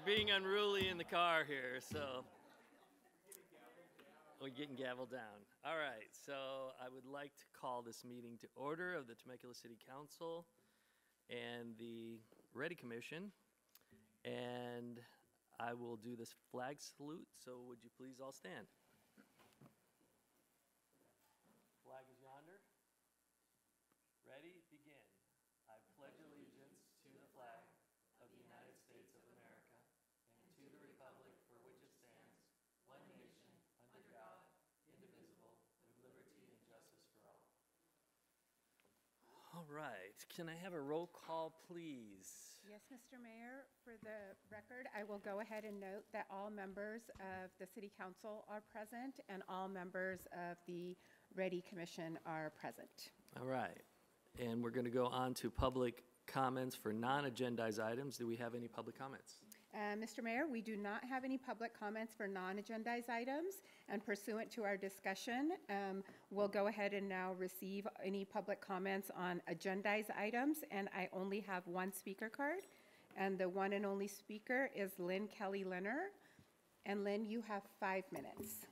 being unruly in the car here, so we're getting gavelled down. All right, so I would like to call this meeting to order of the Temecula City Council and the Ready Commission, and I will do this flag salute, so would you please all stand? Flag is yonder. Ready? Begin. I pledge allegiance to the flag of the United States of America and to the republic for which it stands, one nation, under God, indivisible, with liberty and justice for all. All right. Can I have a roll call, please? Yes, Mr. Mayor. For the record, I will go ahead and note that all members of the City Council are present and all members of the Ready Commission are present. All right. And we're going to go on to public comments for non-agendized items. Do we have any public comments? Mr. Mayor, we do not have any public comments for non-agendized items, and pursuant to our discussion, we'll go ahead and now receive any public comments on agendized items, and I only have one speaker card, and the one and only speaker is Lynn Kelly Leonard. And Lynn, you have 5 minutes.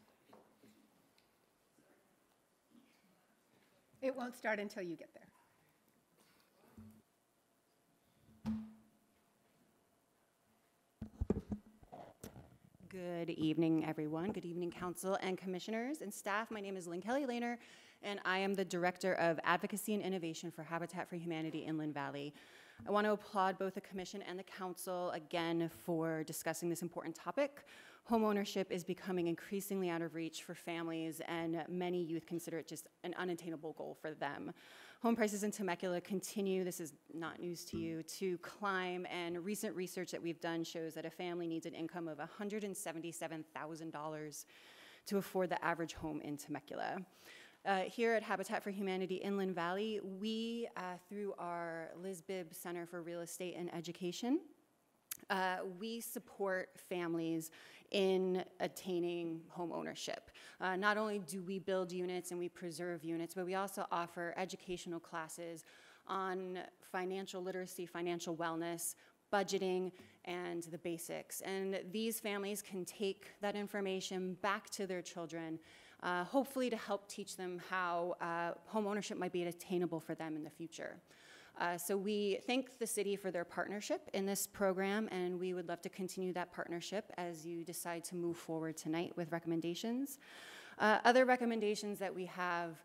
It won't start until you get there. Good evening, everyone. Good evening, council and commissioners and staff. My name is Lynn Kelly Lehner, and I am the Director of Advocacy and Innovation for Habitat for Humanity Inland Valley. I want to applaud both the commission and the council again for discussing this important topic. Homeownership is becoming increasingly out of reach for families, and many youth consider it just an unattainable goal for them. Home prices in Temecula continue, this is not news to you, to climb, and recent research that we've done shows that a family needs an income of $177,000 to afford the average home in Temecula. Here at Habitat for Humanity Inland Valley, we, through our Liz Bibb Center for Real Estate and Education, we support families in attaining home ownership. Not only do we build units and we preserve units, but we also offer educational classes on financial literacy, financial wellness, budgeting, and the basics. And these families can take that information back to their children, hopefully to help teach them how home ownership might be attainable for them in the future. So we thank the city for their partnership in this program, and we would love to continue that partnership as you decide to move forward tonight with recommendations. Other recommendations that we have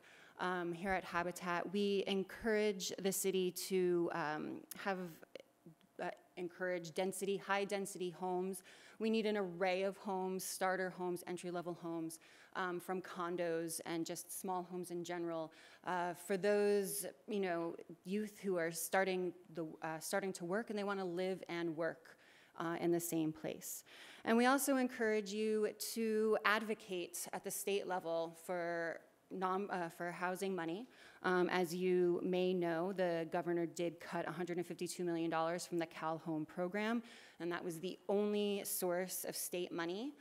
here at Habitat, we encourage the city to encourage density, high density homes. We need an array of homes, starter homes, entry-level homes, from condos and just small homes in general. For those, youth who are starting to work and they want to live and work in the same place. And we also encourage you to advocate at the state level for housing money. As you may know, the governor did cut $152 million from the Cal Home program, and that was the only source of state money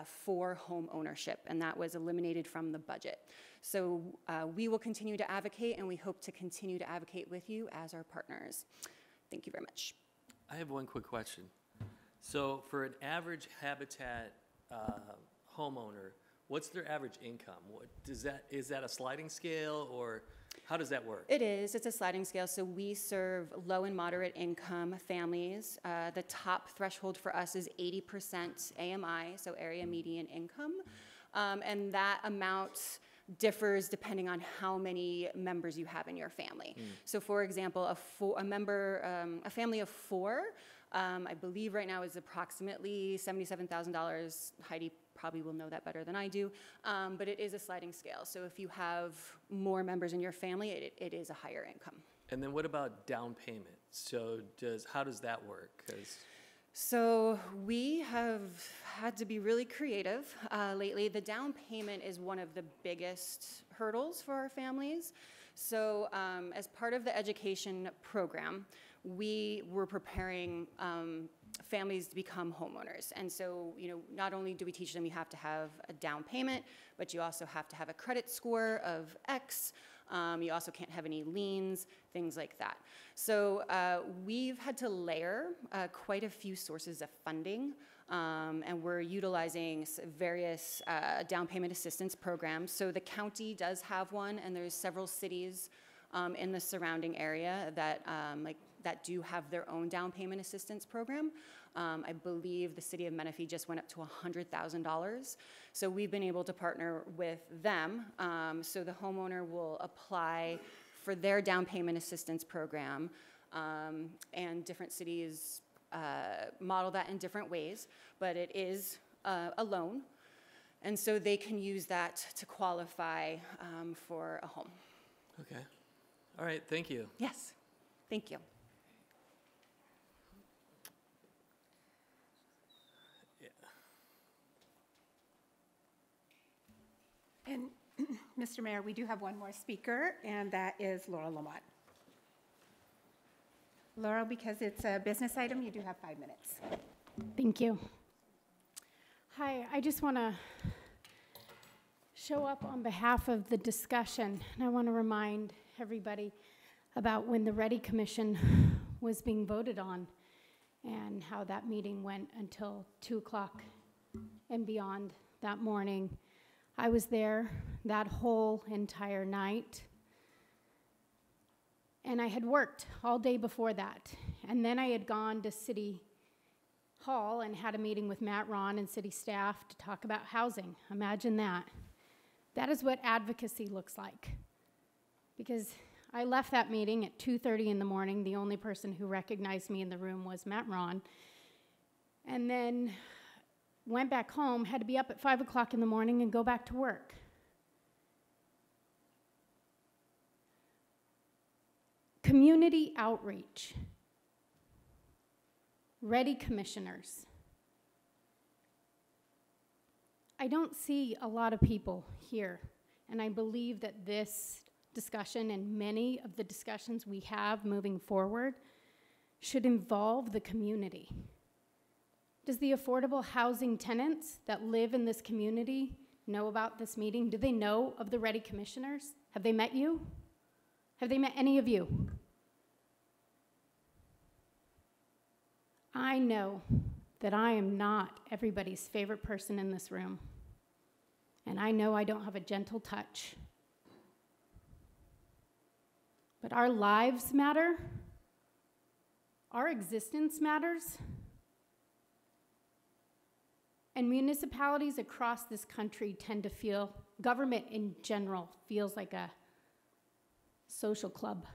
for home ownership, and that was eliminated from the budget. So we will continue to advocate, and we hope to continue to advocate with you as our partners. Thank you very much. I have one quick question. So for an average Habitat homeowner, what's their average income? Is that a sliding scale, or how does that work? It is. It's a sliding scale. So we serve low and moderate income families. The top threshold for us is 80% AMI, so area median income. And that amount differs depending on how many members you have in your family. So for example, a family of 4, I believe right now is approximately $77,000. Heidi probably will know that better than I do, but it is a sliding scale. So if you have more members in your family, it is a higher income. And then what about down payment? So how does that work? So we have had to be really creative lately. The down payment is one of the biggest hurdles for our families. So as part of the education program, we were preparing families to become homeowners. And so, not only do we teach them you have to have a down payment, but you also have to have a credit score of X. You also can't have any liens, things like that. So we've had to layer quite a few sources of funding, and we're utilizing various down payment assistance programs. So the county does have one, and there's several cities in the surrounding area that do have their own down payment assistance program. I believe the city of Menifee just went up to $100,000. So we've been able to partner with them. So the homeowner will apply for their down payment assistance program, and different cities model that in different ways, but it is a loan. And so they can use that to qualify for a home. Okay. All right, thank you. Yes, thank you. And Mr. Mayor, we do have one more speaker, and that is Laurel Lamont. Laurel, because it's a business item, you do have 5 minutes. Thank you. Hi, I just want to show up on behalf of the discussion, and I want to remind everybody about when the Ready Commission was being voted on and how that meeting went until 2 o'clock and beyond that morning. I was there that whole entire night, and I had worked all day before that. And then I had gone to City Hall and had a meeting with Matt Ron and city staff to talk about housing. Imagine that. That is what advocacy looks like. Because I left that meeting at 2:30 in the morning. The only person who recognized me in the room was Matt Ron. And then went back home, had to be up at 5 o'clock in the morning and go back to work. Community outreach. Ready commissioners. I don't see a lot of people here, and I believe that this discussion and many of the discussions we have moving forward should involve the community. Does the affordable housing tenants that live in this community know about this meeting? Do they know of the Ready Commissioners? Have they met you? Have they met any of you? I know that I am not everybody's favorite person in this room. And I know I don't have a gentle touch. But our lives matter. Our existence matters. And municipalities across this country tend to feel, government in general feels like a social club,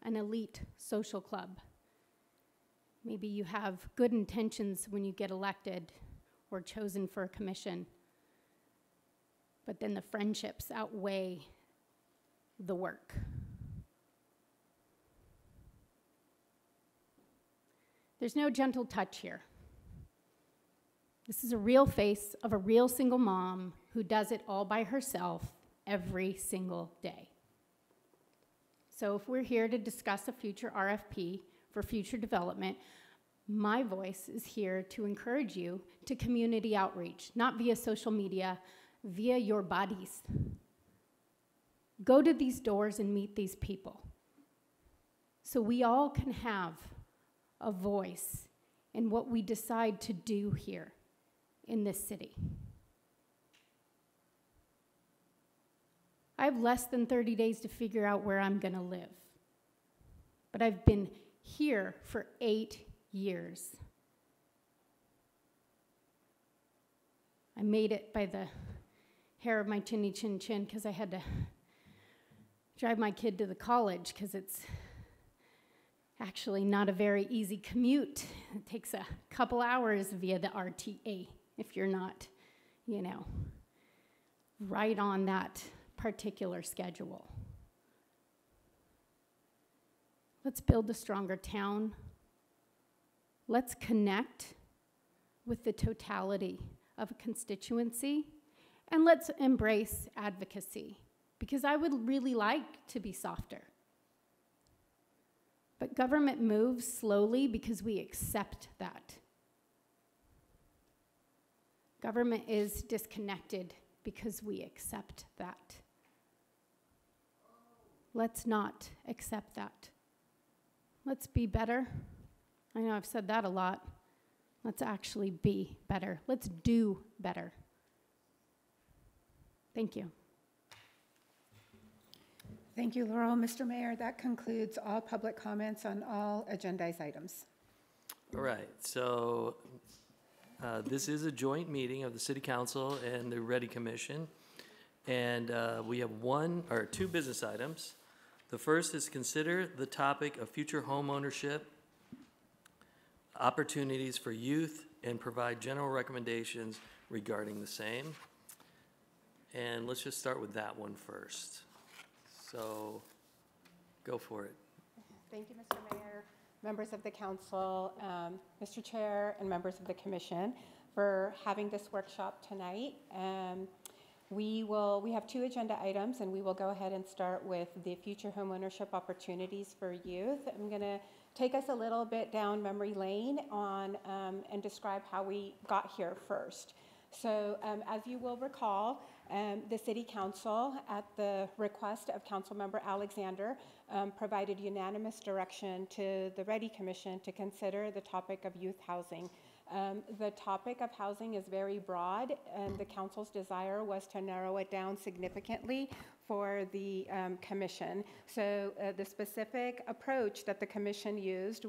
an elite social club. Maybe you have good intentions when you get elected or chosen for a commission, but then the friendships outweigh the work. There's no gentle touch here. This is a real face of a real single mom who does it all by herself every single day. So if we're here to discuss a future RFP for future development, my voice is here to encourage you to community outreach, not via social media, via your bodies. Go to these doors and meet these people so we all can have a voice in what we decide to do here in this city. I have less than 30 days to figure out where I'm going to live. But I've been here for 8 years. I made it by the hair of my chinny chin chin because I had to drive my kid to the college because it's actually not a very easy commute. It takes a couple hours via the RTA if you're not, right on that particular schedule. Let's build a stronger town. Let's connect with the totality of a constituency, and let's embrace advocacy, because I would really like to be softer. But government moves slowly because we accept that. Government is disconnected because we accept that. Let's not accept that. Let's be better. I know I've said that a lot. Let's actually be better. Let's do better. Thank you. Thank you, Laurel. Mr. Mayor, that concludes all public comments on all agendized items. All right, so this is a joint meeting of the City Council and the Ready Commission. And we have two business items. The first is consider the topic of future home ownership, opportunities for youth, and provide general recommendations regarding the same. And let's just start with that one first. So, go for it. Thank you, Mr. Mayor, members of the council, Mr. Chair, and members of the commission for having this workshop tonight. We have two agenda items, and we will go ahead and start with the future homeownership opportunities for youth. I'm going to take us a little bit down memory lane and describe how we got here first. So as you will recall, the City Council, at the request of Councilmember Alexander, provided unanimous direction to the Ready Commission to consider the topic of youth housing. The topic of housing is very broad, and the council's desire was to narrow it down significantly for the commission. So the specific approach that the commission used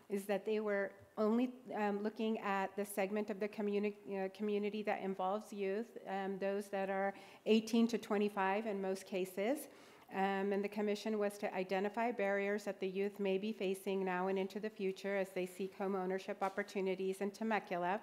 is that they were only looking at the segment of the community that involves youth, those that are 18 to 25 in most cases. And the commission was to identify barriers that the youth may be facing now and into the future as they seek home ownership opportunities in Temecula.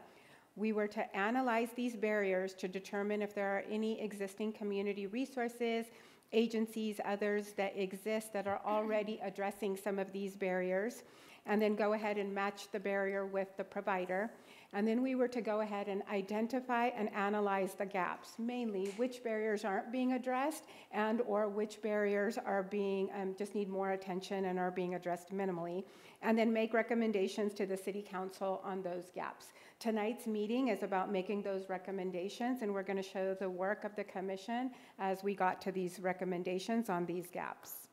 We were to analyze these barriers to determine if there are any existing community resources, agencies, others that exist that are already addressing some of these barriers, and then go ahead and match the barrier with the provider. And then we were to go ahead and identify and analyze the gaps, mainly which barriers aren't being addressed and or which barriers are being, just need more attention and are being addressed minimally, and then make recommendations to the City Council on those gaps. Tonight's meeting is about making those recommendations, and we're going to show the work of the commission as we got to these recommendations on these gaps.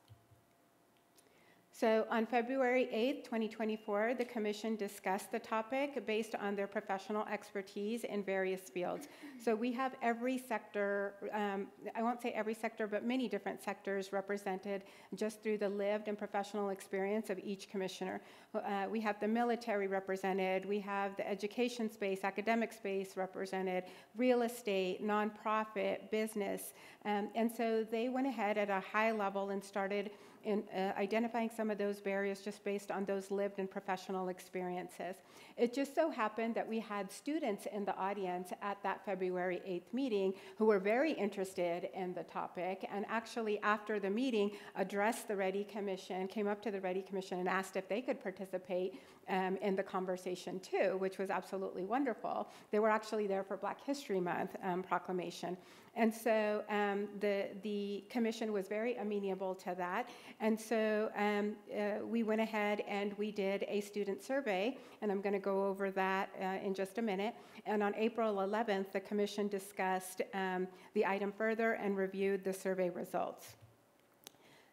So on February 8th, 2024, the commission discussed the topic based on their professional expertise in various fields. So we have every sector, I won't say every sector, but many different sectors represented just through the lived and professional experience of each commissioner. We have the military represented, we have the education space, academic space represented, real estate, nonprofit, business. And so they went ahead at a high level and started in identifying some of those barriers just based on those lived and professional experiences. It just so happened that we had students in the audience at that February 8th meeting who were very interested in the topic, and actually after the meeting addressed the Ready Commission, came up to the Ready Commission and asked if they could participate in the conversation too, which was absolutely wonderful. They were actually there for Black History Month proclamation. And so the commission was very amenable to that. And so we went ahead and we did a student survey, and I'm going to go over that in just a minute. And on April 11th, the commission discussed the item further and reviewed the survey results.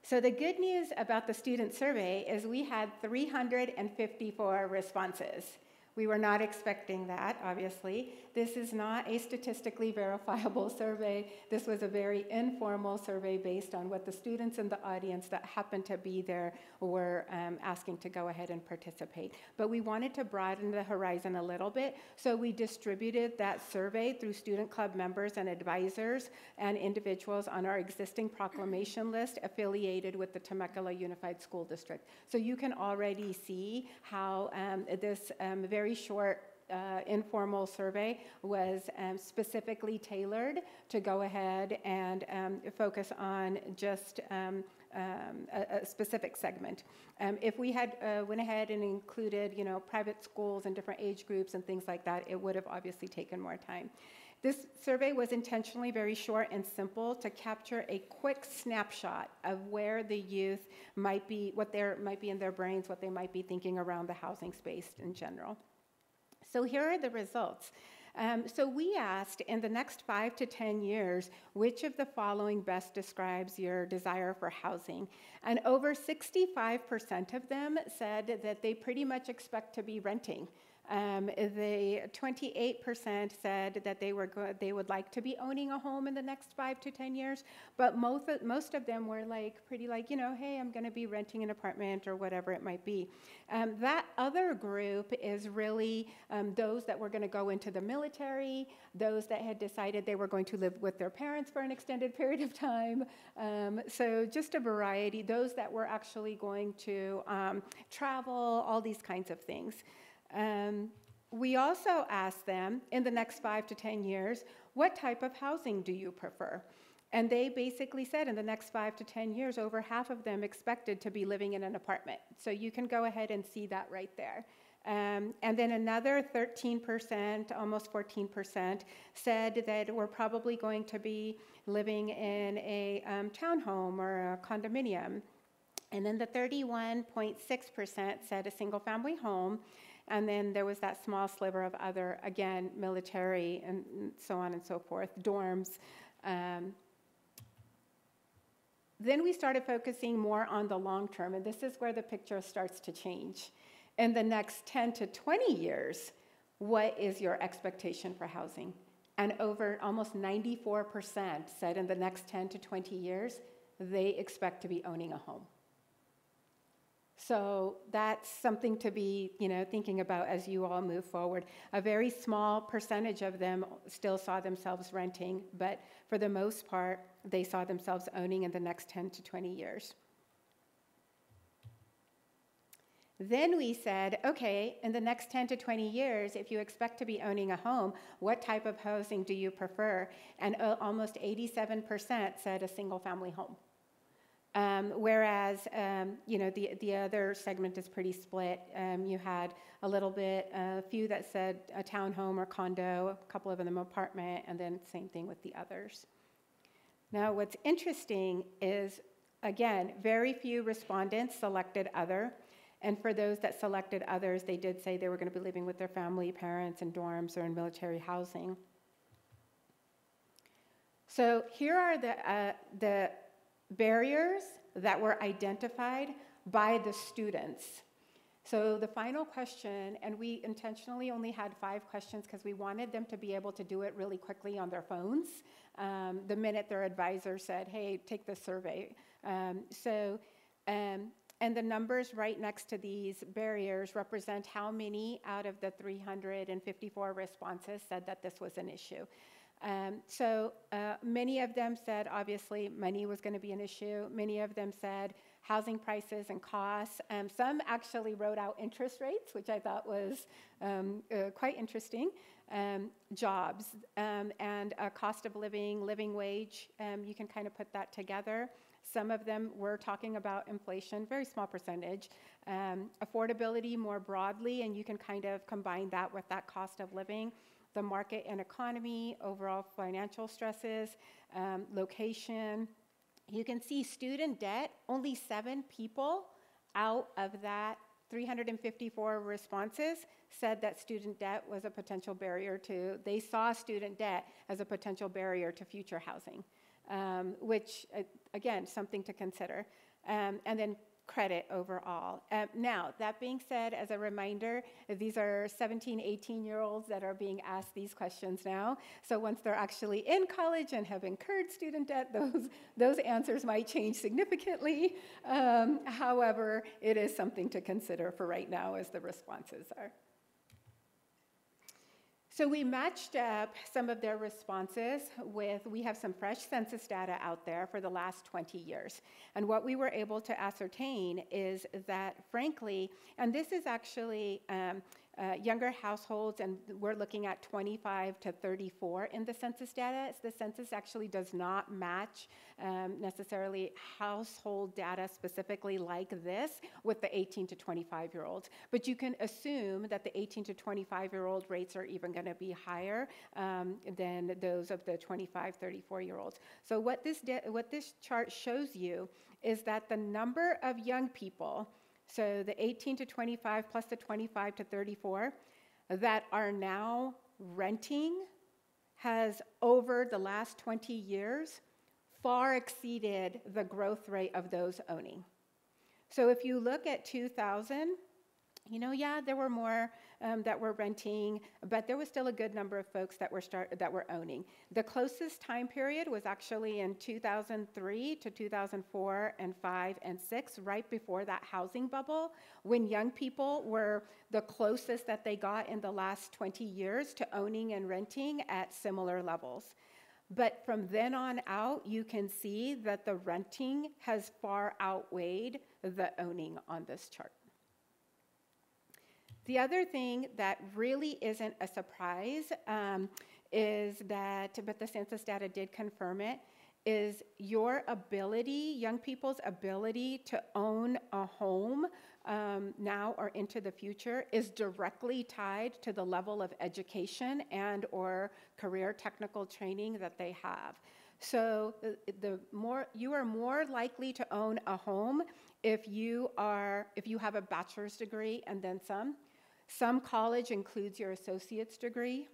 So the good news about the student survey is we had 354 responses. We were not expecting that, obviously. This is not a statistically verifiable survey. This was a very informal survey based on what the students in the audience that happened to be there were asking to go ahead and participate. But we wanted to broaden the horizon a little bit, so we distributed that survey through student club members and advisors and individuals on our existing proclamation list affiliated with the Temecula Unified School District. So you can already see how this very short informal survey was specifically tailored to go ahead and focus on just a specific segment. If we had went ahead and included, private schools and different age groups and things like that, it would have obviously taken more time. This survey was intentionally very short and simple to capture a quick snapshot of where the youth might be, what there might be in their brains, what they might be thinking around the housing space in general. So here are the results. So we asked, in the next 5 to 10 years, which of the following best describes your desire for housing? And over 65% of them said that they pretty much expect to be renting. The 28% said that they would like to be owning a home in the next 5 to 10 years, but most of them were pretty hey, I'm going to be renting an apartment or whatever it might be. That other group is really those that were going to go into the military, those that had decided they were going to live with their parents for an extended period of time. So just a variety, those that were actually going to travel, all these kinds of things. We also asked them, in the next 5 to 10 years, what type of housing do you prefer? And they basically said in the next 5 to 10 years, over half of them expected to be living in an apartment. So you can go ahead and see that right there. And then another 13%, almost 14%, said that we're probably going to be living in a townhome or a condominium. And then the 31.6% said a single-family home. And then there was that small sliver of other, again, military and so on and so forth, dorms. Then we started focusing more on the long term, and this is where the picture starts to change. In the next 10 to 20 years, what is your expectation for housing? And over almost 94% said in the next 10 to 20 years, they expect to be owning a home. So that's something to be, thinking about as you all move forward. A very small percentage of them still saw themselves renting, but for the most part, they saw themselves owning in the next 10 to 20 years. Then we said, okay, in the next 10 to 20 years, if you expect to be owning a home, what type of housing do you prefer? And almost 87% said a single-family home. Whereas, the other segment is pretty split. You had a few that said a townhome or condo, a couple of them apartment, and then same thing with the others. Now, what's interesting is, again, very few respondents selected other. And for those that selected others, they did say they were going to be living with their family, parents, in dorms or in military housing. So here are the barriers that were identified by the students. So the final question, and we intentionally only had 5 questions because we wanted them to be able to do it really quickly on their phones the minute their advisor said, hey, take the survey. And the numbers right next to these barriers represent how many out of the 354 responses said that this was an issue. Many of them said, obviously, money was going to be an issue. Many of them said housing prices and costs. Some actually wrote out interest rates, which I thought was quite interesting. Jobs and cost of living, living wage. You can kind of put that together. Some of them were talking about inflation, very small percentage. Affordability more broadly, and you can kind of combine that with that cost of living. The market and economy, overall financial stresses, location. You can see student debt, only 7 people out of that 354 responses said that student debt was a potential barrier they saw student debt as a potential barrier to future housing, which, again, something to consider. And then credit overall. Now, that being said, as a reminder, these are 17, 18-year-olds that are being asked these questions now. So once they're actually in college and have incurred student debt, those answers might change significantly. However, it is something to consider for right now as the responses are. So we matched up some of their responses we have some fresh census data out there for the last 20 years. And what we were able to ascertain is that, frankly, and this is actually younger households, and we're looking at 25 to 34 in the census data. The census actually does not match necessarily household data specifically like this with the 18 to 25-year-olds. But you can assume that the 18 to 25-year-old rates are even going to be higher than those of the 25, 34-year-olds. So what this chart shows you is that the number of young people, so the 18 to 25 plus the 25 to 34, that are now renting has, over the last 20 years, far exceeded the growth rate of those owning. So if you look at 2000, there were more that were renting, but there was still a good number of folks that were owning. The closest time period was actually in 2003 to 2004 and 5 and 6, right before that housing bubble, when young people were the closest that they got in the last 20 years to owning and renting at similar levels. But from then on out, you can see that the renting has far outweighed the owning on this chart. The other thing that really isn't a surprise is that, but the census data did confirm it, is your ability, young people's ability to own a home now or into the future is directly tied to the level of education and or career technical training that they have. So you are more likely to own a home if you have a bachelor's degree and then some. Some college includes your associate's degree,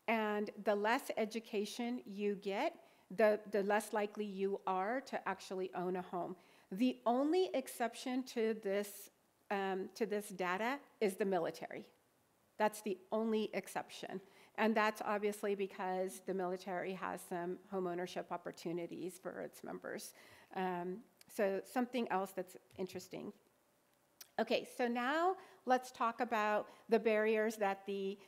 and the less education you get, the less likely you are to actually own a home. The only exception to this data is the military. That's the only exception. And that's obviously because the military has some homeownership opportunities for its members. So something else that's interesting. Okay, so now let's talk about the barriers that the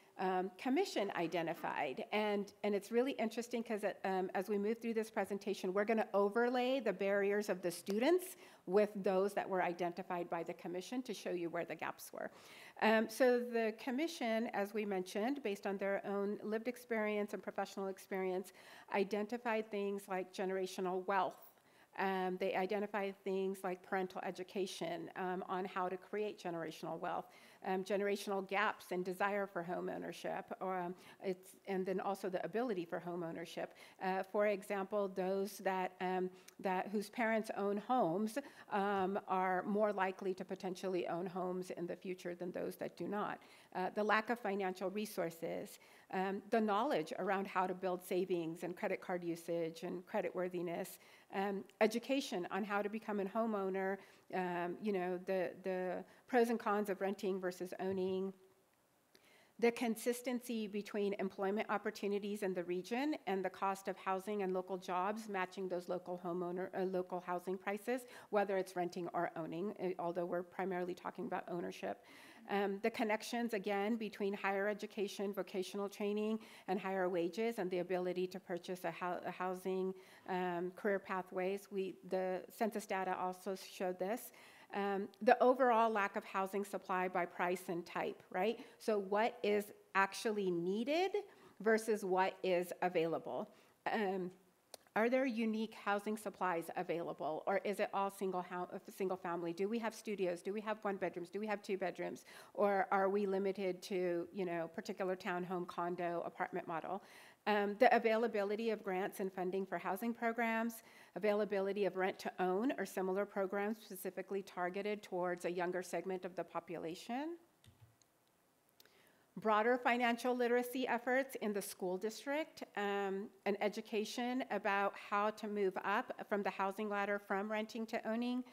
commission identified. And it's really interesting because as we move through this presentation, we're going to overlay the barriers of the students with those that were identified by the commission to show you where the gaps were. So the commission, as we mentioned, based on their own lived experience and professional experience, identified things like generational wealth. They identify things like parental education on how to create generational wealth, generational gaps and desire for home ownership, and then also the ability for home ownership. For example, those that whose parents own homes are more likely to potentially own homes in the future than those that do not. The lack of financial resources, the knowledge around how to build savings and credit card usage and creditworthiness, education on how to become a homeowner, the pros and cons of renting versus owning, the consistency between employment opportunities in the region and the cost of housing and local jobs matching those local local housing prices, whether it's renting or owning, although we're primarily talking about ownership. The connections, again, between higher education, vocational training, and higher wages, and the ability to purchase a housing, career pathways. The census data also showed this. The overall lack of housing supply by price and type, right? So what is actually needed versus what is available? Are there unique housing supplies available, or is it all single family? Do we have studios? Do we have one bedrooms? Do we have two bedrooms? Or are we limited to, particular townhome, condo, apartment model? The availability of grants and funding for housing programs, availability of rent to own or similar programs specifically targeted towards a younger segment of the population. Broader financial literacy efforts in the school district, and education about how to move up from the housing ladder from renting to owning,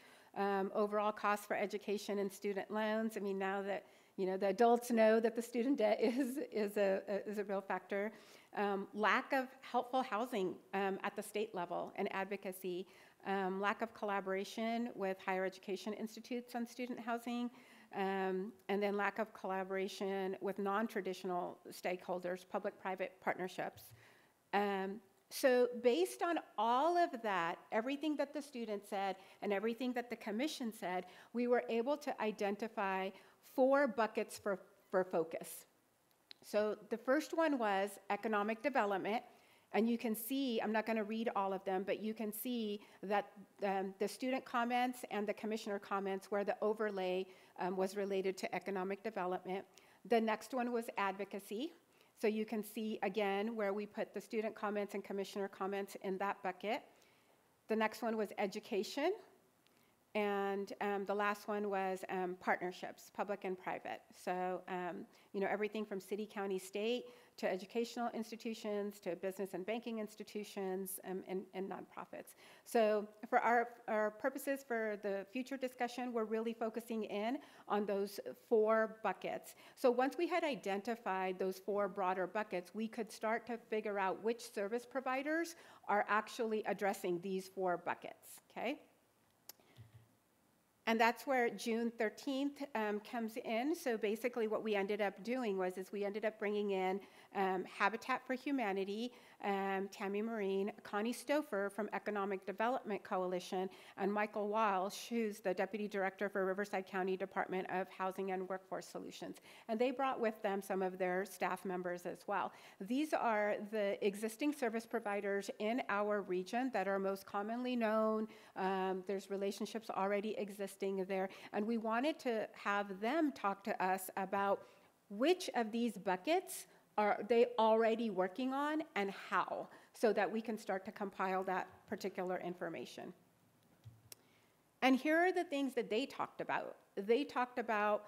overall costs for education and student loans. I mean, now that the adults know that the student debt is a real factor. Lack of helpful housing at the state level and advocacy, lack of collaboration with higher education institutes on student housing, and then lack of collaboration with non-traditional stakeholders, public-private partnerships. So based on all of that, everything that the students said and everything that the commission said, we were able to identify 4 buckets for focus. So the first one was economic development. And you can see, I'm not going to read all of them, but you can see that the student comments and the commissioner comments where the overlay was related to economic development. The next one was advocacy. So you can see, again, where we put the student comments and commissioner comments in that bucket. The next one was education. And the last one was partnerships, public and private. So, everything from city, county, state, to educational institutions, to business and banking institutions, and nonprofits. So for our purposes for the future discussion, we're really focusing in on those 4 buckets. So once we had identified those 4 broader buckets, we could start to figure out which service providers are actually addressing these 4 buckets, okay? And that's where June 13th comes in. So basically what we ended up doing was we ended up bringing in Habitat for Humanity, Tammy Marine, Connie Stouffer from Economic Development Coalition, and Michael Walsh, who's the Deputy Director for Riverside County Department of Housing and Workforce Solutions. And they brought with them some of their staff members as well. These are the existing service providers in our region that are most commonly known. There's relationships already existing there. And we wanted to have them talk to us about which of these buckets are they already working on and how, so that we can start to compile that particular information. And here are the things that they talked about. They talked about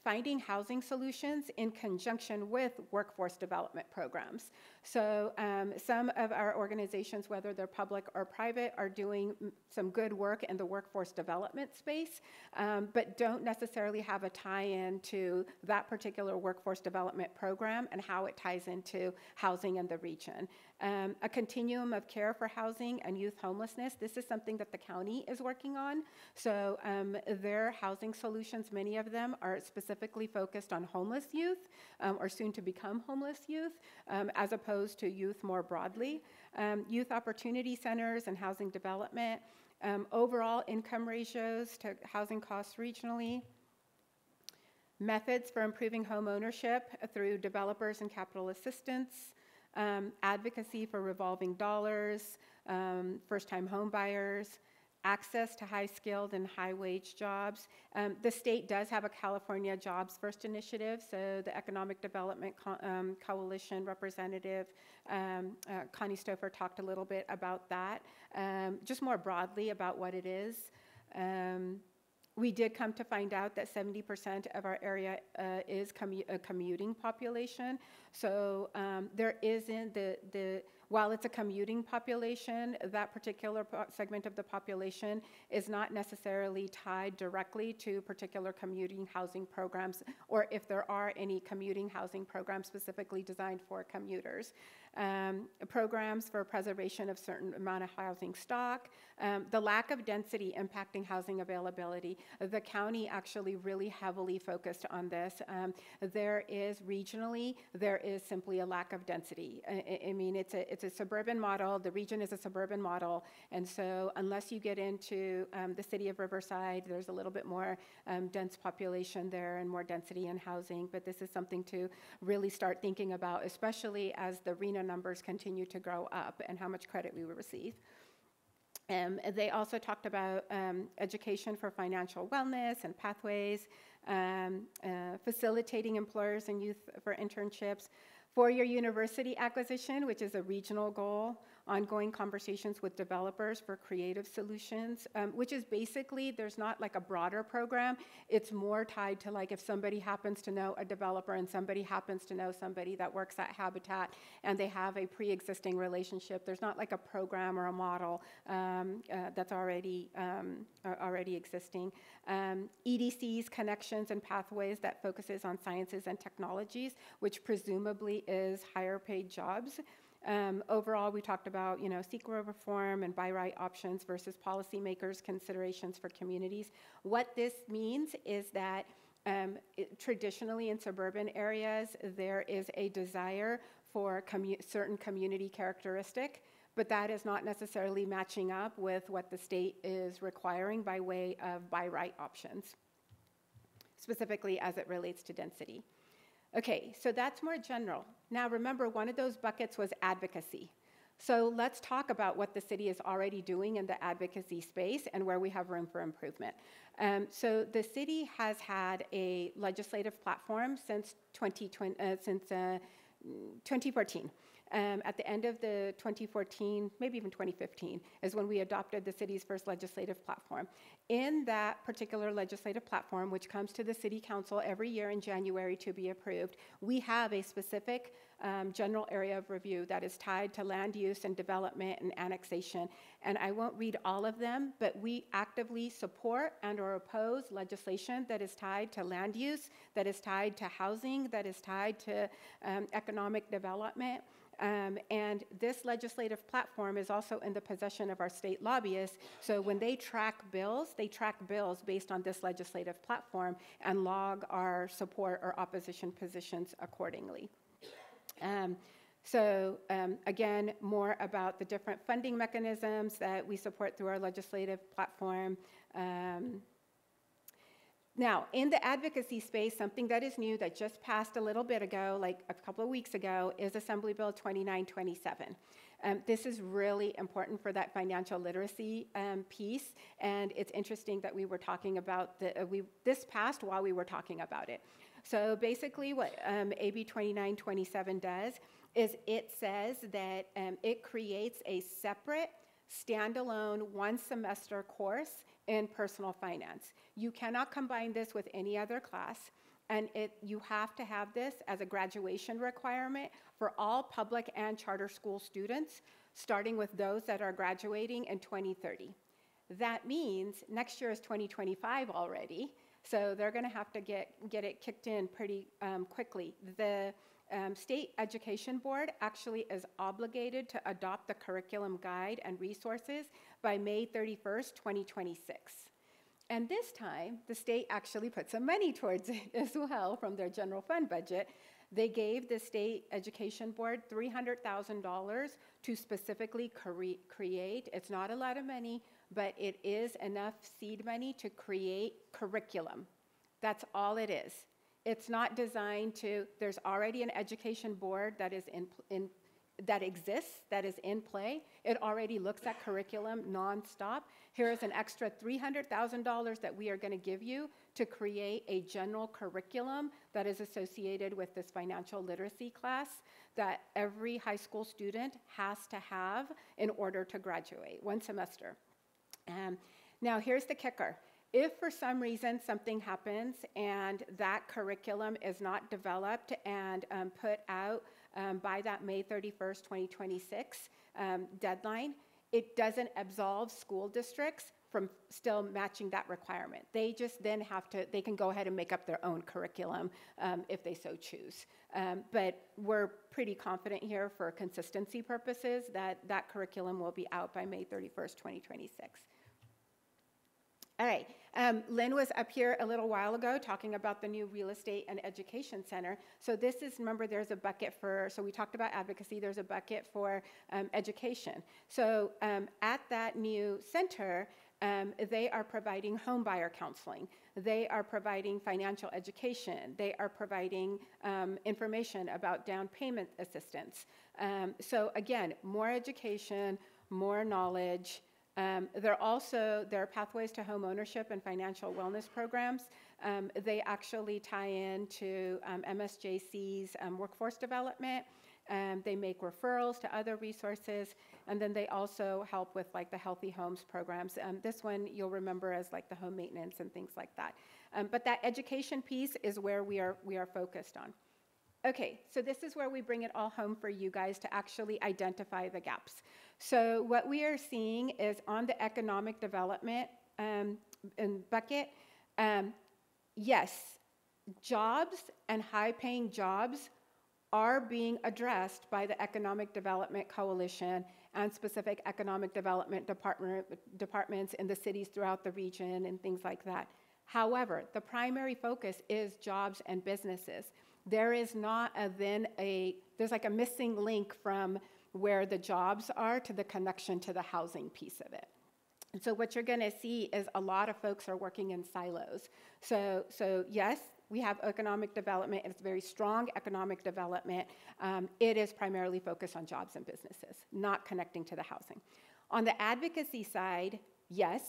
finding housing solutions in conjunction with workforce development programs. So some of our organizations, whether they're public or private, are doing some good work in the workforce development space, but don't necessarily have a tie-in to that particular workforce development program and how it ties into housing in the region. A continuum of care for housing and youth homelessness. This is something that the county is working on. So their housing solutions, many of them are specifically focused on homeless youth or soon to become homeless youth, as opposed to youth more broadly. Youth opportunity centers and housing development. Overall income ratios to housing costs regionally. Methods for improving home ownership through developers and capital assistance. Advocacy for revolving dollars, first-time home buyers, access to high-skilled and high-wage jobs. The state does have a California Jobs First initiative, so the Economic Development Coalition representative, Connie Stouffer, talked a little bit about that, just more broadly about what it is. We did come to find out that 70% of our area is a commuting population. So there isn't while it's a commuting population, that particular segment of the population is not necessarily tied directly to particular commuting housing programs, or if there are any commuting housing programs specifically designed for commuters. Programs for preservation of certain amount of housing stock, the lack of density impacting housing availability. The county actually really heavily focused on this. There is regionally, there is simply a lack of density. I mean, it's a suburban model. The region is a suburban model. And so unless you get into the city of Riverside, there's a little bit more dense population there and more density in housing. But this is something to really start thinking about, especially as the RENA numbers continue to grow up and how much credit we will receive. They also talked about education for financial wellness and pathways, facilitating employers and youth for internships, four-year university acquisition, which is a regional goal, ongoing conversations with developers for creative solutions, which is basically, there's not like a broader program. It's more tied to like if somebody happens to know a developer and somebody happens to know somebody that works at Habitat and they have a pre-existing relationship. There's not like a program or a model that's already existing. EDCs, connections and pathways that focuses on sciences and technologies, which presumably is higher paid jobs. Overall, we talked about, CEQA reform and by right options versus policymakers' considerations for communities. What this means is that traditionally in suburban areas, there is a desire for certain community characteristic, but that is not necessarily matching up with what the state is requiring by way of by right options, specifically as it relates to density. Okay, so that's more general. Now remember, one of those buckets was advocacy. So let's talk about what the city is already doing in the advocacy space and where we have room for improvement. So the city has had a legislative platform since 2014. at the end of the 2014, maybe even 2015, is when we adopted the city's first legislative platform. In that particular legislative platform, which comes to the city council every year in January to be approved, we have a specific general area of review that is tied to land use and development and annexation. And I won't read all of them, but we actively support and or oppose legislation that is tied to land use, that is tied to housing, that is tied to economic development. And this legislative platform is also in the possession of our state lobbyists. So when they track bills based on this legislative platform and log our support or opposition positions accordingly. Again, more about the different funding mechanisms that we support through our legislative platform. Now, in the advocacy space, something that is new that just passed a little bit ago, like a couple of weeks ago, is Assembly Bill 2927. This is really important for that financial literacy piece, and it's interesting that we were talking about this passed while we were talking about it. So basically what AB 2927 does is it says that it creates a separate, standalone one-semester course in personal finance. You cannot combine this with any other class, and you have to have this as a graduation requirement for all public and charter school students, starting with those that are graduating in 2030. That means next year is 2025 already, so they're going to have to get it kicked in pretty quickly. The State Education Board actually is obligated to adopt the curriculum guide and resources by May 31st, 2026. And this time, the state actually put some money towards it as well from their general fund budget. They gave the State Education Board $300,000 to specifically create, it's not a lot of money, but it is enough seed money to create curriculum. That's all it is. It's not designed to, there's already an education board that is that exists, that is in play. It already looks at curriculum nonstop. Here is an extra $300,000 that we are going to give you to create a general curriculum that is associated with this financial literacy class that every high school student has to have in order to graduate, one semester. Now here's the kicker. If for some reason something happens and that curriculum is not developed and put out by that May 31st, 2026 deadline, it doesn't absolve school districts from still matching that requirement. They just then they can go ahead and make up their own curriculum if they so choose. But we're pretty confident here for consistency purposes that that curriculum will be out by May 31st, 2026. All right, Lynn was up here a little while ago talking about the new real estate and education center. So this is, remember, there's a bucket so we talked about advocacy, there's a bucket for education. So at that new center, they are providing home buyer counseling. They are providing financial education. They are providing information about down payment assistance. So again, more education, more knowledge. There are pathways to home ownership and financial wellness programs. They actually tie into MSJC's workforce development. They make referrals to other resources, and then they also help with like the healthy homes programs. This one you'll remember as like the home maintenance and things like that. But that education piece is where we are focused on. Okay, so this is where we bring it all home for you guys to actually identify the gaps. So what we are seeing is on the economic development bucket, yes, jobs and high-paying jobs are being addressed by the Economic Development Coalition and specific economic development departments in the cities throughout the region and things like that. However, the primary focus is jobs and businesses. There is not there's like a missing link from where the jobs are to the connection to the housing piece of it. And so what you're gonna see is a lot of folks are working in silos. So yes, we have economic development, and it's very strong economic development. It is primarily focused on jobs and businesses, not connecting to the housing. On the advocacy side, yes,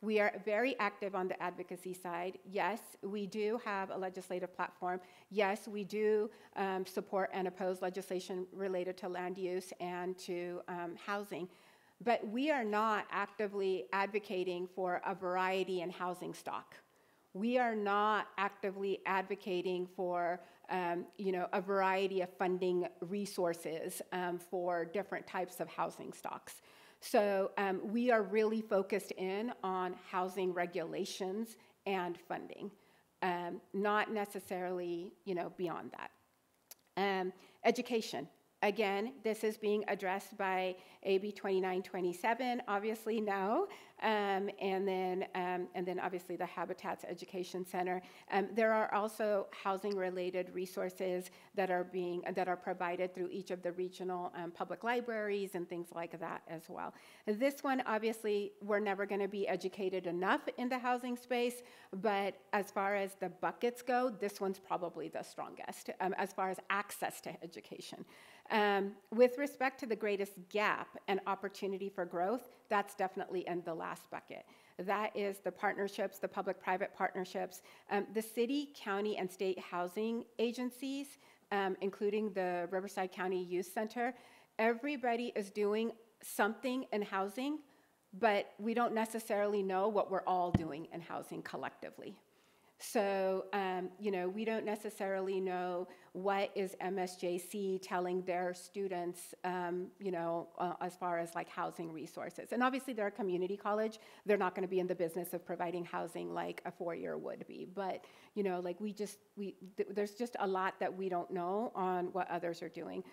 We are very active on the advocacy side. Yes, we do have a legislative platform. Yes, we do support and oppose legislation related to land use and to housing. But we are not actively advocating for a variety in housing stock. We are not actively advocating for a variety of funding resources for different types of housing stocks. So we are really focused in on housing regulations and funding, not necessarily, beyond that. Education. Again, this is being addressed by AB 2927, obviously now, and then obviously the Habitats Education Center. There are also housing-related resources that are provided through each of the regional public libraries and things like that as well. This one, obviously, we're never going to be educated enough in the housing space, but as far as the buckets go, this one's probably the strongest as far as access to education. With respect to the greatest gap and opportunity for growth, that's definitely in the last bucket. That is the partnerships, the public-private partnerships, the city, county, and state housing agencies, including the Riverside County Youth Center. Everybody is doing something in housing, but we don't necessarily know what we're all doing in housing collectively. So, we don't necessarily know what is MSJC telling their students, as far as like housing resources. And obviously they're a community college. They're not going to be in the business of providing housing like a four-year would be. But, there's just a lot that we don't know on what others are doing.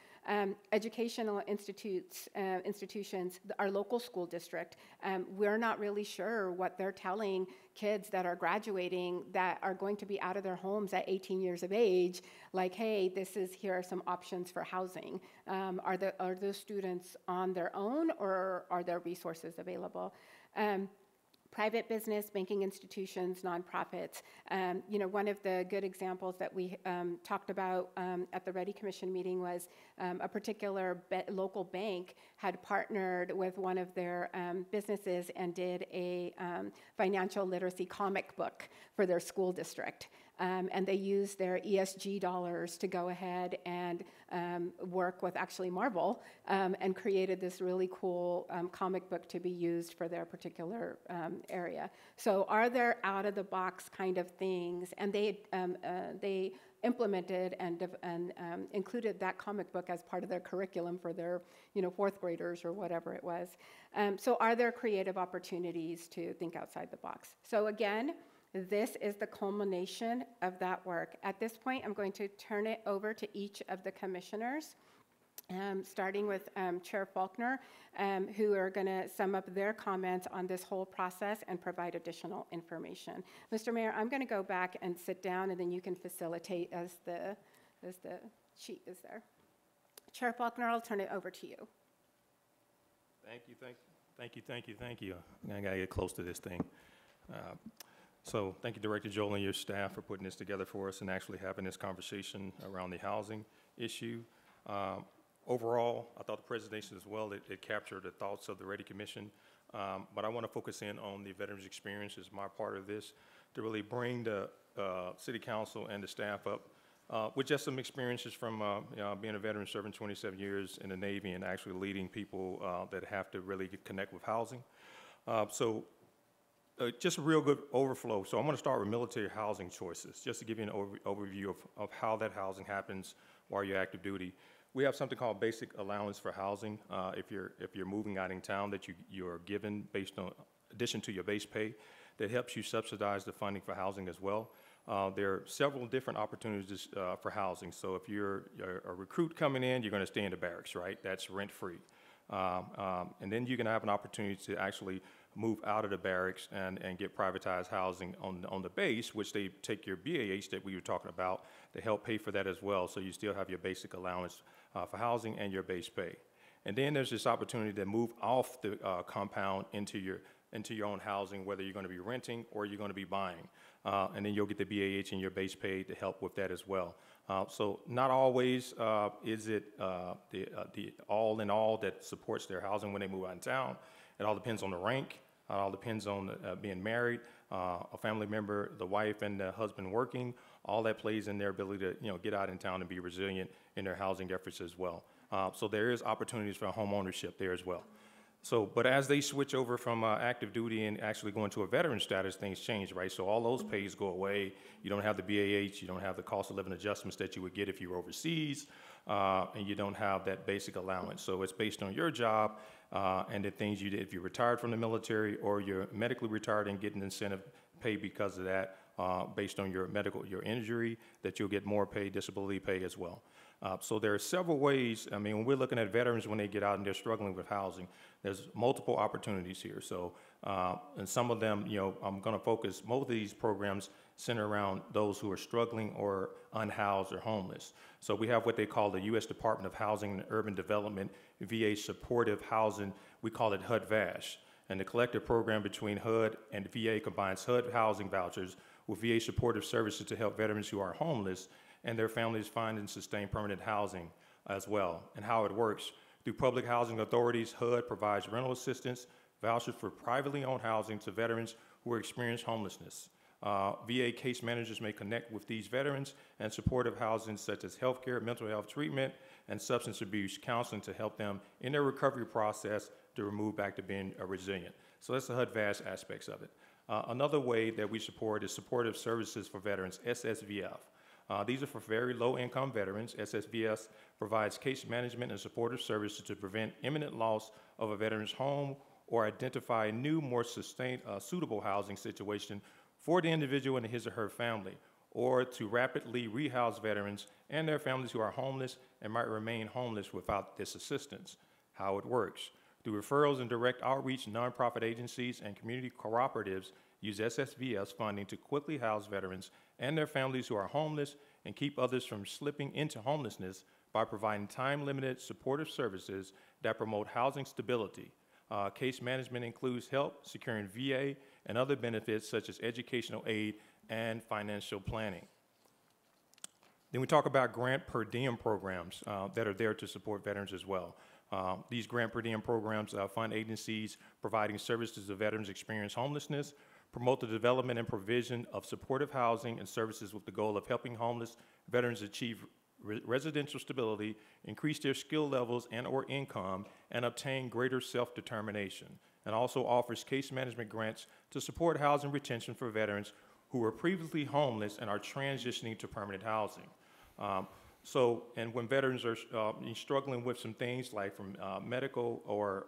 Educational institutions, our local school district, we're not really sure what they're telling kids that are graduating that are going to be out of their homes at 18 years of age, like, hey, here are some options for housing. Are those students on their own, or are there resources available? Private business, banking institutions, nonprofits. One of the good examples that we talked about at the Ready Commission meeting was a particular local bank had partnered with one of their businesses and did a financial literacy comic book for their school district. And they used their ESG dollars to go ahead and work with actually Marvel and created this really cool comic book to be used for their particular area. So are there out-of-the-box kind of things? And they implemented and included that comic book as part of their curriculum for their fourth graders or whatever it was. So are there creative opportunities to think outside the box? So again, this is the culmination of that work. At this point, I'm going to turn it over to each of the commissioners, starting with Chair Faulkner, who are going to sum up their comments on this whole process and provide additional information. Mr. Mayor, I'm going to go back and sit down, and then you can facilitate as the sheet is there. Chair Faulkner, I'll turn it over to you. Thank you. I got to get close to this thing. So thank you, Director Joel, and your staff for putting this together for us and actually having this conversation around the housing issue. Overall, I thought the presentation as well, it captured the thoughts of the Ready Commission, but I want to focus in on the veterans' experience as my part of this to really bring the City Council and the staff up with just some experiences from being a veteran, serving 27 years in the Navy and actually leading people that have to really connect with housing. Just a real good overflow. So I'm going to start with military housing choices, just to give you an overview of how that housing happens while you're active duty. We have something called basic allowance for housing. If you're moving out in town, that you're given based on addition to your base pay, that helps you subsidize the funding for housing as well. There are several different opportunities for housing. So if you're a recruit coming in, you're going to stay in the barracks, right? That's rent-free. And then you're going to have an opportunity to actually move out of the barracks and get privatized housing on the base, which they take your BAH that we were talking about to help pay for that as well. So you still have your basic allowance for housing and your base pay. And then there's this opportunity to move off the compound into your own housing, whether you're going to be renting or you're going to be buying. And then you'll get the BAH and your base pay to help with that as well. So not always is it the all in all that supports their housing when they move out in town. It all depends on the rank It all depends on being married, a family member, the wife and the husband working. All that plays in their ability to, get out in town and be resilient in their housing efforts as well. So there is opportunities for home ownership there as well. So, but as they switch over from active duty and actually go into a veteran status, things change, right? So all those pays go away. You don't have the BAH, you don't have the cost of living adjustments that you would get if you were overseas, and you don't have that basic allowance. So it's based on your job and the things you did. If you're retired from the military or you're medically retired and getting incentive pay because of that, based on your injury, that you'll get more pay, disability pay as well. So there are several ways. I mean, when we're looking at veterans when they get out and they're struggling with housing, there's multiple opportunities here. So, and some of them, I'm going to focus, most of these programs center around those who are struggling or unhoused or homeless. So we have what they call the U.S. Department of Housing and Urban Development, VA Supportive Housing. We call it HUD-VASH. And the collective program between HUD and VA combines HUD housing vouchers with VA supportive services to help veterans who are homeless and their families find and sustain permanent housing as well. And how it works, through public housing authorities, HUD provides rental assistance, vouchers for privately owned housing to veterans who experience homelessness. VA case managers may connect with these veterans and supportive housing such as healthcare, mental health treatment, and substance abuse counseling to help them in their recovery process to move back to being resilient. So that's the HUD-VASH aspects of it. Another way that we support is supportive services for veterans, SSVF. These are for very low-income veterans. SSVS provides case management and supportive services to prevent imminent loss of a veteran's home or identify a new, more suitable housing situation for the individual and his or her family, or to rapidly rehouse veterans and their families who are homeless and might remain homeless without this assistance. How it works. Through referrals and direct outreach, nonprofit agencies and community cooperatives use SSVS funding to quickly house veterans and their families who are homeless and keep others from slipping into homelessness by providing time-limited supportive services that promote housing stability. Case management includes help securing VA and other benefits such as educational aid and financial planning. Then we talk about grant per diem programs that are there to support veterans as well. These grant per diem programs fund agencies providing services to veterans experiencing homelessness, promote the development and provision of supportive housing and services with the goal of helping homeless veterans achieve residential stability, increase their skill levels and or income, and obtain greater self-determination, and also offers case management grants to support housing retention for veterans who were previously homeless and are transitioning to permanent housing. And when veterans are struggling with some things like from medical or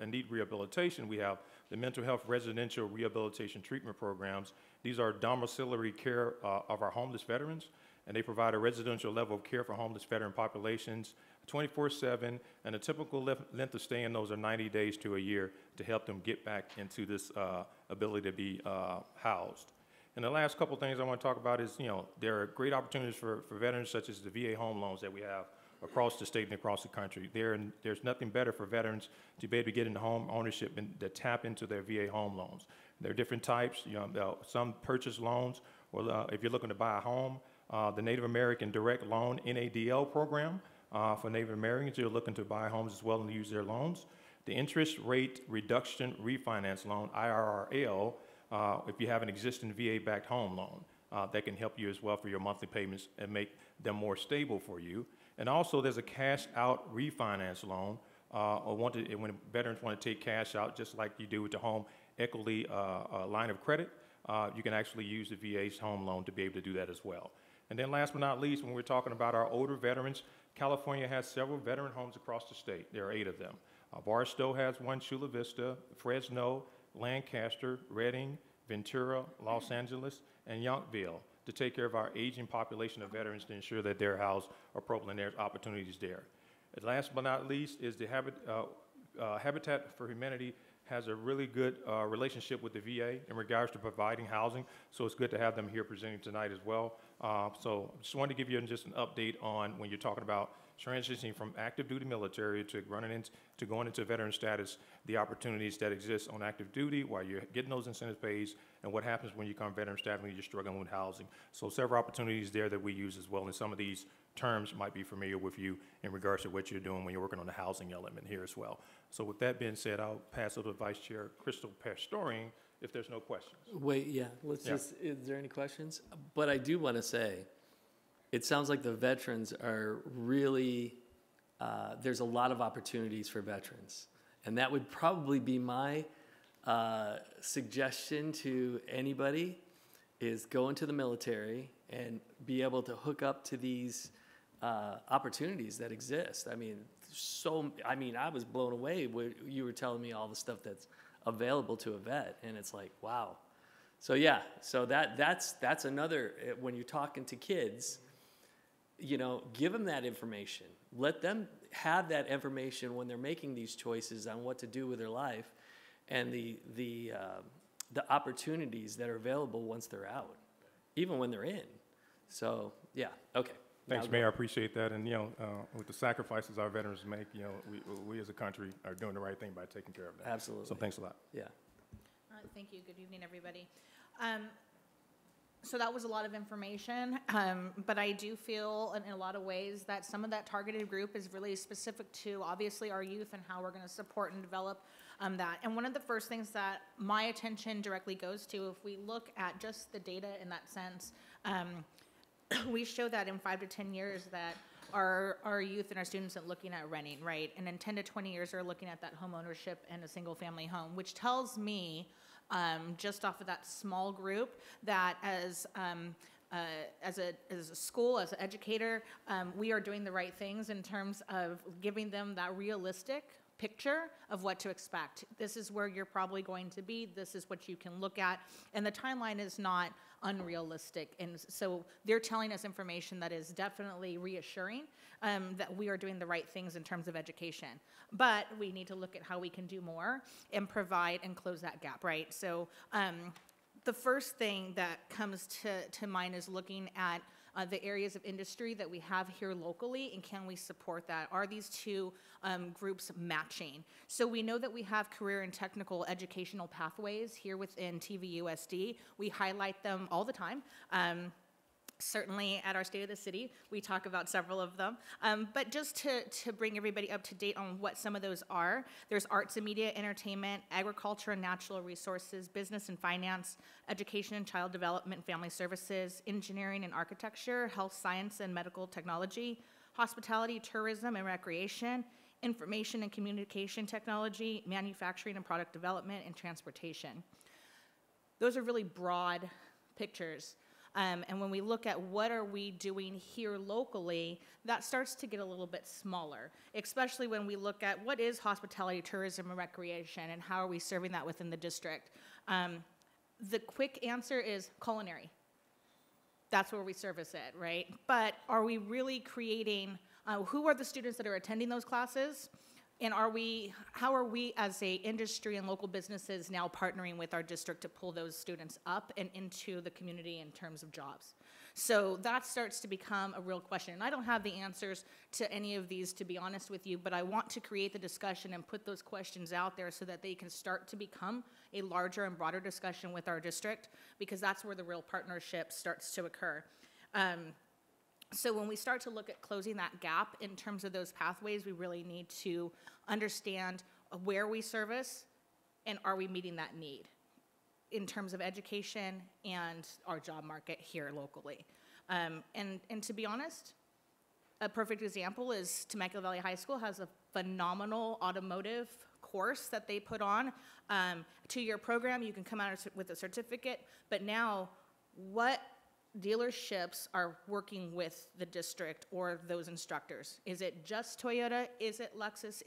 need rehabilitation, we have the mental health residential rehabilitation treatment programs. These are domiciliary care of our homeless veterans, and they provide a residential level of care for homeless veteran populations 24/7, and a typical length of stay in those are 90 days to a year to help them get back into this ability to be housed. And the last couple things I want to talk about is, there are great opportunities for veterans such as the VA home loans that we have across the state and across the country. There's nothing better for veterans to be able to get into home ownership and to tap into their VA home loans. There are different types, some purchase loans, or if you're looking to buy a home, the Native American Direct Loan NADL program for Native Americans who are looking to buy homes as well and use their loans. The Interest Rate Reduction Refinance Loan, IRRL, if you have an existing VA-backed home loan, that can help you as well for your monthly payments and make them more stable for you. And also there's a cash-out refinance loan, when veterans want to take cash out, just like you do with the home equity line of credit, you can actually use the VA's home loan to be able to do that as well. And then last but not least, when we're talking about our older veterans, California has several veteran homes across the state. There are 8 of them. Barstow has one, Chula Vista, Fresno, Lancaster, Redding, Ventura, Los Angeles, and Yountville to take care of our aging population of veterans to ensure that they're housed appropriately and there's opportunities there. And last but not least is the Habitat for Humanity has a really good relationship with the VA in regards to providing housing, so it's good to have them here presenting tonight as well. So just wanted to give you just an update on when you're talking about transitioning from active duty military to going into veteran status, the opportunities that exist on active duty while you're getting those incentive pays, and what happens when you become veteran staff and you're struggling with housing. So several opportunities there that we use as well, and some of these terms might be familiar with you in regards to what you're doing when you're working on the housing element here as well. So with that being said, I'll pass it to Vice Chair Crystal Pastorian if there's no questions. Wait, yeah, let's Yeah. just, is there any questions? But I do want to say, it sounds like the veterans are really, there's a lot of opportunities for veterans. And that would probably be my suggestion to anybody, is go into the military and be able to hook up to these opportunities that exist. I mean, I was blown away when you were telling me all the stuff that's available to a vet, and it's like, wow. So yeah, so that's another, when you're talking to kids, you know, give them that information. Let them have that information when they're making these choices on what to do with their life, and the opportunities that are available once they're out, even when they're in. So yeah, okay. Thanks, Now Mayor. I appreciate that. And, you know, with the sacrifices our veterans make, you know, we as a country are doing the right thing by taking care of that. Absolutely. So thanks a lot. Yeah. Thank you. Good evening, everybody. So that was a lot of information, but I do feel in a lot of ways that some of that targeted group is really specific to obviously our youth and how we're going to support and develop that. And one of the first things that my attention directly goes to, if we look at just the data in that sense, we show that in 5 to 10 years that our youth and our students are looking at renting, right? And in 10 to 20 years, are looking at that home ownership and a single family home, which tells me just off of that small group that as a school, as an educator, we are doing the right things in terms of giving them that realistic picture of what to expect. This is where you're probably going to be. This is what you can look at. And the timeline is not unrealistic. And so they're telling us information that is definitely reassuring that we are doing the right things in terms of education. But we need to look at how we can do more and provide and close that gap, right? So the first thing that comes to mind is looking at the areas of industry that we have here locally, and can we support that? Are these two groups matching? So we know that we have career and technical educational pathways here within TVUSD. We highlight them all the time. Certainly at our State of the City, we talk about several of them. But just to bring everybody up to date on what some of those are, there's arts and media, entertainment, agriculture and natural resources, business and finance, education and child development, family services, engineering and architecture, health science and medical technology, hospitality, tourism and recreation, information and communication technology, manufacturing and product development, and transportation. Those are really broad pictures. And when we look at what are we doing here locally, that starts to get a little bit smaller, especially when we look at what is hospitality, tourism, and recreation, and how are we serving that within the district. The quick answer is culinary. That's where we service it, right? But are we really creating, who are the students that are attending those classes? And how are we as a industry and local businesses now partnering with our district to pull those students up and into the community in terms of jobs? So that starts to become a real question. And I don't have the answers to any of these, to be honest with you, but I want to create the discussion and put those questions out there so that they can start to become a larger and broader discussion with our district, because that's where the real partnership starts to occur. So when we start to look at closing that gap in terms of those pathways, we really need to understand where we service and are we meeting that need in terms of education and our job market here locally. And to be honest, a perfect example is Temecula Valley High School has a phenomenal automotive course that they put on. 2-year program, you can come out with a certificate, but now what dealerships are working with the district or those instructors? Is it just Toyota? Is it Lexus?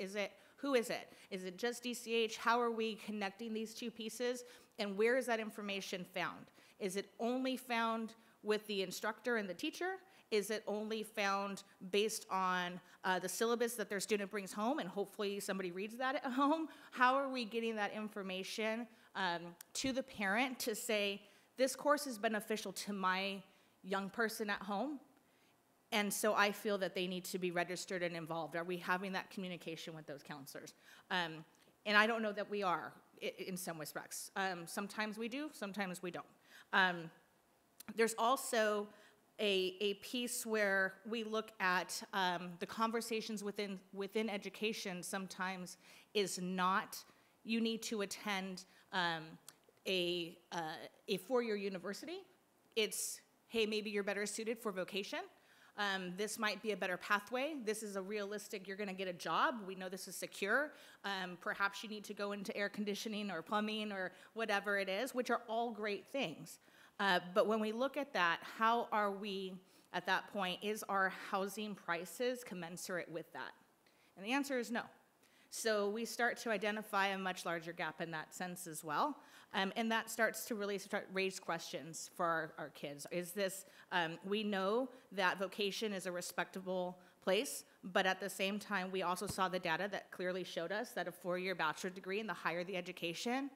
Who is it? Is it just DCH? How are we connecting these two pieces? And where is that information found? Is it only found with the instructor and the teacher? Is it only found based on the syllabus that their student brings home and hopefully somebody reads that at home? How are we getting that information to the parent to say, this course is beneficial to my young person at home, and so I feel that they need to be registered and involved? Are we having that communication with those counselors? And I don't know that we are. in some respects. Sometimes we do, sometimes we don't. There's also a piece where we look at the conversations within education sometimes is not, you need to attend a four-year university. It's, hey, maybe you're better suited for vocation. This might be a better pathway. This is a realistic, you're gonna get a job. We know this is secure. Perhaps you need to go into air conditioning or plumbing or whatever it is, which are all great things. But when we look at that, how are we, at that point, is our housing prices commensurate with that? And the answer is no. So we start to identify a much larger gap in that sense as well. And that starts to really raise questions for our kids. Is this, we know that vocation is a respectable place, but at the same time, we also saw the data that clearly showed us that a four-year bachelor's degree, and the higher the education,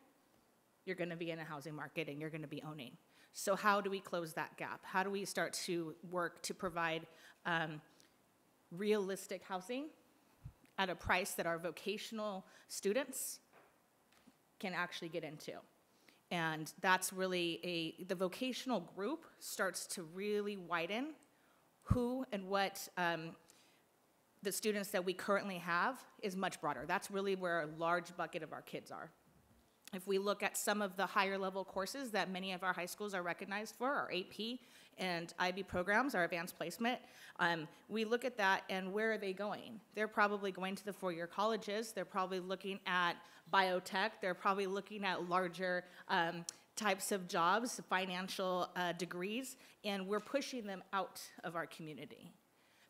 you're gonna be in a housing market and you're gonna be owning. So how do we close that gap? How do we start to work to provide realistic housing at a price that our vocational students can actually get into? And that's really the vocational group starts to really widen who and what the students that we currently have is much broader. That's really where a large bucket of our kids are. If we look at some of the higher level courses that many of our high schools are recognized for, our AP and IB programs, our advanced placement, we look at that and where are they going? They're probably going to the four-year colleges. They're probably looking at biotech. They're probably looking at larger types of jobs, financial degrees, and we're pushing them out of our community.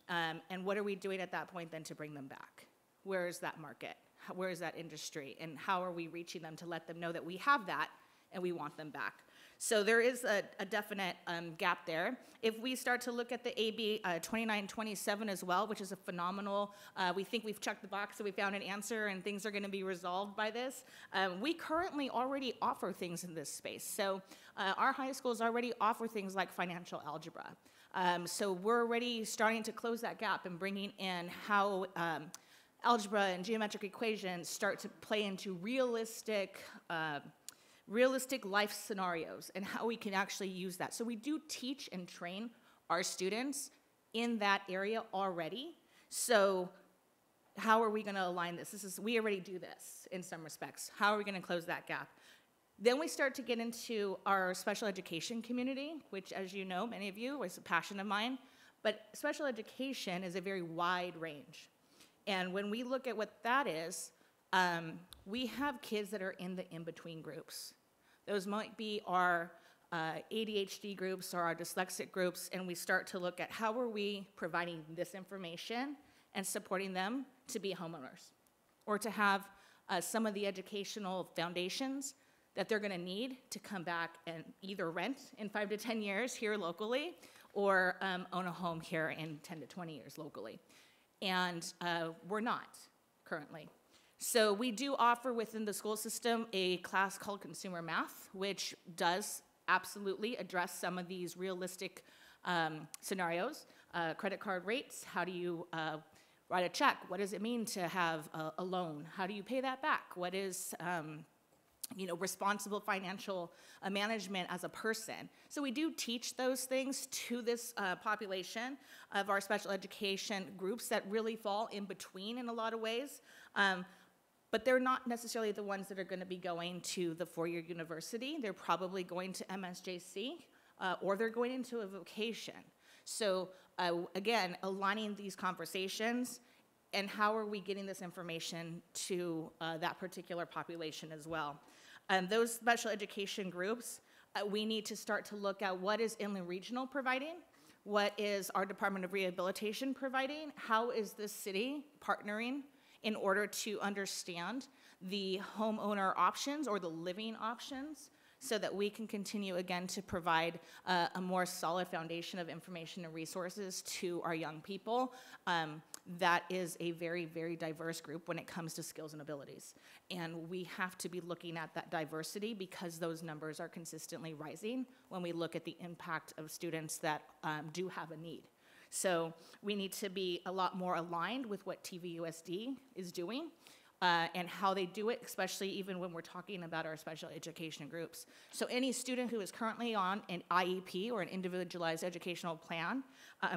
And what are we doing at that point then to bring them back? Where is that market? Where is that industry? And how are we reaching them to let them know that we have that and we want them back? So there is a definite gap there. If we start to look at the AB 2927 as well, which is a phenomenal, we think we've checked the box, so we found an answer and things are gonna be resolved by this. We currently already offer things in this space. So our high schools already offer things like financial algebra. So we're already starting to close that gap and bringing in how algebra and geometric equations start to play into realistic life scenarios and how we can actually use that. So we do teach and train our students in that area already. So how are we gonna align this? We already do this in some respects. How are we gonna close that gap? Then we start to get into our special education community, which, as you know, many of you, is a passion of mine. But special education is a very wide range. And when we look at what that is, we have kids that are in the in-between groups. Those might be our ADHD groups or our dyslexic groups, and we start to look at how are we providing this information and supporting them to be homeowners or to have some of the educational foundations that they're gonna need to come back and either rent in 5 to 10 years here locally or own a home here in 10 to 20 years locally. And we're not currently. So we do offer within the school system a class called Consumer Math, which does absolutely address some of these realistic scenarios. Credit card rates, how do you write a check? What does it mean to have a loan? How do you pay that back? What is responsible financial management as a person? So we do teach those things to this population of our special education groups that really fall in between in a lot of ways. But they're not necessarily the ones that are going to be going to the four-year university. They're probably going to MSJC or they're going into a vocation. So again, aligning these conversations and how are we getting this information to that particular population as well. Those special education groups, we need to start to look at what is Inland Regional providing, what is our Department of Rehabilitation providing, how is this city partnering in order to understand the homeowner options or the living options so that we can continue again to provide a more solid foundation of information and resources to our young people. That is a very, very diverse group when it comes to skills and abilities. And we have to be looking at that diversity because those numbers are consistently rising when we look at the impact of students that do have a need. So we need to be a lot more aligned with what TVUSD is doing. and how they do it, especially even when we're talking about our special education groups. So any student who is currently on an IEP or an individualized educational plan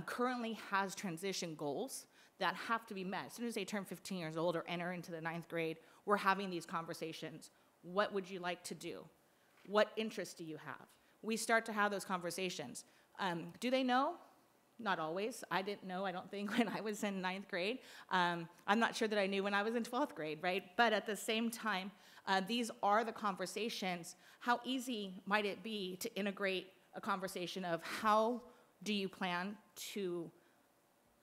currently has transition goals that have to be met. As soon as they turn 15 years old or enter into the 9th grade, we're having these conversations. What would you like to do? What interests do you have? We start to have those conversations. Do they know? Not always. I didn't know, I don't think, when I was in 9th grade. I'm not sure that I knew when I was in 12th grade, right? But at the same time, these are the conversations. How easy might it be to integrate a conversation of how do you plan to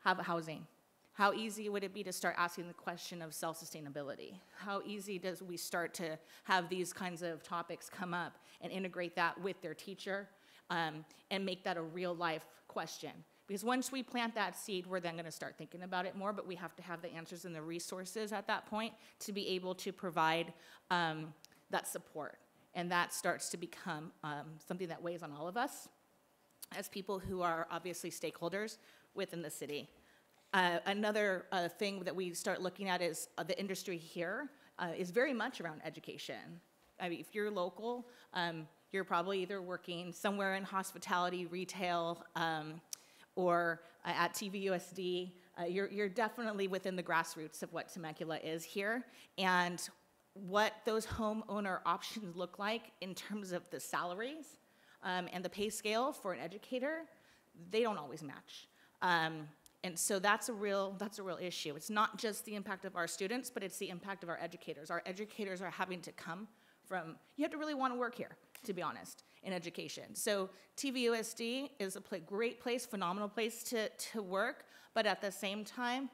have housing? How easy would it be to start asking the question of self-sustainability? How easy does we start to have these kinds of topics come up and integrate that with their teacher and make that a real-life question? Because once we plant that seed, we're then going to start thinking about it more, but we have to have the answers and the resources at that point to be able to provide that support. And that starts to become something that weighs on all of us as people who are obviously stakeholders within the city. Another thing that we start looking at is the industry here is very much around education. I mean, if you're local, you're probably either working somewhere in hospitality, retail, or at TVUSD. You're definitely within the grassroots of what Temecula is here. And what those homeowner options look like in terms of the salaries and the pay scale for an educator, they don't always match. And so that's a real issue. It's not just the impact of our students, but it's the impact of our educators. Our educators are having to come from, you have to really want to work here, to be honest, in education. So TVUSD is a great place, phenomenal place to work, but at the same time,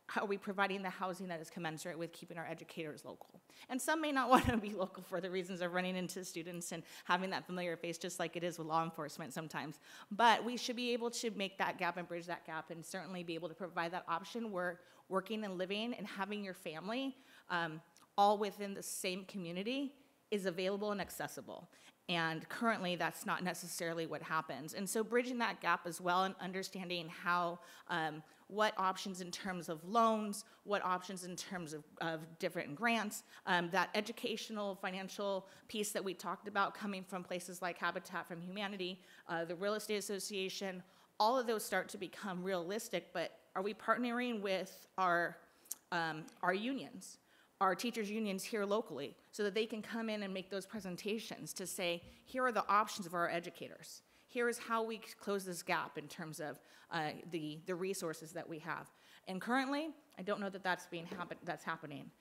how are we providing the housing that is commensurate with keeping our educators local? And some may not want to be local for the reasons of running into students and having that familiar face, just like it is with law enforcement sometimes. But we should be able to make that gap and bridge that gap and certainly be able to provide that option where working and living and having your family all within the same community is available and accessible. And currently, that's not necessarily what happens. And so bridging that gap as well and understanding how, what options in terms of loans, what options in terms of different grants, that educational financial piece that we talked about coming from places like Habitat for Humanity, the Real Estate Association, all of those start to become realistic, but are we partnering with our unions? Our teachers' unions here locally, so that they can come in and make those presentations to say, here are the options of our educators. Here is how we close this gap in terms of the resources that we have. And currently, I don't know that that's happening.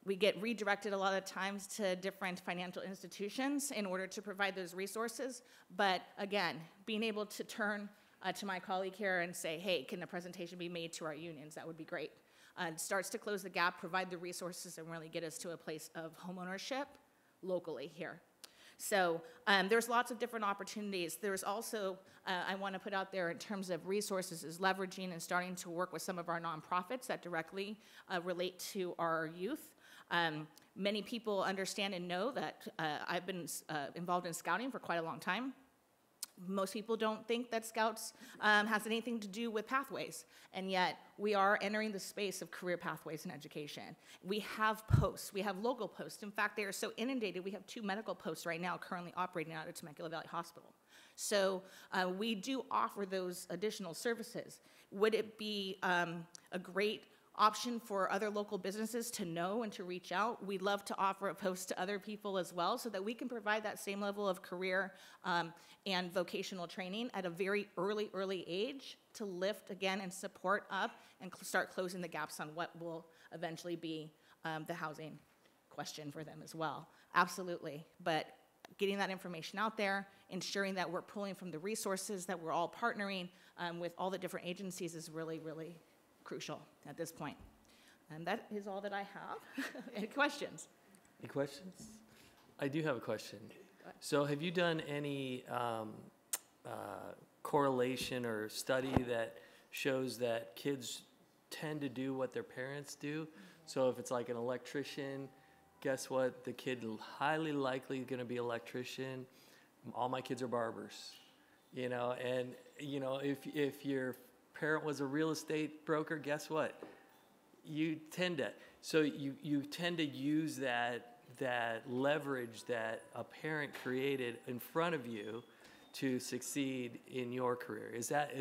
We get redirected a lot of times to different financial institutions in order to provide those resources. But again, being able to turn to my colleague here and say, hey, can a presentation be made to our unions? That would be great. Starts to close the gap, provide the resources, and really get us to a place of homeownership locally here. So there's lots of different opportunities. There's also, I want to put out there in terms of resources, is leveraging and starting to work with some of our nonprofits that directly relate to our youth. Many people understand and know that I've been involved in scouting for quite a long time. Most people don't think that Scouts has anything to do with pathways, and yet we are entering the space of career pathways in education. We have posts, we have local posts. In fact, they are so inundated, we have 2 medical posts right now currently operating out of Temecula Valley Hospital. So we do offer those additional services. Would it be a great option for other local businesses to know and to reach out? We'd love to offer a post to other people as well so that we can provide that same level of career and vocational training at a very early age to lift again and support up and start closing the gaps on what will eventually be the housing question for them as well. Absolutely, but getting that information out there, ensuring that we're pulling from the resources, that we're all partnering with all the different agencies is really crucial at this point. And that is all that I have. Any questions? Any questions? I do have a question. So have you done any correlation or study that shows that kids tend to do what their parents do? So if it's like an electrician, guess what? The kid highly likely going to be an electrician. All my kids are barbers, you know, and you know, if your parent was a real estate broker, guess what? you tend to use that leverage that a parent created in front of you to succeed in your career. Is that?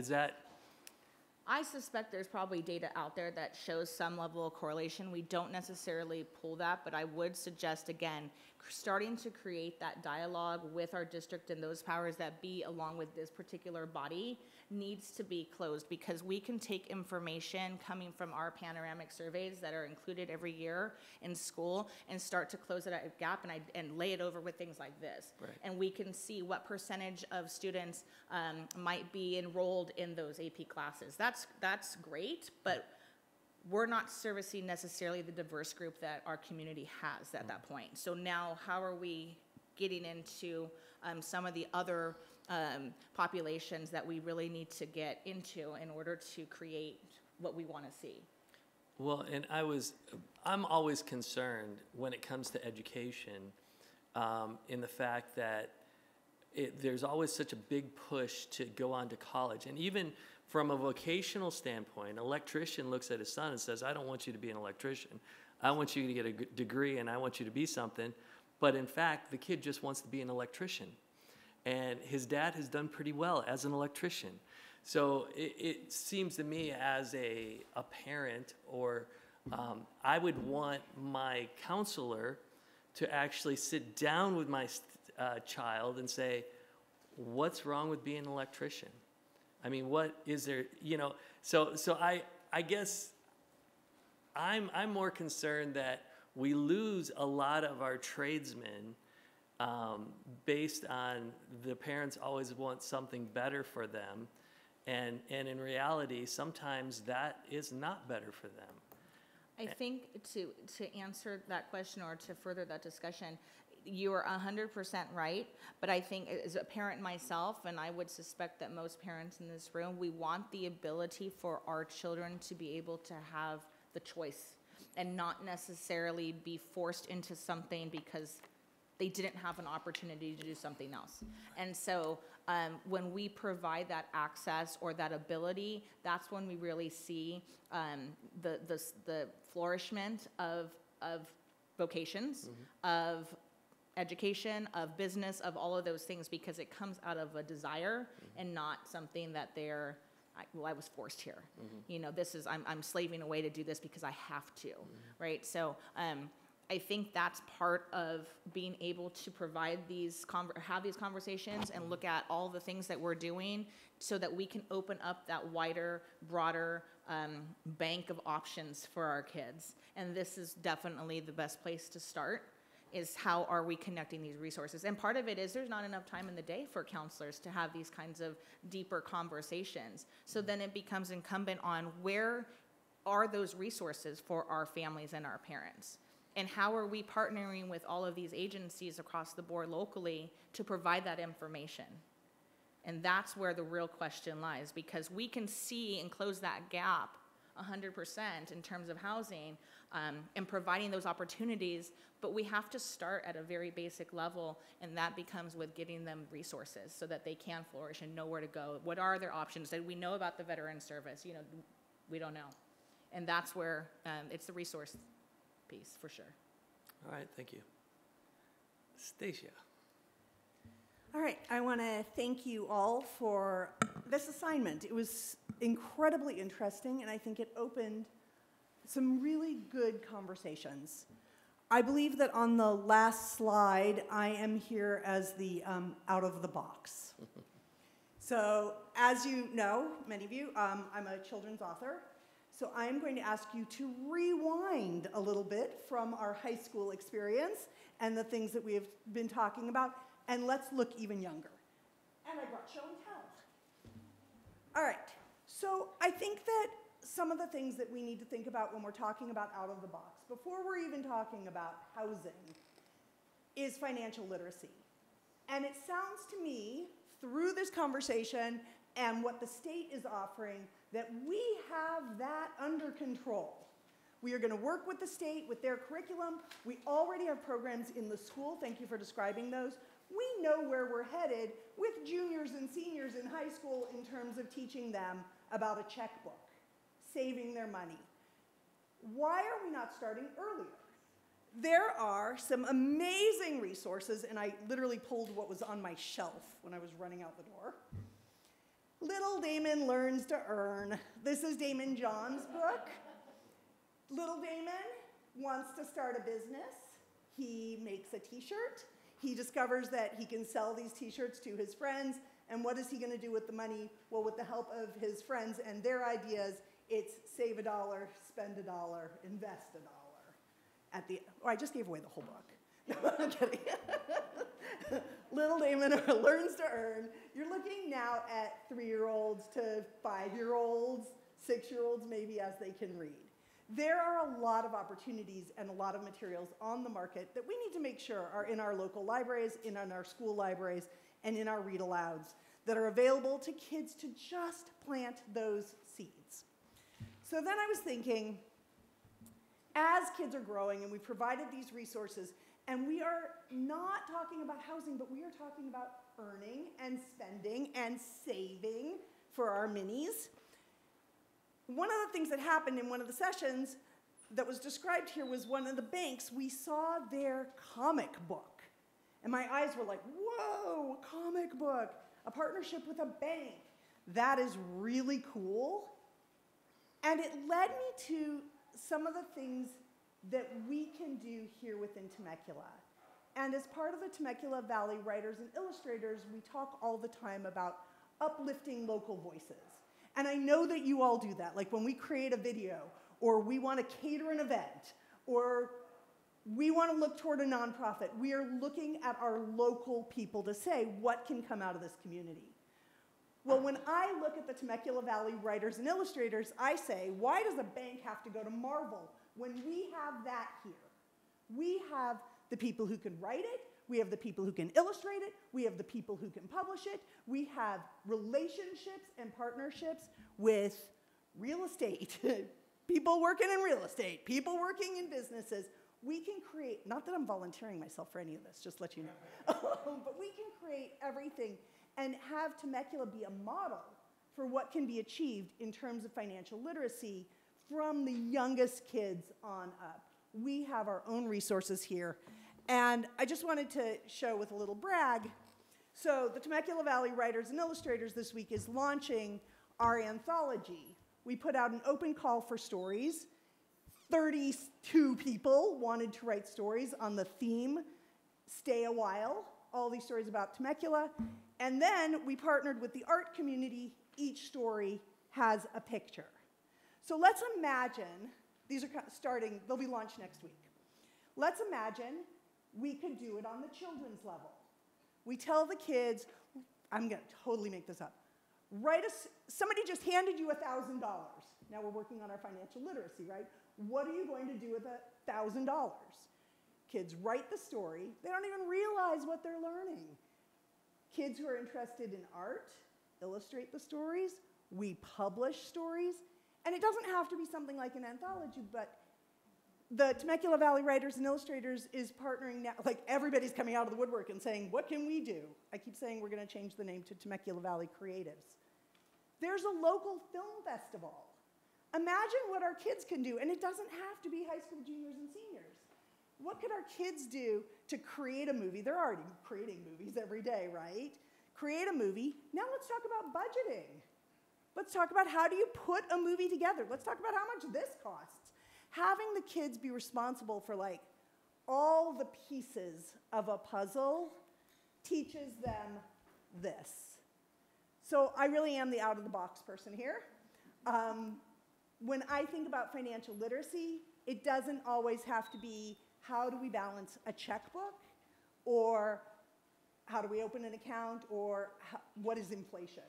I suspect there's probably data out there that shows some level of correlation. We don't necessarily pull that, but I would suggest, again, starting to create that dialogue with our district and those powers that be along with this particular body needs to be closed, because we can take information coming from our panoramic surveys that are included every year in school and start to close that gap and lay it over with things like this. Right. And we can see what percentage of students might be enrolled in those AP classes. That's great, but we're not servicing necessarily the diverse group that our community has at that point. So now how are we getting into some of the other populations that we really need to get into in order to create what we want to see? Well, and I'm always concerned when it comes to education in the fact that there's always such a big push to go on to college. And even from a vocational standpoint, an electrician looks at his son and says, I don't want you to be an electrician. I want you to get a degree and I want you to be something. But in fact, the kid just wants to be an electrician. And his dad has done pretty well as an electrician. So it seems to me as a parent, or I would want my counselor to actually sit down with my child and say, what's wrong with being an electrician? I mean, what is there, so I guess I'm more concerned that we lose a lot of our tradesmen based on the parents always want something better for them. And in reality, sometimes that is not better for them. I think to answer that question or to further that discussion, you are 100% right, but I think as a parent myself, and I would suspect that most parents in this room, we want the ability for our children to be able to have the choice and not necessarily be forced into something because they didn't have an opportunity to do something else. And so when we provide that access or that ability, that's when we really see the flourishment of vocations, of education, of business, of all of those things, because it comes out of a desire and not something that I was forced here. This is, I'm slaving away to do this because I have to, right? So I think that's part of being able to provide have these conversations and look at all the things that we're doing so that we can open up that wider, broader bank of options for our kids. And this is definitely the best place to start, is how are we connecting these resources. And part of it is there's not enough time in the day for counselors to have these kinds of deeper conversations. So then it becomes incumbent on where are those resources for our families and our parents? And how are we partnering with all of these agencies across the board locally to provide that information? And that's where the real question lies, because we can see and close that gap 100% in terms of housing and providing those opportunities, but we have to start at a very basic level, and that becomes with getting them resources so that they can flourish and know where to go. What are their options? That we know about the veteran service, we don't know. And that's where it's the resource piece for sure. All right, thank you. Stacia. All right, I want to thank you all for this assignment. It was incredibly interesting, and I think it opened some really good conversations. I believe that on the last slide, I am here as the out of the box. So as you know, many of you, I'm a children's author. So I'm going to ask you to rewind a little bit from our high school experience and the things that we have been talking about, and let's look even younger. And I brought show and tell. All right, so I think that some of the things that we need to think about when we're talking about out of the box, before we're even talking about housing, is financial literacy. And it sounds to me, through this conversation and what the state is offering, that we have that under control. We are going to work with the state, with their curriculum. We already have programs in the school. Thank you for describing those. We know where we're headed with juniors and seniors in high school in terms of teaching them about a checkbook, saving their money. why are we not starting earlier? There are some amazing resources, and I literally pulled what was on my shelf when I was running out the door. Little Damon Learns to Earn. This is Damon John's book. Little Damon wants to start a business. He makes a t-shirt. He discovers that he can sell these t-shirts to his friends, and what is he going to do with the money? Well, with the help of his friends and their ideas, it's save $1, spend $1, invest $1. I just gave away the whole book. No, I'm kidding. Little Damon Learns to Earn. You're looking now at 3-year-olds to 5-year-olds, 6-year-olds maybe as they can read. There are a lot of opportunities and a lot of materials on the market that we need to make sure are in our local libraries, in our school libraries, and in our read-alouds that are available to kids to just plant those seeds. So then I was thinking, as kids are growing and we provided these resources, and we are not talking about housing, but we are talking about earning and spending and saving for our minis. One of the things that happened in one of the sessions that was described here was one of the banks, we saw their comic book. And my eyes were like, whoa, a comic book, a partnership with a bank. That is really cool. And it led me to some of the things that we can do here within Temecula. And as part of the Temecula Valley Writers and Illustrators, we talk all the time about uplifting local voices. And I know that you all do that, like when we create a video, or we want to cater an event, or we want to look toward a nonprofit. We are looking at our local people to say, what can come out of this community? Well, when I look at the Temecula Valley Writers and Illustrators, I say, why does a bank have to go to Marvel when we have that here? We have the people who can write it, we have the people who can illustrate it, we have the people who can publish it, we have relationships and partnerships with real estate, people working in real estate, people working in businesses. We can create, not that I'm volunteering myself for any of this, just to let you know, but we can create everything and have Temecula be a model for what can be achieved in terms of financial literacy from the youngest kids on up. We have our own resources here. And I just wanted to show with a little brag. So the Temecula Valley Writers and Illustrators this week is launching our anthology. We put out an open call for stories. 32 people wanted to write stories on the theme, Stay a While, all these stories about Temecula. And then we partnered with the art community. Each story has a picture. So let's imagine, these are starting, they'll be launched next week. Let's imagine we could do it on the children's level. We tell the kids, I'm going to totally make this up, somebody just handed you $1,000. Now we're working on our financial literacy, right? What are you going to do with $1,000? Kids write the story. They don't even realize what they're learning. Kids who are interested in art illustrate the stories. We publish stories. And it doesn't have to be something like an anthology, but the Temecula Valley Writers and Illustrators is partnering now. Like, everybody's coming out of the woodwork and saying, what can we do? I keep saying we're going to change the name to Temecula Valley Creatives. There's a local film festival. Imagine what our kids can do, and it doesn't have to be high school juniors and seniors. What could our kids do to create a movie? They're already creating movies every day, right? Create a movie. Now let's talk about budgeting. Let's talk about how do you put a movie together. Let's talk about how much this costs. Having the kids be responsible for like all the pieces of a puzzle teaches them this. So I really am the out-of-the-box person here. When I think about financial literacy, it doesn't always have to be how do we balance a checkbook, or how do we open an account, or what is inflation.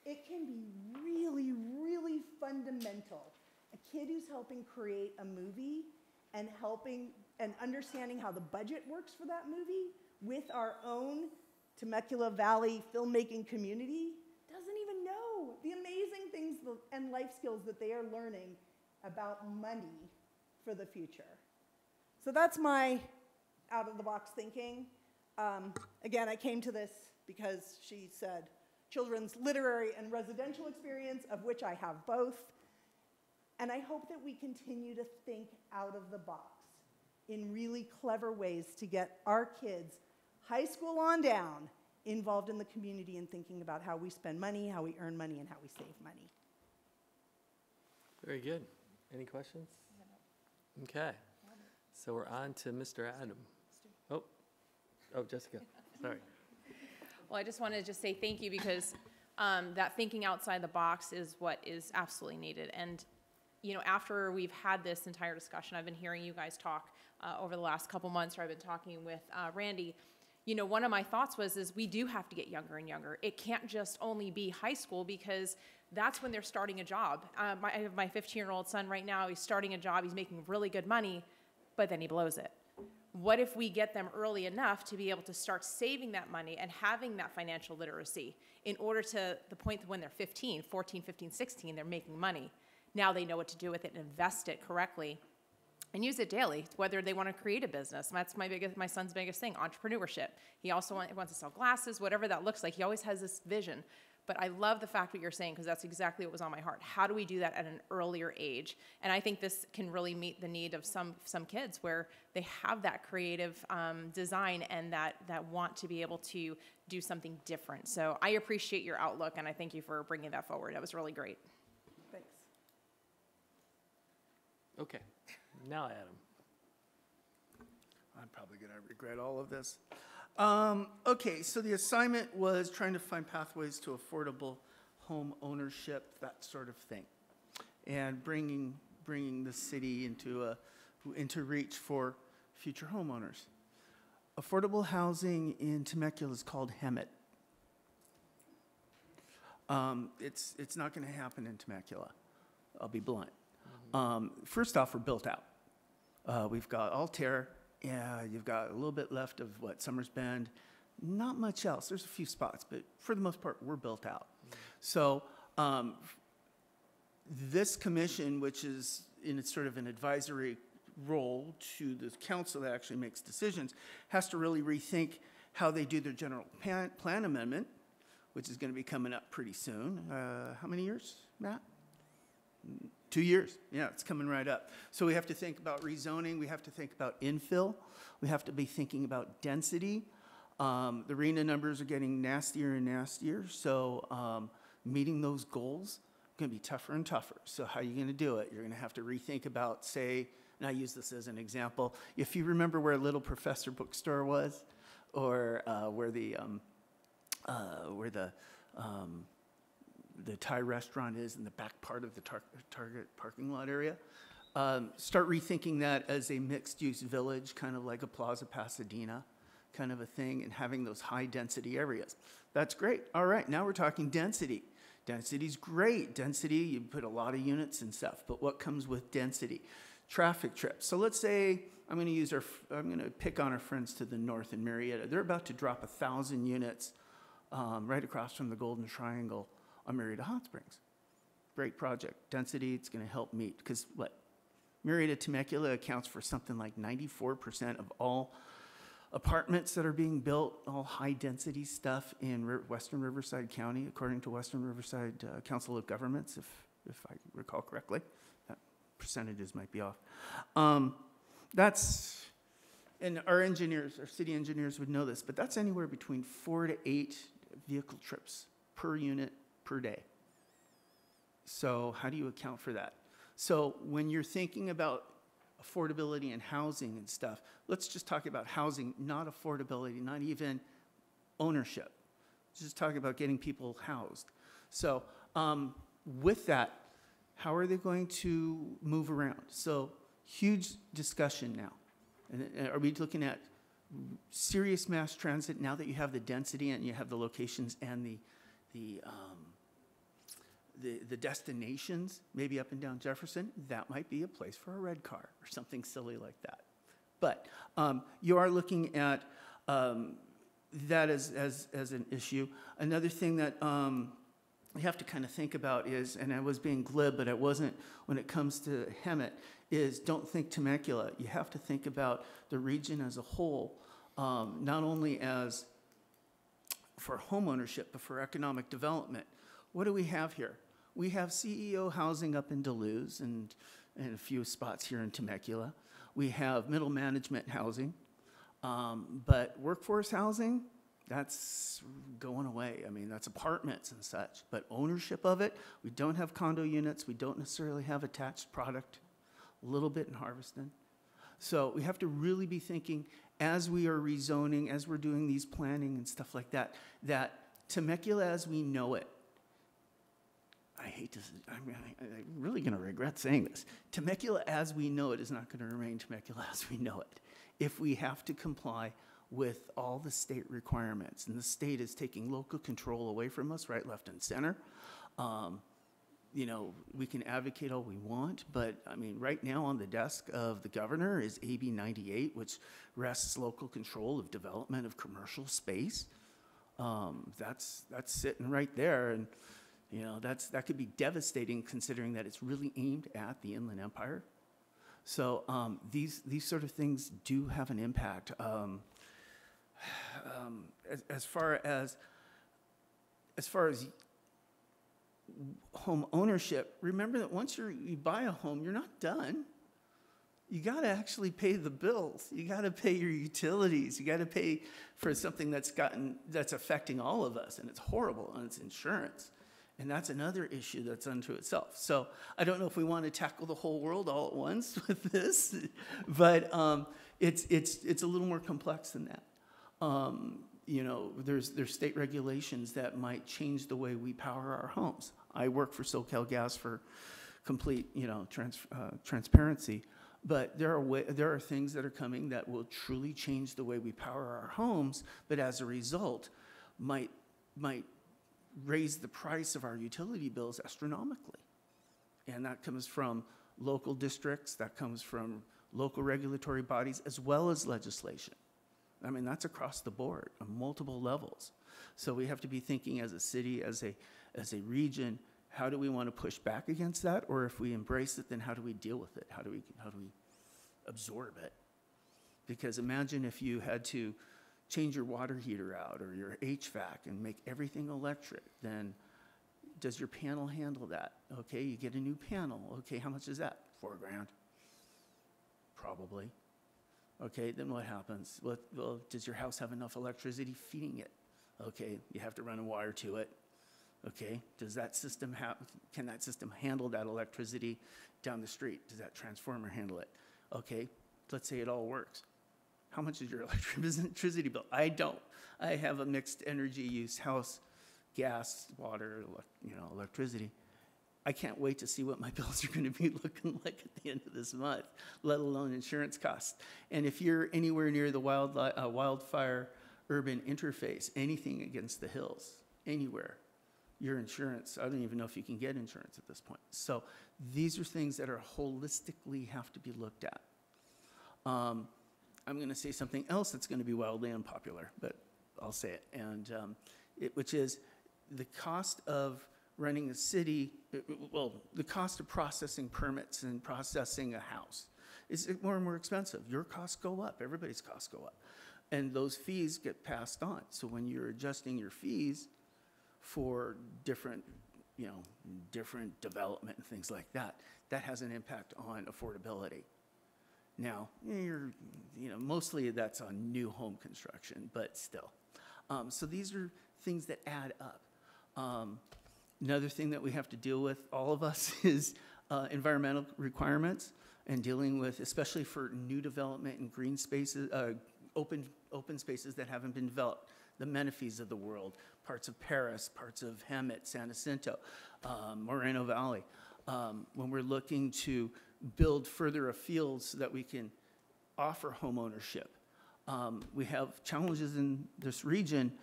It can be really, really fundamental. A kid who's helping create a movie and helping and understanding how the budget works for that movie with our own Temecula Valley filmmaking community doesn't even know the amazing things and life skills that they are learning about money for the future. So that's my out-of-the-box thinking. Again, I came to this because she said children's literary and residential experience, of which I have both. And I hope that we continue to think out of the box in really clever ways to get our kids, high school on down, involved in the community and thinking about how we spend money, how we earn money, and how we save money. Very good. Any questions? Okay. So we're on to Mr. Adam. Oh, Jessica, sorry. Well, I just wanted to just say thank you because that thinking outside the box is what is absolutely needed. And, you know, after we've had this entire discussion, I've been hearing you guys talk over the last couple months, or I've been talking with Randy. You know, one of my thoughts is we do have to get younger and younger. It can't just only be high school because that's when they're starting a job. I have my 15-year-old son right now. He's starting a job. He's making really good money, but then he blows it. What if we get them early enough to be able to start saving that money and having that financial literacy in order to the point that when they're 15, 15, 16, they're making money. Now they know what to do with it and invest it correctly and use it daily, whether they want to create a business. That's my son's biggest thing, entrepreneurship. He also wants to sell glasses, whatever that looks like. He always has this vision. But I love the fact what you're saying because that's exactly what was on my heart. How do we do that at an earlier age? And I think this can really meet the need of some kids where they have that creative design and that want to be able to do something different. So I appreciate your outlook, and I thank you for bringing that forward. That was really great. Thanks. Okay. Now, Adam. I'm probably going to regret all of this. Okay, so the assignment was trying to find pathways to affordable home ownership, that sort of thing, and bringing the city into reach for future homeowners. Affordable housing in Temecula is called HEMIT. It's not going to happen in Temecula. I'll be blunt. First off, we're built out. We've got Altair. Yeah, you've got a little bit left of Summers Bend. Not much else. There's a few spots, but for the most part, we're built out. So this commission, which is in its sort of an advisory role to the council that actually makes decisions, has to really rethink how they do their general plan amendment, which is going to be coming up pretty soon. How many years, Matt? 2 years. Yeah, it's coming right up. So we have to think about rezoning. We have to think about infill. We have to be thinking about density. The RENA numbers are getting nastier and nastier. So meeting those goals is going to be tougher and tougher. So how are you going to do it? You're going to have to rethink about, say, and I use this as an example, if you remember where Little Professor Bookstore was, or where the Thai restaurant is in the back part of the Target parking lot area. Start rethinking that as a mixed-use village, kind of like a Plaza Pasadena kind of a thing, and having those high-density areas. That's great. All right, now we're talking density. Density's great. Density, you put a lot of units and stuff, but what comes with density? Traffic trips. So let's say I'm going to pick on our friends to the north in Marietta. They're about to drop 1,000 units right across from the Golden Triangle on Marietta Hot Springs. Great project. Density, it's going to help meet, because Marietta Temecula accounts for something like 94% of all apartments that are being built, all high-density stuff in Western Riverside County, according to Western Riverside Council of Governments, if I recall correctly. That percentages might be off. And our city engineers would know this, but that's anywhere between 4 to 8 vehicle trips per unit per day. So how do you account for that? So when you're thinking about affordability and housing and stuff, let's just talk about housing, not affordability, not even ownership. Just talk about getting people housed. So with that, how are they going to move around? So huge discussion now. And are we looking at serious mass transit now that you have the density and you have the locations and the destinations, maybe up and down Jefferson? That might be a place for a red car or something silly like that. But you are looking at that as an issue. Another thing that we have to kind of think about is, and I was being glib, but it wasn't when it comes to HEMIT, is don't think Temecula. You have to think about the region as a whole, not only as for home ownership, but for economic development. What do we have here? We have CEO housing up in Duluth and a few spots here in Temecula. We have middle management housing. But workforce housing, that's going away. I mean, that's apartments and such. But ownership of it, we don't have condo units. We don't necessarily have attached product, a little bit in Harveston. So we have to really be thinking, as we are rezoning, as we're doing these planning and stuff like that, that Temecula as we know it, I hate to, I'm really going to regret saying this. Temecula as we know it is not going to remain Temecula as we know it if we have to comply with all the state requirements. And the state is taking local control away from us, right, left, and center. You know, we can advocate all we want, but I mean, right now on the desk of the governor is AB 98, which rests local control of development of commercial space. That's sitting right there, and you know, that could be devastating considering that it's really aimed at the Inland Empire. So these sort of things do have an impact. As far as home ownership, remember that once you buy a home, you're not done. You got to actually pay the bills. You got to pay your utilities. You got to pay for something that's affecting all of us, and it's horrible, and it's insurance. And that's another issue that's unto itself. So I don't know if we want to tackle the whole world all at once with this, but it's a little more complex than that. You know, there's state regulations that might change the way we power our homes. I work for SoCalGas for complete, you know, transparency, but there are things that are coming that will truly change the way we power our homes, but as a result, might raise the price of our utility bills astronomically. And that comes from local districts, that comes from local regulatory bodies, as well as legislation. I mean, that's across the board on multiple levels. So we have to be thinking as a city, as a region, how do we want to push back against that? Or if we embrace it, then how do we deal with it? How do we absorb it? Because imagine if you had to change your water heater out or your HVAC and make everything electric, then does your panel handle that? Okay, you get a new panel. Okay, how much is that? $4,000. Probably. Okay, then what happens? Well, does your house have enough electricity feeding it? Okay, you have to run a wire to it. Okay, does that system can that system handle that electricity down the street? Does that transformer handle it? Okay, let's say it all works. How much is your electricity bill? I don't. I have a mixed energy use house, gas, water, electricity. I can't wait to see what my bills are going to be looking like at the end of this month, let alone insurance costs. And if you're anywhere near the wildfire urban interface, anything against the hills, anywhere, your insurance, I don't even know if you can get insurance at this point. So these are things that are holistically have to be looked at. I'm going to say something else that's going to be wildly unpopular, but I'll say it, and which is the cost of running a city, the cost of processing permits and processing a house is more and more expensive. Your costs go up, everybody's costs go up, and those fees get passed on. So when you're adjusting your fees for different development and things like that, that has an impact on affordability. Now, mostly that's on new home construction, but still. So these are things that add up. Another thing that we have to deal with, all of us, is environmental requirements and dealing with, especially for new development in green spaces, open spaces that haven't been developed, the Menifees of the world, parts of Paris, parts of Hemet, San Jacinto, Moreno Valley. When we're looking to build further afield so that we can offer home ownership. We have challenges in this region,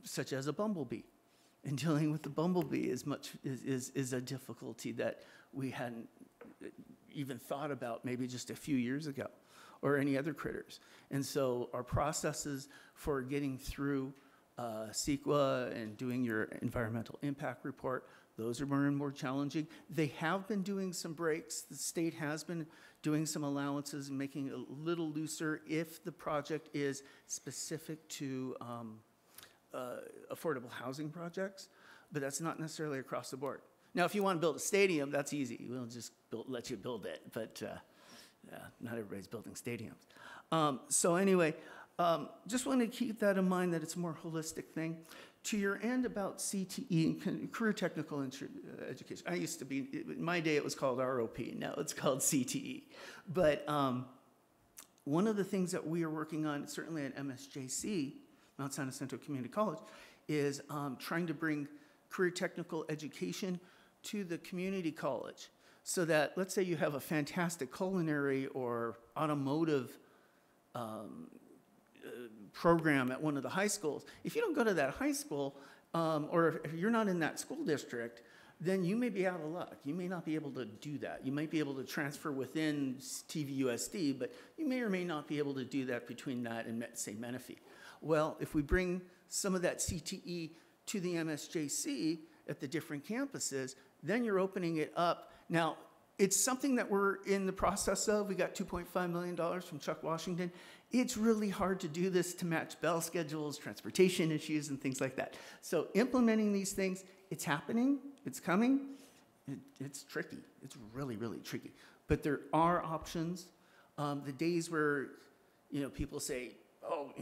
such as a bumblebee. And dealing with the bumblebee is a difficulty that we hadn't even thought about maybe just a few years ago, or any other critters. And so our processes for getting through CEQA and doing your environmental impact report, those are more and more challenging. They have been doing some breaks. The state has been doing some allowances and making it a little looser if the project is specific to affordable housing projects. but that's not necessarily across the board. Now, if you want to build a stadium, that's easy. We'll just let you build it, but not everybody's building stadiums. So anyway, just want to keep that in mind, that it's a more holistic thing. To your end about CTE, Career Technical Education, I used to be, in my day it was called ROP, now it's called CTE. But one of the things that we are working on, certainly at MSJC, Mount San Jacinto Community College, is trying to bring career technical education to the community college, so that, let's say you have a fantastic culinary or automotive program at one of the high schools. If you don't go to that high school, or if you're not in that school district, then you may be out of luck. You may not be able to do that. You might be able to transfer within TVUSD, but you may or may not be able to do that between that and, say, Menifee. Well, if we bring some of that CTE to the MSJC at the different campuses, then you're opening it up. Now, it's something that we're in the process of. We got $2.5 million from Chuck Washington. It's really hard to do this to match bell schedules, transportation issues, and things like that. So implementing these things, it's happening, it's coming. It's tricky. It's really, really tricky. But there are options. The days where, people say, oh,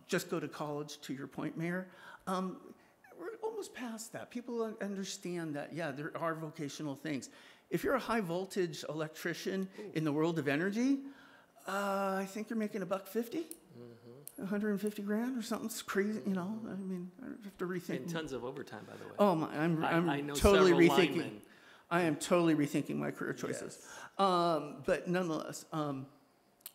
just go to college, to your point, Mayor, we're almost past that. People understand that, yeah, there are vocational things. If you're a high voltage electrician in the world of energy, I think you're making $150, 150 grand or something. It's crazy, I mean, I have to rethink. And tons of overtime, by the way. Oh, my, I know totally several rethinking. linemen. I am totally rethinking my career choices. Yes. But nonetheless,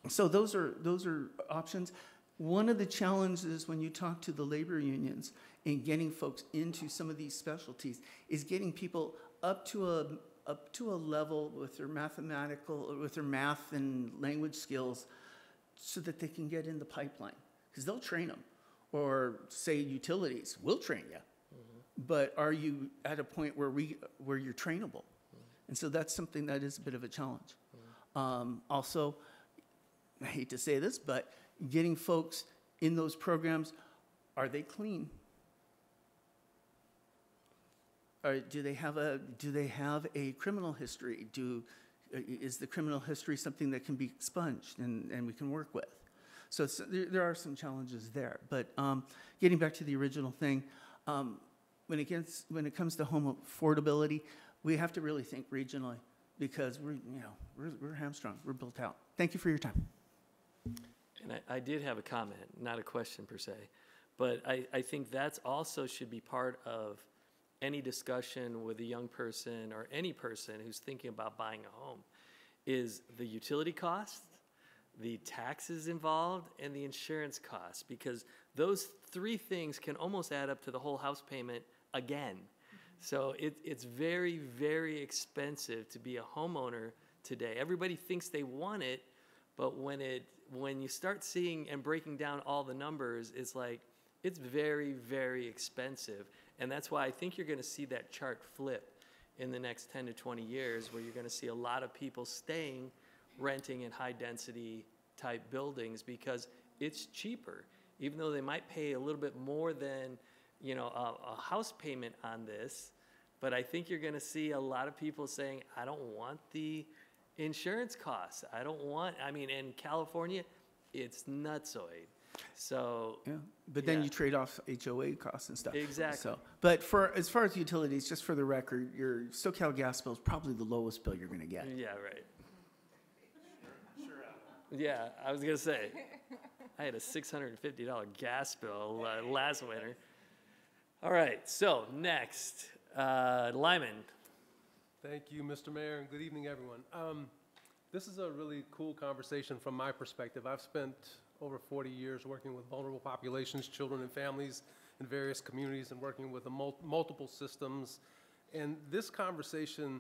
so those are options. One of the challenges when you talk to the labor unions in getting folks into some of these specialties is getting people up to a level with their math and language skills, so that they can get in the pipeline, because they'll train them. Or say utilities, we'll train you, but are you at a point where you're trainable? And so that's something that is a bit of a challenge. Also, I hate to say this, but getting folks in those programs, are they clean? Or do they have a criminal history? Is the criminal history something that can be expunged and we can work with? So there are some challenges there. But getting back to the original thing, when it comes to home affordability, we have to really think regionally, because we're hamstrung, we're built out. Thank you for your time. And I did have a comment, not a question per se, but I think that's also should be part of any discussion with a young person or any person who's thinking about buying a home, is the utility costs, the taxes involved, and the insurance costs, because those three things can almost add up to the whole house payment again. So it's very, very expensive to be a homeowner today. Everybody thinks they want it, but when you start seeing and breaking down all the numbers, it's like, it's very, very expensive. And that's why I think you're going to see that chart flip in the next 10 to 20 years, where you're going to see a lot of people staying, renting in high density type buildings, because it's cheaper, even though they might pay a little bit more than a house payment on this. But I think you're going to see a lot of people saying, I don't want the insurance costs. In California, it's nutsoid. So yeah, but then you trade off HOA costs and stuff. Exactly. So, but as far as utilities, just for the record, your SoCal gas bill is probably the lowest bill you're going to get. Yeah, right. Yeah, I was going to say, I had a $650 gas bill last winter. All right, so next, Lyman. Thank you, Mr. Mayor, and good evening, everyone. This is a really cool conversation from my perspective. I've spent over 40 years working with vulnerable populations, children and families in various communities, and working with multiple systems. And this conversation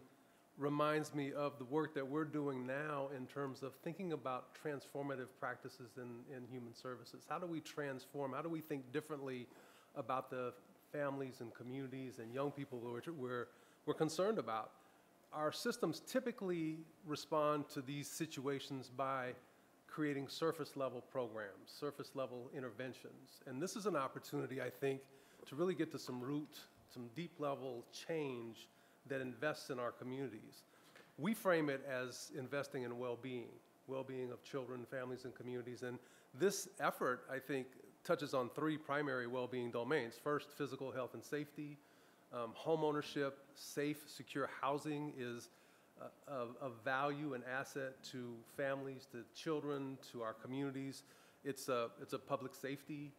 reminds me of the work that we're doing now in terms of thinking about transformative practices in human services. How do we transform? How do we think differently about the families and communities and young people who we're concerned about? Our systems typically respond to these situations by creating surface-level programs, surface-level interventions. And this is an opportunity, I think, to really get to some root some deep-level change that invests in our communities. We frame it as investing in well-being of children, families, and communities. And this effort, I think, touches on 3 primary well-being domains. First, physical health and safety. Home ownership, safe, secure housing is of value and asset to families, to children, to our communities. It's a public safety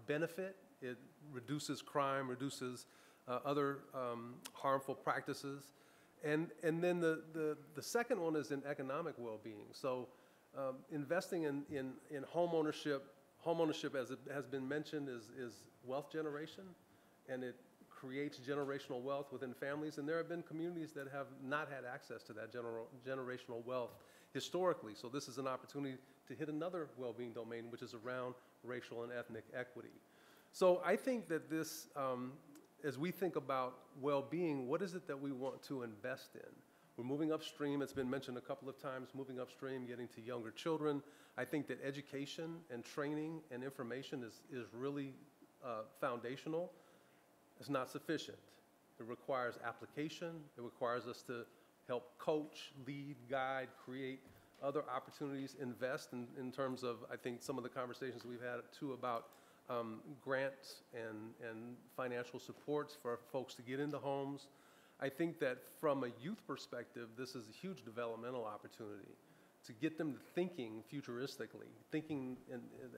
benefit. It reduces crime, reduces other harmful practices. And then the second one is in economic well-being. So investing in home ownership as it has been mentioned is wealth generation, and it creates generational wealth within families. And there have been communities that have not had access to that generational wealth historically. So this is an opportunity to hit another well-being domain, which is around racial and ethnic equity. So I think that this, as we think about well-being, what is it that we want to invest in? We're moving upstream. It's been mentioned a couple of times, moving upstream, getting to younger children. I think that education and training and information is really foundational. It's not sufficient. It requires application. It requires us to help coach, lead, guide, create other opportunities, invest in terms of, I think, some of the conversations we've had too about grants and financial supports for folks to get into homes. I think that from a youth perspective, this is a huge developmental opportunity to get them thinking futuristically, thinking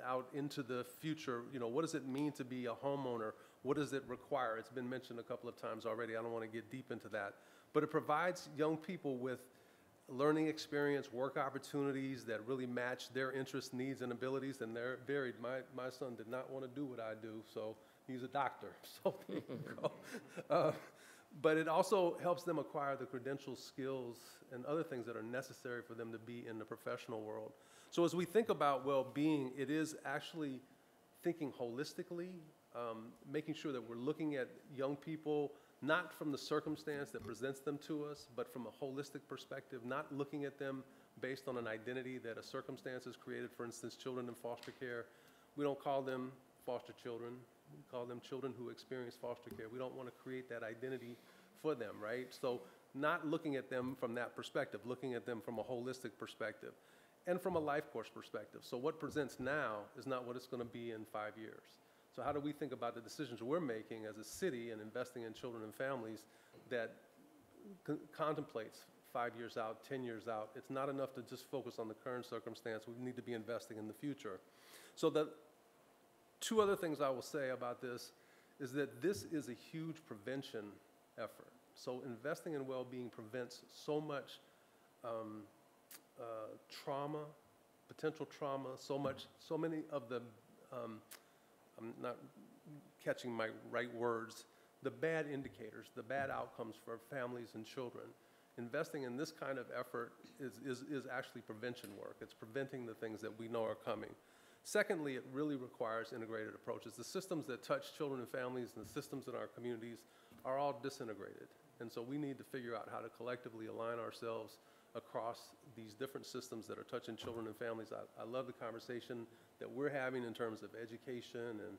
out into the future. You know, what does it mean to be a homeowner? What does it require? It's been mentioned a couple of times already. I don't want to get deep into that. But it provides young people with learning experience, work opportunities that really match their interests, needs, and abilities, and they're varied. My son did not want to do what I do, so he's a doctor. So there you go. But it also helps them acquire the credentials, skills, and other things that are necessary for them to be in the professional world. So as we think about well-being, it is actually thinking holistically, making sure that we're looking at young people not from the circumstance that presents them to us, but from a holistic perspective, not looking at them based on an identity that a circumstance has created. For instance, children in foster care, we don't call them foster children. We call them children who experience foster care. We don't want to create that identity for them, right? So not looking at them from that perspective, looking at them from a holistic perspective and from a life course perspective. So what presents now is not what it's going to be in 5 years. So how do we think about the decisions we're making as a city and investing in children and families that contemplates 5 years out, 10 years out? It's not enough to just focus on the current circumstance. We need to be investing in the future. So the 2 other things I will say about this is that this is a huge prevention effort. So investing in well-being prevents so much trauma, potential trauma, so many of the I'm not catching my right words, the bad indicators, the bad outcomes for families and children. Investing in this kind of effort is actually prevention work. It's preventing the things that we know are coming. Secondly, it really requires integrated approaches. The systems that touch children and families and the systems in our communities are all disintegrated. And so we need to figure out how to collectively align ourselves across these different systems that are touching children and families. I love the conversation that we're having in terms of education and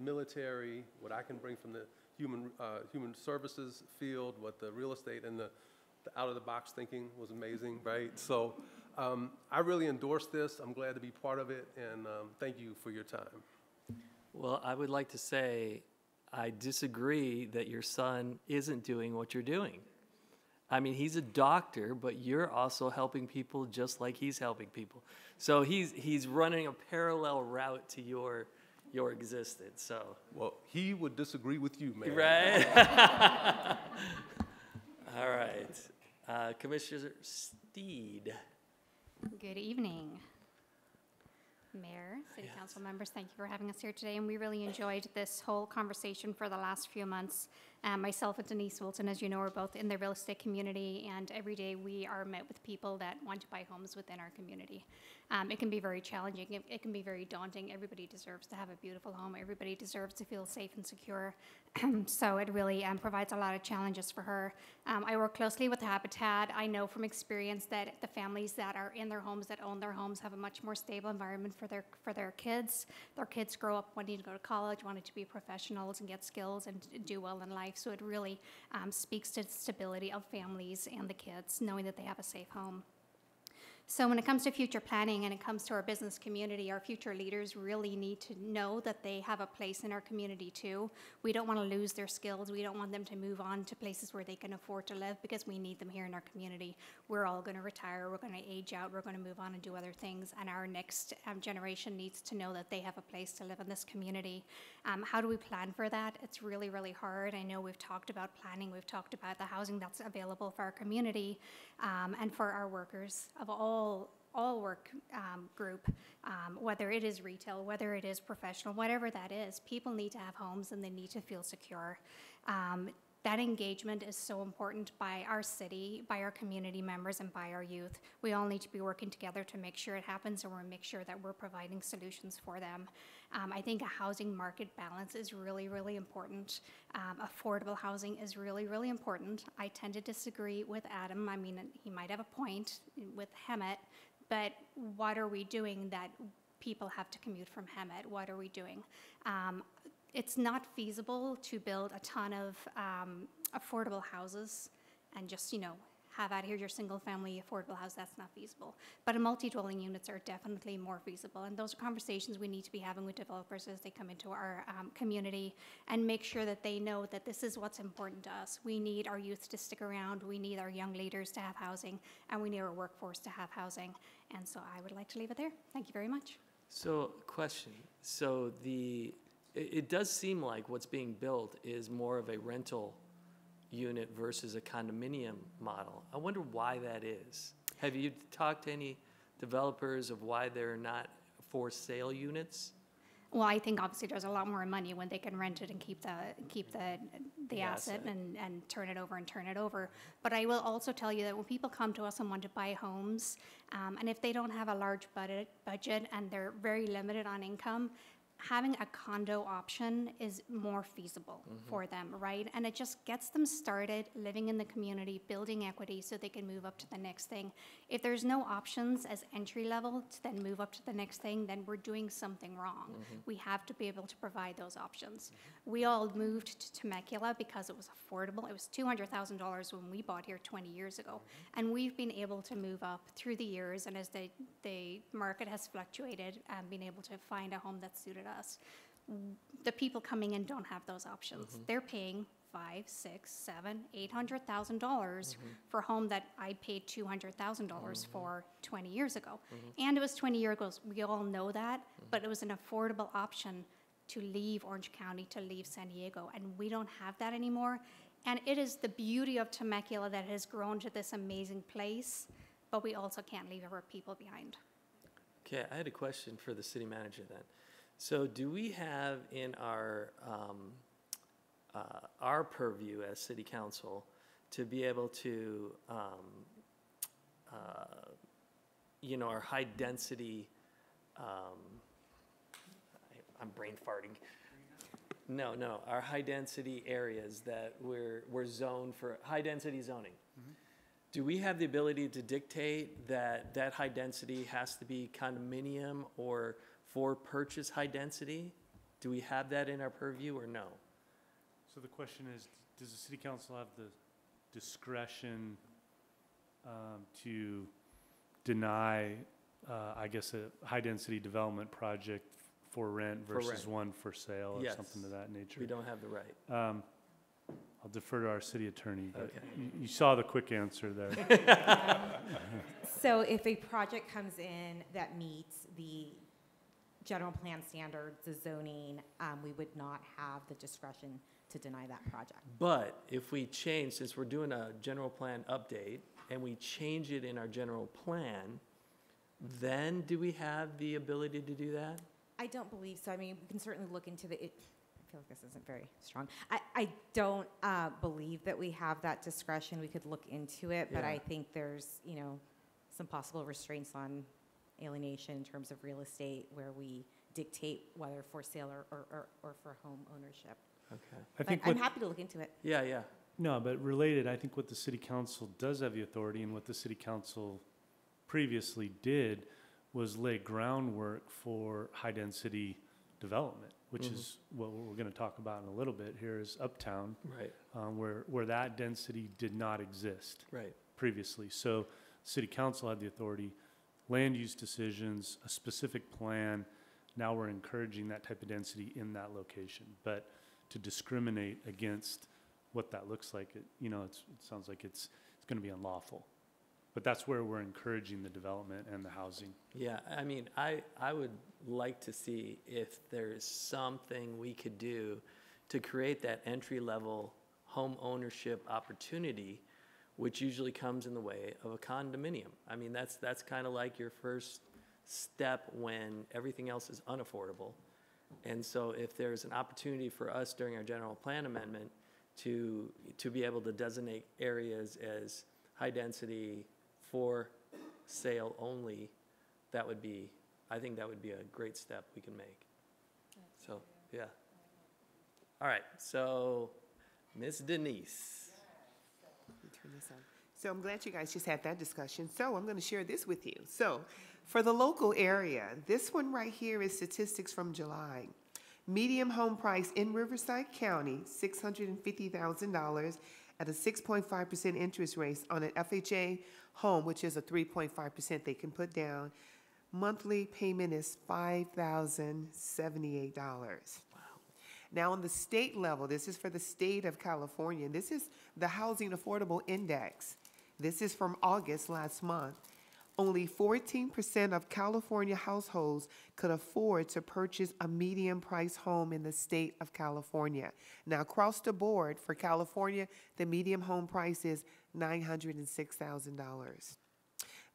military, what I can bring from the human services field, what the real estate and the out-of-the-box thinking was amazing, right? So I really endorse this. I'm glad to be part of it, and thank you for your time. Well, I would like to say I disagree that your son isn't doing what you're doing. I mean, he's a doctor, but you're also helping people just like he's helping people. So he's running a parallel route to your existence. So Well, he would disagree with you, man. right. All right, Commissioner Steed. Good evening, Mayor, City Council members. Thank you for having us here today, and we really enjoyed this whole conversation for the last few months. Myself and Denise Wilson, as you know, are both in the real estate community, and every day we are met with people that want to buy homes within our community. It can be very challenging. It can be very daunting. Everybody deserves to have a beautiful home. Everybody deserves to feel safe and secure. So it really provides a lot of challenges for her. I work closely with Habitat. I know from experience that the families that are in their homes, that own their homes, have a much more stable environment for their kids. Their kids grow up wanting to go to college, wanting to be professionals and get skills and do well in life. So it really speaks to the stability of families and the kids, knowing that they have a safe home. So when it comes to future planning and it comes to our business community, our future leaders really need to know that they have a place in our community too. We don't want to lose their skills. We don't want them to move on to places where they can afford to live, because we need them here in our community. We're all going to retire. We're going to age out. We're going to move on and do other things. And our next generation needs to know that they have a place to live in this community. How do we plan for that? It's really, really hard. I know we've talked about planning. We've talked about the housing that's available for our community and for our workers of all work group, whether it is retail, whether it is professional, whatever that is. People need to have homes and they need to feel secure. That engagement is so important by our city, by our community members, and by our youth. We all need to be working together to make sure it happens, and we'll make sure that we're providing solutions for them. I think a housing market balance is really, really important. Affordable housing is really, really important. I tend to disagree with Adam. I mean, he might have a point with Hemet, but what are we doing that people have to commute from Hemet? What are we doing? It's not feasible to build a ton of affordable houses and just, have out here your single-family affordable house. That's not feasible. But multi-dwelling units are definitely more feasible, and those are conversations we need to be having with developers as they come into our community, and make sure that they know that this is what's important to us. We need our youth to stick around. We need our young leaders to have housing, and we need our workforce to have housing. And so I would like to leave it there. Thank you very much. So, question. So it does seem like what's being built is more of a rental unit versus a condominium model. I wonder why that is. Have you talked to any developers of why they're not for sale units? Well, I think obviously there's a lot more money when they can rent it and keep the asset and turn it over. But I will also tell you that when people come to us and want to buy homes, and if they don't have a large budget and they're very limited on income, having a condo option is more feasible for them, right? And it just gets them started living in the community, building equity so they can move up to the next thing. If there's no options as entry level to then move up to the next thing, then we're doing something wrong. We have to be able to provide those options. We all moved to Temecula because it was affordable. It was $200,000 when we bought here 20 years ago. And we've been able to move up through the years, and as the market has fluctuated, been able to find a home that suited us. The people coming in don't have those options. They're paying $500,000, $600,000, $700,000, $800,000 for a home that I paid $200,000 for 20 years ago. And it was 20 years ago. We all know that, but it was an affordable option to leave Orange County, to leave San Diego, and we don't have that anymore. And it is the beauty of Temecula that has grown to this amazing place, but we also can't leave our people behind. Okay, I had a question for the city manager then. So do we have in our purview as city council to be able to, our high density, I'm brain farting. No, our high density areas that we're zoned for, high density zoning. Do we have the ability to dictate that high density has to be condominium or for purchase high density? Do we have that in our purview or no? So the question is, does the city council have the discretion to deny, a high-density development project for rent versus one for sale or something of that nature? We don't have the right. I'll defer to our city attorney, but Okay. you saw the quick answer there. So if a project comes in that meets the general plan standards, the zoning, we would not have the discretion to deny that project. But if we change, since we're doing a general plan update, and we change it in our general plan, then do we have the ability to do that? I don't believe so. I mean, we can certainly look into feel like this isn't very strong. I don't believe that we have that discretion. We could look into it, but Yeah. I think there's, some possible restraints on alienation in terms of real estate where we dictate whether for sale or for home ownership. Okay. I think But I'm happy to look into it. Yeah, yeah. No, but related, I think what the city council does have the authority, and what the city council previously did, was lay groundwork for high-density development, which is what we're going to talk about in a little bit here, is Uptown, Right, where that density did not exist right. previously. So city council had the authority, land use decisions, a specific plan. Now we're encouraging that type of density in that location. But to discriminate against what that looks like, it sounds like it's going to be unlawful. But that's where we're encouraging the development and the housing. Yeah, I mean, I would like to see if there's something we could do to create that entry-level home ownership opportunity, which usually comes in the way of a condominium. I mean, that's kind of like your first step when everything else is unaffordable. And so if there's an opportunity for us during our general plan amendment to be able to designate areas as high density for sale only, I think that would be a great step we can make. So, yeah. All right, so Ms. Denise. Turn this on. So I'm glad you guys just had that discussion. So I'm going to share this with you. So for the local area, this one right here is statistics from July. Median home price in Riverside County, $650,000 at a 6.5% interest rate on an FHA home, which is a 3.5% they can put down. Monthly payment is $5,078. Wow. Now on the state level, this is for the state of California. This is the Housing Affordable Index. This is from August last month. Only 14% of California households could afford to purchase a median price home in the state of California. Now, across the board for California, the median home price is $906,000.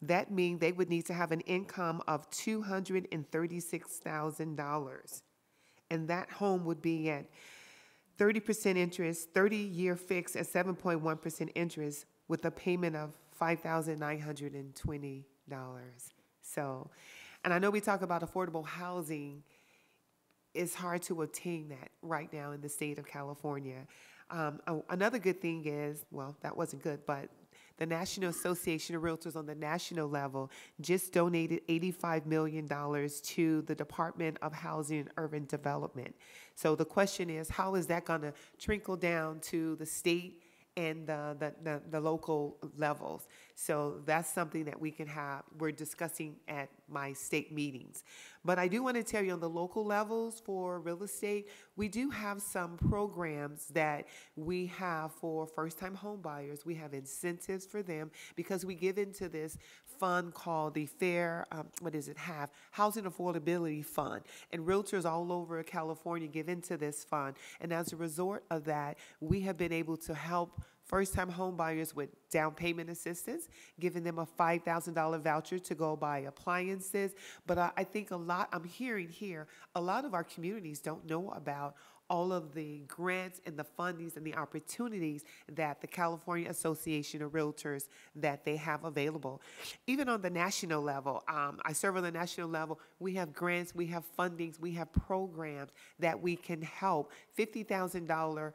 That means they would need to have an income of $236,000. And that home would be at 30% interest, 30-year fixed at 7.1% interest with a payment of $5,920. So, and I know we talk about affordable housing. It's hard to obtain that right now in the state of California. Another good thing is, well, that wasn't good, but the National Association of Realtors on the national level just donated $85 million to the Department of Housing and Urban Development. So the question is, how is that going to trickle down to the state and the local levels? So that's something that we're discussing at my state meetings. But I do want to tell you on the local levels for real estate, we do have some programs that we have for first-time home buyers. We have incentives for them because we give into this fund called the Housing Affordability Fund. And realtors all over California give into this fund. And as a result of that, we have been able to help first-time home buyers with down payment assistance, giving them a $5,000 voucher to go buy appliances. But I think I'm hearing here, a lot of our communities don't know about all of the grants and the fundings and the opportunities that the California Association of Realtors that they have available. Even on the national level, I serve on the national level, we have grants, we have fundings, we have programs that we can help, $50,000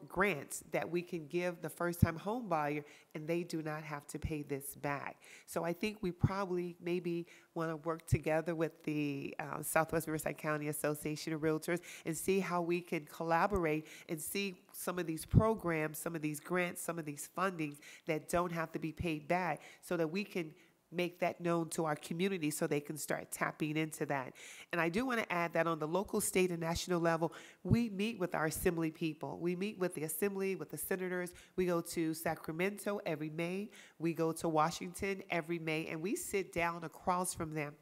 grants that we can give the first-time home buyer, and they do not have to pay this back. So I think we probably maybe want to work together with the Southwest Riverside County Association of Realtors and see how we can collaborate and see some of these programs, some of these grants, some of these fundings that don't have to be paid back, so that we can make that known to our community so they can start tapping into that. And I do want to add that on the local, state, and national level, we meet with our assembly people. We meet with the assembly, with the senators. We go to Sacramento every May. We go to Washington every May, and we sit down across from them.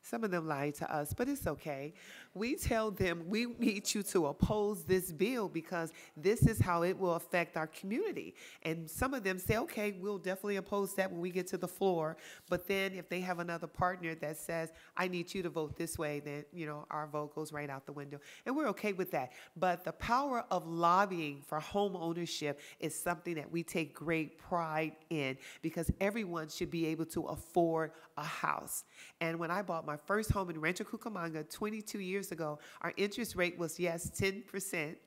Some of them lie to us, but it's okay. We tell them we need you to oppose this bill because this is how it will affect our community. And some of them say, okay, we'll definitely oppose that when we get to the floor. But then if they have another partner that says, I need you to vote this way, then, you know, our vote goes right out the window. And we're okay with that. But the power of lobbying for home ownership is something that we take great pride in because everyone should be able to afford a house. And when I bought my first home in Rancho Cucamonga 22 years ago, our interest rate was, yes, 10%.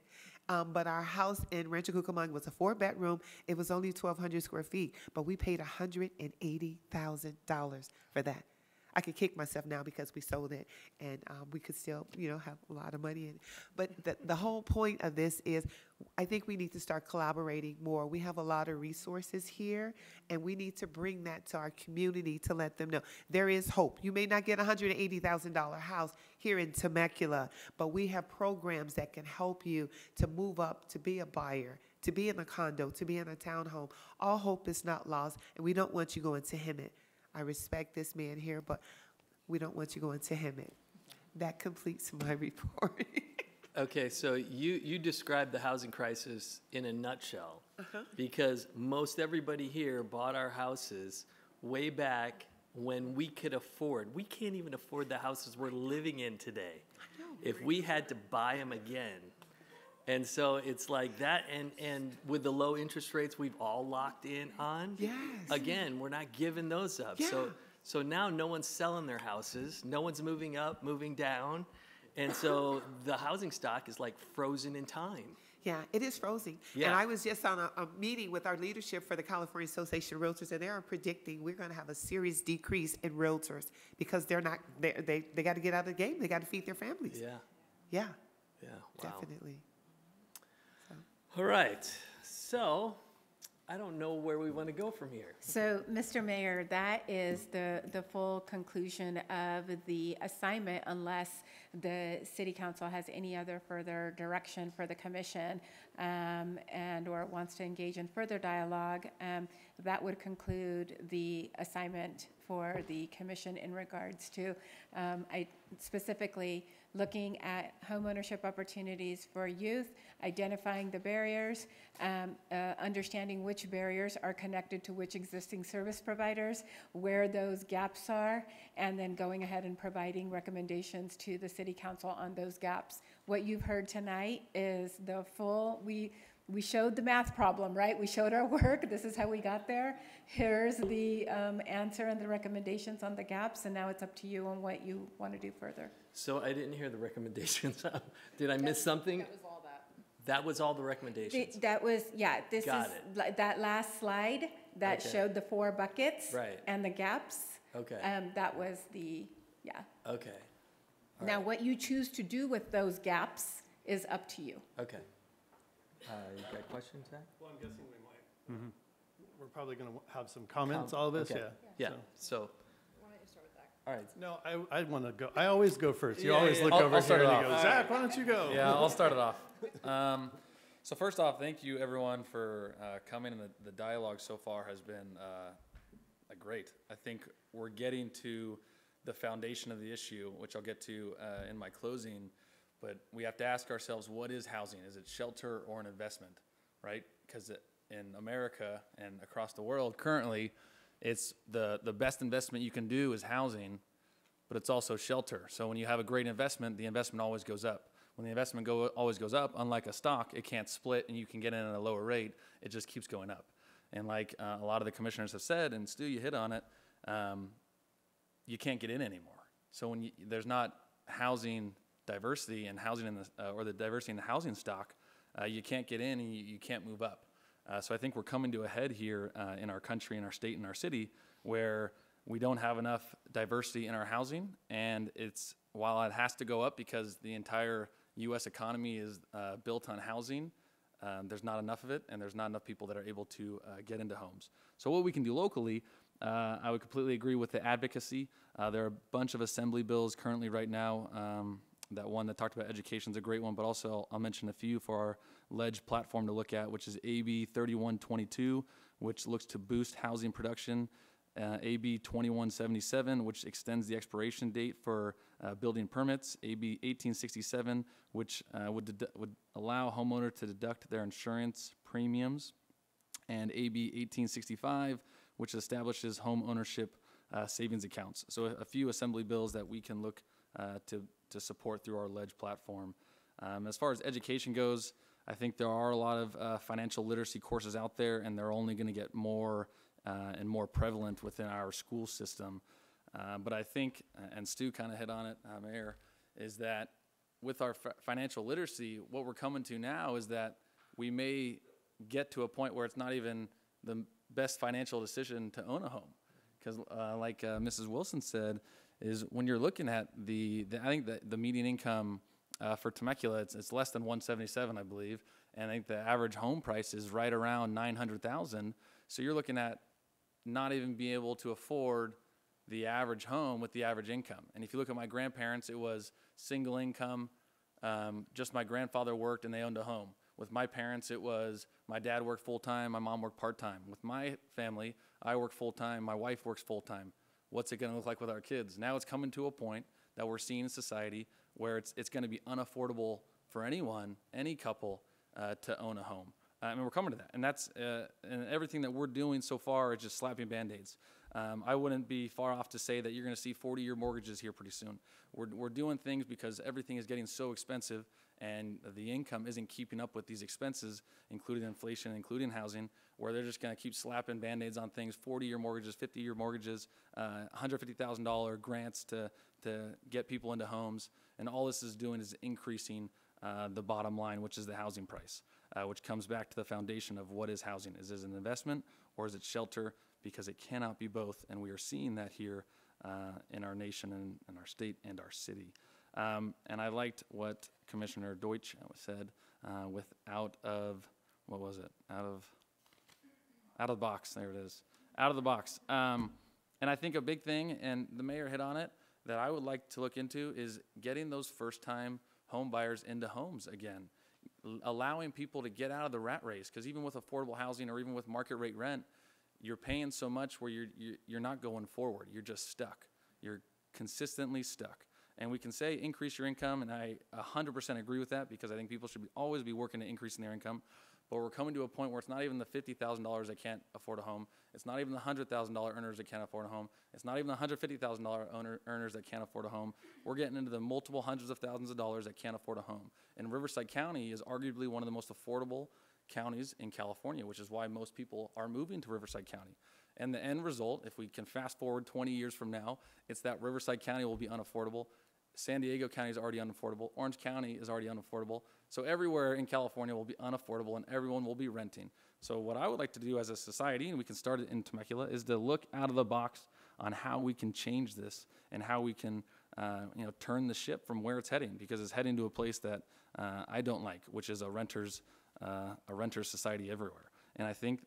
But our house in Rancho Cucamonga was a 4-bedroom. It was only 1,200 square feet, but we paid $180,000 for that. I could kick myself now because we sold it, and we could still, you know, have a lot of money in it. But the whole point of this is I think we need to start collaborating more. We have a lot of resources here, and we need to bring that to our community to let them know there is hope. You may not get a $180,000 house here in Temecula, but we have programs that can help you to move up, to be a buyer, to be in a condo, to be in a townhome. All hope is not lost, and we don't want you going to Hemet. I respect this man here, but we don't want you going to Hemet. That completes my report. Okay, so you described the housing crisis in a nutshell because most everybody here bought our houses way back when we could afford. We can't even afford the houses we're living in today. If we had to buy them again. And so it's like that, and with the low interest rates we've all locked in on, Yes. again, we're not giving those up. Yeah. So now no one's selling their houses, no one's moving up, moving down, and so the housing stock is like frozen in time. Yeah, it is frozen. Yeah. And I was just on a meeting with our leadership for the California Association of Realtors, and they are predicting we're going to have a serious decrease in realtors because they got to get out of the game. They got to feed their families. Yeah. Yeah. Yeah. Wow. Definitely. All right. So I don't know where we want to go from here. So, Mr. Mayor, that is the full conclusion of the assignment unless the city council has any other further direction for the commission and or wants to engage in further dialogue. That would conclude the assignment for the commission in regards to specifically looking at homeownership opportunities for youth, identifying the barriers, understanding which barriers are connected to which existing service providers, where those gaps are, and then going ahead and providing recommendations to the city council on those gaps. What you've heard tonight is the full, we showed the math problem, right? We showed our work. This is how we got there. Here's the answer and the recommendations on the gaps, and now it's up to you on what you want to do further. So I didn't hear the recommendations. Did I miss something? That was all that. That was all the recommendations? That was, yeah, this Got is it. that last slide that Okay. showed the 4 buckets Right. and the gaps. Okay. That was the, yeah. Okay. All Now, right. what you choose to do with those gaps is up to you. Okay. You got questions, Zach? Well, I'm guessing we might. We're probably going to have some comments, all of this, Okay. yeah. Yeah, so. All right. No, I want to go, I always go first. You Yeah, always yeah, look I'll over start here it and you off. go, Zach, why don't you go? Yeah, I'll start it off. So first off, thank you everyone for coming, and the dialogue so far has been great. I think we're getting to the foundation of the issue, which I'll get to in my closing, but we have to ask ourselves, what is housing? Is it shelter or an investment, right? Because in America and across the world currently, it's the best investment you can do is housing, but it's also shelter. So when you have a great investment, the investment always goes up. When the investment always goes up, unlike a stock, it can't split and you can get in at a lower rate. It just keeps going up. And like a lot of the commissioners have said, and Stu, you hit on it, you can't get in anymore. So when there's not housing diversity and housing in the or the diversity in the housing stock, you can't get in and you can't move up. So I think we're coming to a head here in our country, in our state, in our city, where we don't have enough diversity in our housing, and while it has to go up because the entire U.S. economy is built on housing, there's not enough of it, and there's not enough people that are able to get into homes. So what we can do locally, I would completely agree with the advocacy. There are a bunch of assembly bills currently right now. That one that talked about education is a great one, but also I'll mention a few for our ledge platform to look at, which is AB 3122, which looks to boost housing production. AB 2177, which extends the expiration date for building permits, AB 1867, which would allow homeowner to deduct their insurance premiums, and AB 1865, which establishes home ownership savings accounts. So a few assembly bills that we can look to support through our LEDGE platform. As far as education goes, I think there are a lot of financial literacy courses out there, and they're only going to get more and more prevalent within our school system. But I think, and Stu kind of hit on it, Mayor, is that with our financial literacy, what we're coming to now is that we may get to a point where it's not even the best financial decision to own a home. Because like Mrs. Wilson said, is when you're looking at I think that the median income for Temecula, it's less than 177, I believe, and I think the average home price is right around 900,000. So you're looking at not even being able to afford the average home with the average income. And if you look at my grandparents, it was single income. Just my grandfather worked and they owned a home. With my parents, it was my dad worked full-time, my mom worked part-time. With my family, I work full-time, my wife works full-time. What's it going to look like with our kids? Now it's coming to a point that we're seeing in society where it's going to be unaffordable for anyone, any couple, to own a home. I mean, we're coming to that. And that's and everything that we're doing so far is just slapping Band-Aids. I wouldn't be far off to say that you're going to see 40-year mortgages here pretty soon. We're doing things because everything is getting so expensive and the income isn't keeping up with these expenses, including inflation, including housing, where they're just going to keep slapping Band-Aids on things, 40-year mortgages, 50-year mortgages, $150,000 grants to get people into homes. And all this is doing is increasing the bottom line, which is the housing price, which comes back to the foundation of what is housing. Is it an investment or is it shelter? Because it cannot be both, and we are seeing that here in our nation and in our state and our city. And I liked what Commissioner Deutsch said with out of the box, there it is, out of the box. And I think a big thing, and the mayor hit on it, that I would like to look into is getting those first-time home buyers into homes again, allowing people to get out of the rat race, because even with affordable housing or even with market rate rent, you're paying so much where you're not going forward. You're just stuck. You're consistently stuck. And we can say increase your income, and I 100% agree with that, because I think people should always be working to increasing their income. But we're coming to a point where it's not even the $50,000 that can't afford a home. It's not even the $100,000 earners that can't afford a home. It's not even the $150,000 earners that can't afford a home. We're getting into the multiple hundreds of thousands of dollars that can't afford a home. And Riverside County is arguably one of the most affordable counties in California, which is why most people are moving to Riverside County. And the end result, if we can fast forward 20 years from now, it's that Riverside County will be unaffordable. San Diego County is already unaffordable. Orange County is already unaffordable. So everywhere in California will be unaffordable, and everyone will be renting. So what I would like to do as a society, and we can start it in Temecula, is to look out of the box on how we can change this and how we can turn the ship from where it's heading, because it's heading to a place that I don't like, which is a renter's society everywhere. And I think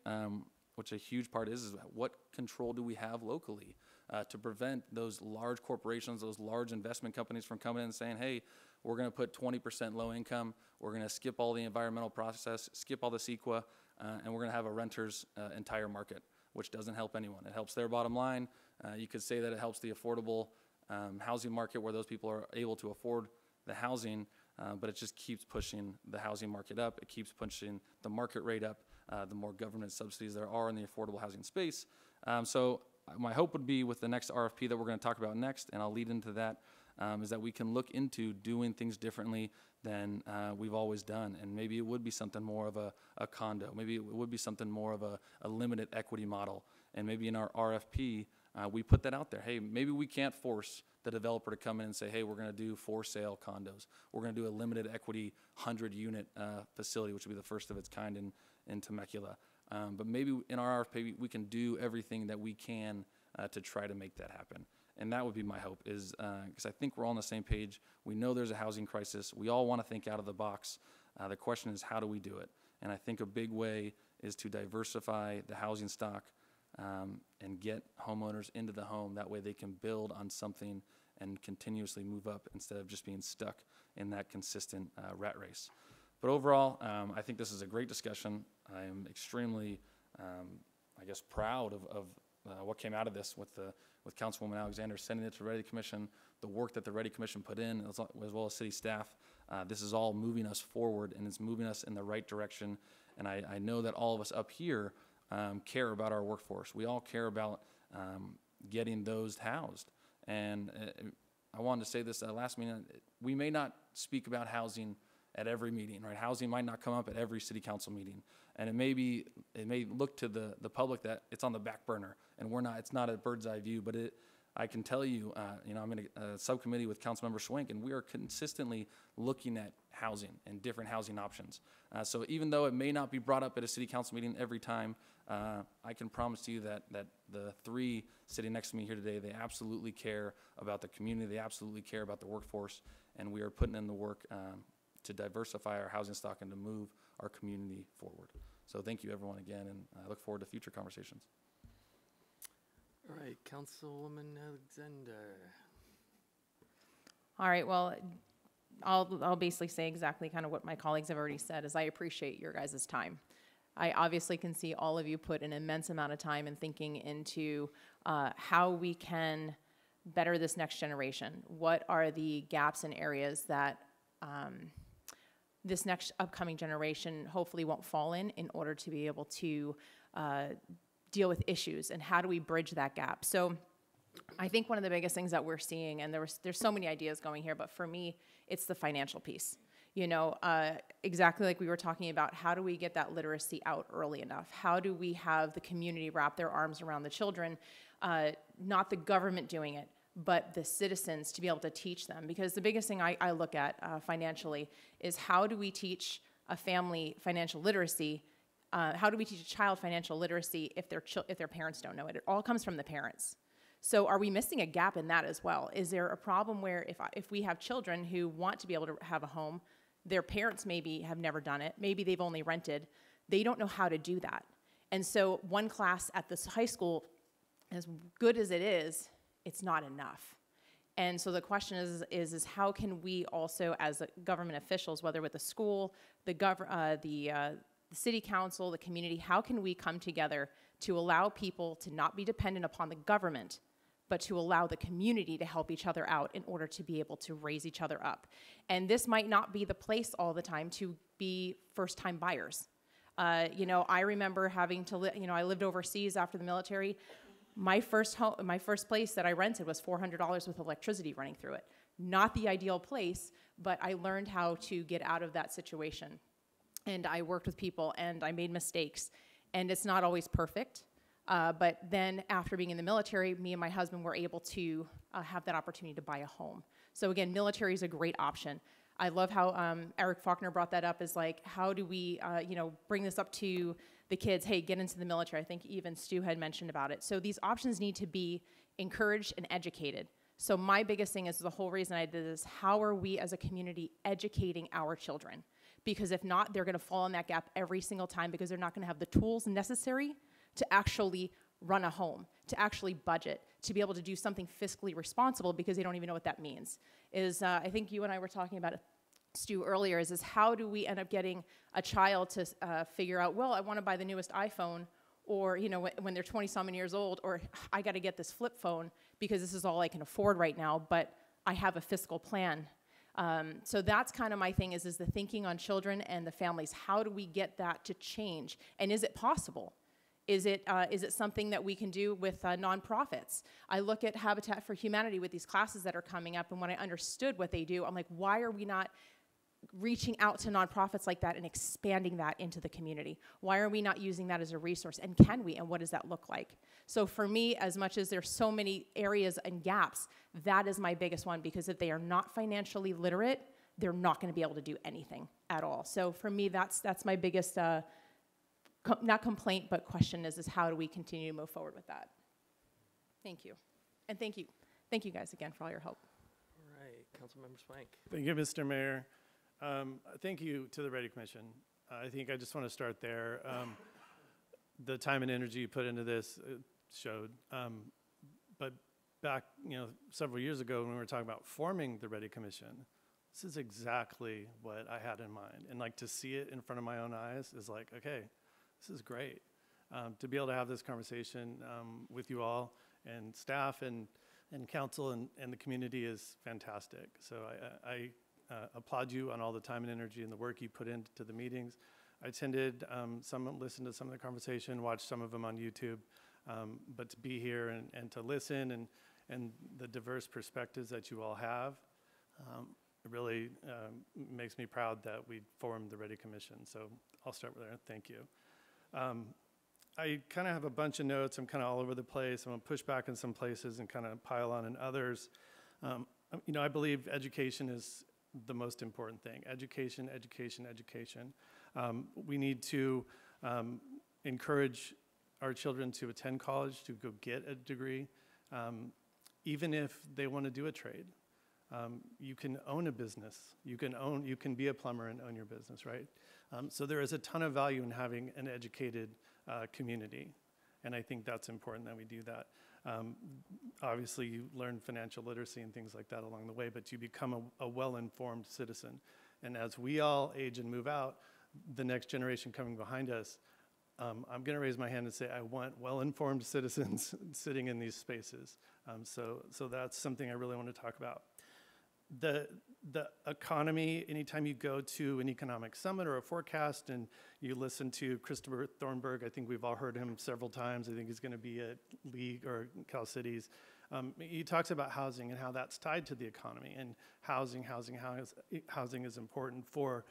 which a huge part is what control do we have locally to prevent those large corporations, those large investment companies from coming in and saying, hey, we're going to put 20% low income, we're going to skip all the environmental process, skip all the CEQA, and we're going to have a renter's entire market, which doesn't help anyone. It helps their bottom line. You could say that it helps the affordable housing market where those people are able to afford the housing, but it just keeps pushing the housing market up. It keeps pushing the market rate up, the more government subsidies there are in the affordable housing space. So my hope would be with the next RFP that we're going to talk about next, and I'll lead into that, is that we can look into doing things differently than we've always done. And maybe it would be something more of a condo. Maybe it would be something more of a limited equity model. And maybe in our RFP, we put that out there. Hey, maybe we can't force the developer to come in and say, hey, we're going to do for sale condos. We're going to do a limited equity 100-unit facility, which would be the first of its kind in Temecula. But maybe in our RFP, we can do everything that we can to try to make that happen. And that would be my hope, is because I think we're all on the same page. We know there's a housing crisis. We all want to think out of the box. The question is, how do we do it? And I think a big way is to diversify the housing stock and get homeowners into the home. That way they can build on something and continuously move up instead of just being stuck in that consistent rat race. But overall, I think this is a great discussion. I am extremely, proud of what came out of this with Councilwoman Alexander sending it to Ready Commission, the work that the Ready Commission put in, as well as city staff. This is all moving us forward, and it's moving us in the right direction. And I know that all of us up here care about our workforce. We all care about getting those housed. And I wanted to say this last meeting. We may not speak about housing at every meeting, right? Housing might not come up at every city council meeting. And it may look to the public that it's on the back burner, and it's not a bird's eye view, but I can tell you, I'm in a subcommittee with Councilmember Schwenk, and we are consistently looking at housing and different housing options. So even though it may not be brought up at a city council meeting every time, I can promise you that the three sitting next to me here today, they absolutely care about the community, they absolutely care about the workforce, and we are putting in the work to diversify our housing stock and to move our community forward. So thank you everyone again, and I look forward to future conversations. All right, Councilwoman Alexander. All right, well, I'll basically say exactly kind of what my colleagues have already said, is I appreciate your guys' time. I obviously can see all of you put an immense amount of time in thinking into how we can better this next generation. What are the gaps and areas that this next upcoming generation hopefully won't fall in order to be able to deal with issues, and how do we bridge that gap? So I think one of the biggest things that we're seeing, and there's so many ideas going here, but for me, it's the financial piece. Exactly like we were talking about, how do we get that literacy out early enough? How do we have the community wrap their arms around the children, not the government doing it, but the citizens, to be able to teach them? Because the biggest thing I look at financially is, how do we teach a family financial literacy? How do we teach a child financial literacy if their parents don't know it? It all comes from the parents. So are we missing a gap in that as well? Is there a problem where if we have children who want to be able to have a home, their parents maybe have never done it, maybe they've only rented, they don't know how to do that. And so one class at this high school, as good as it is, it's not enough. And so the question is how can we also, as government officials, whether with the school, the city council, the community, how can we come together to allow people to not be dependent upon the government, but to allow the community to help each other out in order to be able to raise each other up? And this might not be the place all the time to be first-time buyers. I remember having to I lived overseas after the military. My first place that I rented was $400 with electricity running through it. Not the ideal place, but I learned how to get out of that situation. And I worked with people, and I made mistakes. And it's not always perfect. But then after being in the military, me and my husband were able to have that opportunity to buy a home. So again, military is a great option. I love how Eric Faulkner brought that up, is like, how do we bring this up to the kids? Hey, get into the military. I think even Stu had mentioned about it. So these options need to be encouraged and educated. So my biggest thing is, the whole reason I did this, how are we as a community educating our children? Because if not, they're going to fall in that gap every single time, because they're not going to have the tools necessary to actually run a home, to actually budget, to be able to do something fiscally responsible, because they don't even know what that means. I think you and I were talking about it, Stu, earlier, is how do we end up getting a child to figure out, well, I want to buy the newest iPhone, or when they're 20-something years old, or I got to get this flip phone because this is all I can afford right now, but I have a fiscal plan. So that's kind of my thing, is the thinking on children and the families. How do we get that to change? And is it possible? Is it something that we can do with nonprofits? I look at Habitat for Humanity with these classes that are coming up, and when I understood what they do, I'm like, why are we not reaching out to nonprofits like that and expanding that into the community? Why are we not using that as a resource? And can we? And what does that look like? So for me, as much as there's so many areas and gaps, that is my biggest one, because if they are not financially literate, they're not going to be able to do anything at all. So for me, that's my biggest, not complaint, but question is how do we continue to move forward with that? Thank you. And thank you guys again for all your help. All right, Councilmember Swank. Thank you, Mr. Mayor. Thank you to the Ready Commission. I think I just want to start there. The time and energy you put into this showed. But back, several years ago when we were talking about forming the Ready Commission, this is exactly what I had in mind. And to see it in front of my own eyes is like, okay, this is great. to be able to have this conversation with you all and staff and council and the community is fantastic. So I applaud you on all the time and energy and the work you put into the meetings. I attended listened to some of the conversation, watched some of them on YouTube, but to be here and to listen and the diverse perspectives that you all have, it really makes me proud that we formed the Ready Commission. So I'll start with there. Thank you. I kind of have a bunch of notes. I'm kind of all over the place. I'm going to push back in some places and kind of pile on in others. I believe education is the most important thing. Education, education, education. We need to encourage our children to attend college, to go get a degree, even if they want to do a trade. You can own a business. You can be a plumber and own your business, right? So there is a ton of value in having an educated community, and I think that's important that we do that. Obviously, you learn financial literacy and things like that along the way, but you become a well-informed citizen. And as we all age and move out, the next generation coming behind us, I'm going to raise my hand and say I want well-informed citizens sitting in these spaces. So that's something I really want to talk about. The economy, anytime you go to an economic summit or a forecast and you listen to Christopher Thornburg, I think we've all heard him several times. I think he's going to be at League or Cal Cities. He talks about housing and how that's tied to the economy, and housing is important for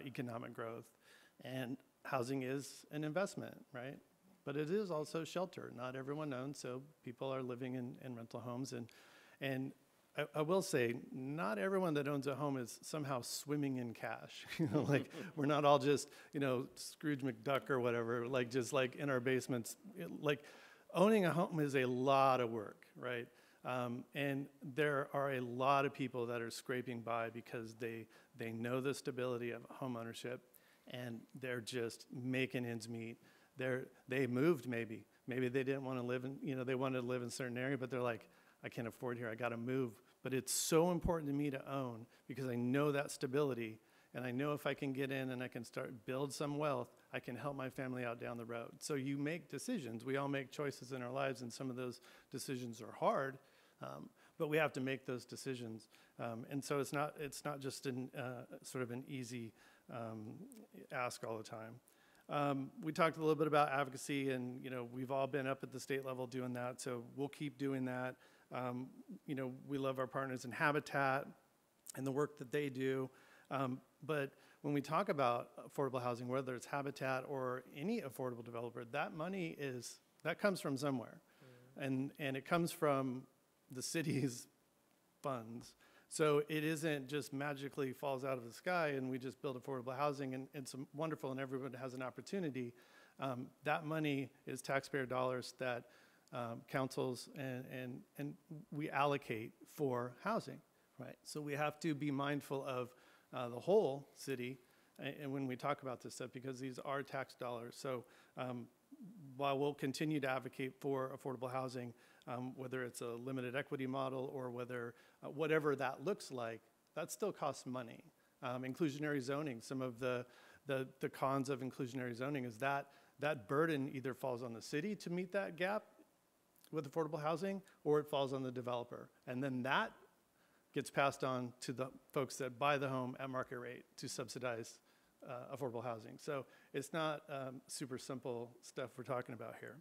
economic growth. And housing is an investment, right? But it is also shelter. Not everyone owns, so people are living in rental homes. And I will say, not everyone that owns a home is somehow swimming in cash. Like we're not all just, Scrooge McDuck or whatever, just in our basements. Like owning a home is a lot of work, right? And there are a lot of people that are scraping by because they know the stability of home ownership, and they're just making ends meet. They moved maybe they didn't want to live in, they wanted to live in a certain area, but they're like, I can't afford here, I got to move. But it's so important to me to own because I know that stability, and I know if I can get in and I can build some wealth, I can help my family out down the road. So you make decisions. We all make choices in our lives, and some of those decisions are hard, but we have to make those decisions. And so it's not just sort of an easy ask all the time. We talked a little bit about advocacy, and we've all been up at the state level doing that, so we'll keep doing that. We love our partners in Habitat and the work that they do. But when we talk about affordable housing, whether it's Habitat or any affordable developer, that money comes from somewhere. And it comes from the city's funds. So it isn't just magically falls out of the sky and we just build affordable housing and it's wonderful and everyone has an opportunity. That money is taxpayer dollars that councils and we allocate for housing, right? So we have to be mindful of the whole city and when we talk about this stuff because these are tax dollars. So while we'll continue to advocate for affordable housing, whether it's a limited equity model or whatever that looks like, that still costs money. Inclusionary zoning, some of the cons of inclusionary zoning is that burden either falls on the city to meet that gap with affordable housing, or it falls on the developer. And then that gets passed on to the folks that buy the home at market rate to subsidize affordable housing. So it's not super simple stuff we're talking about here.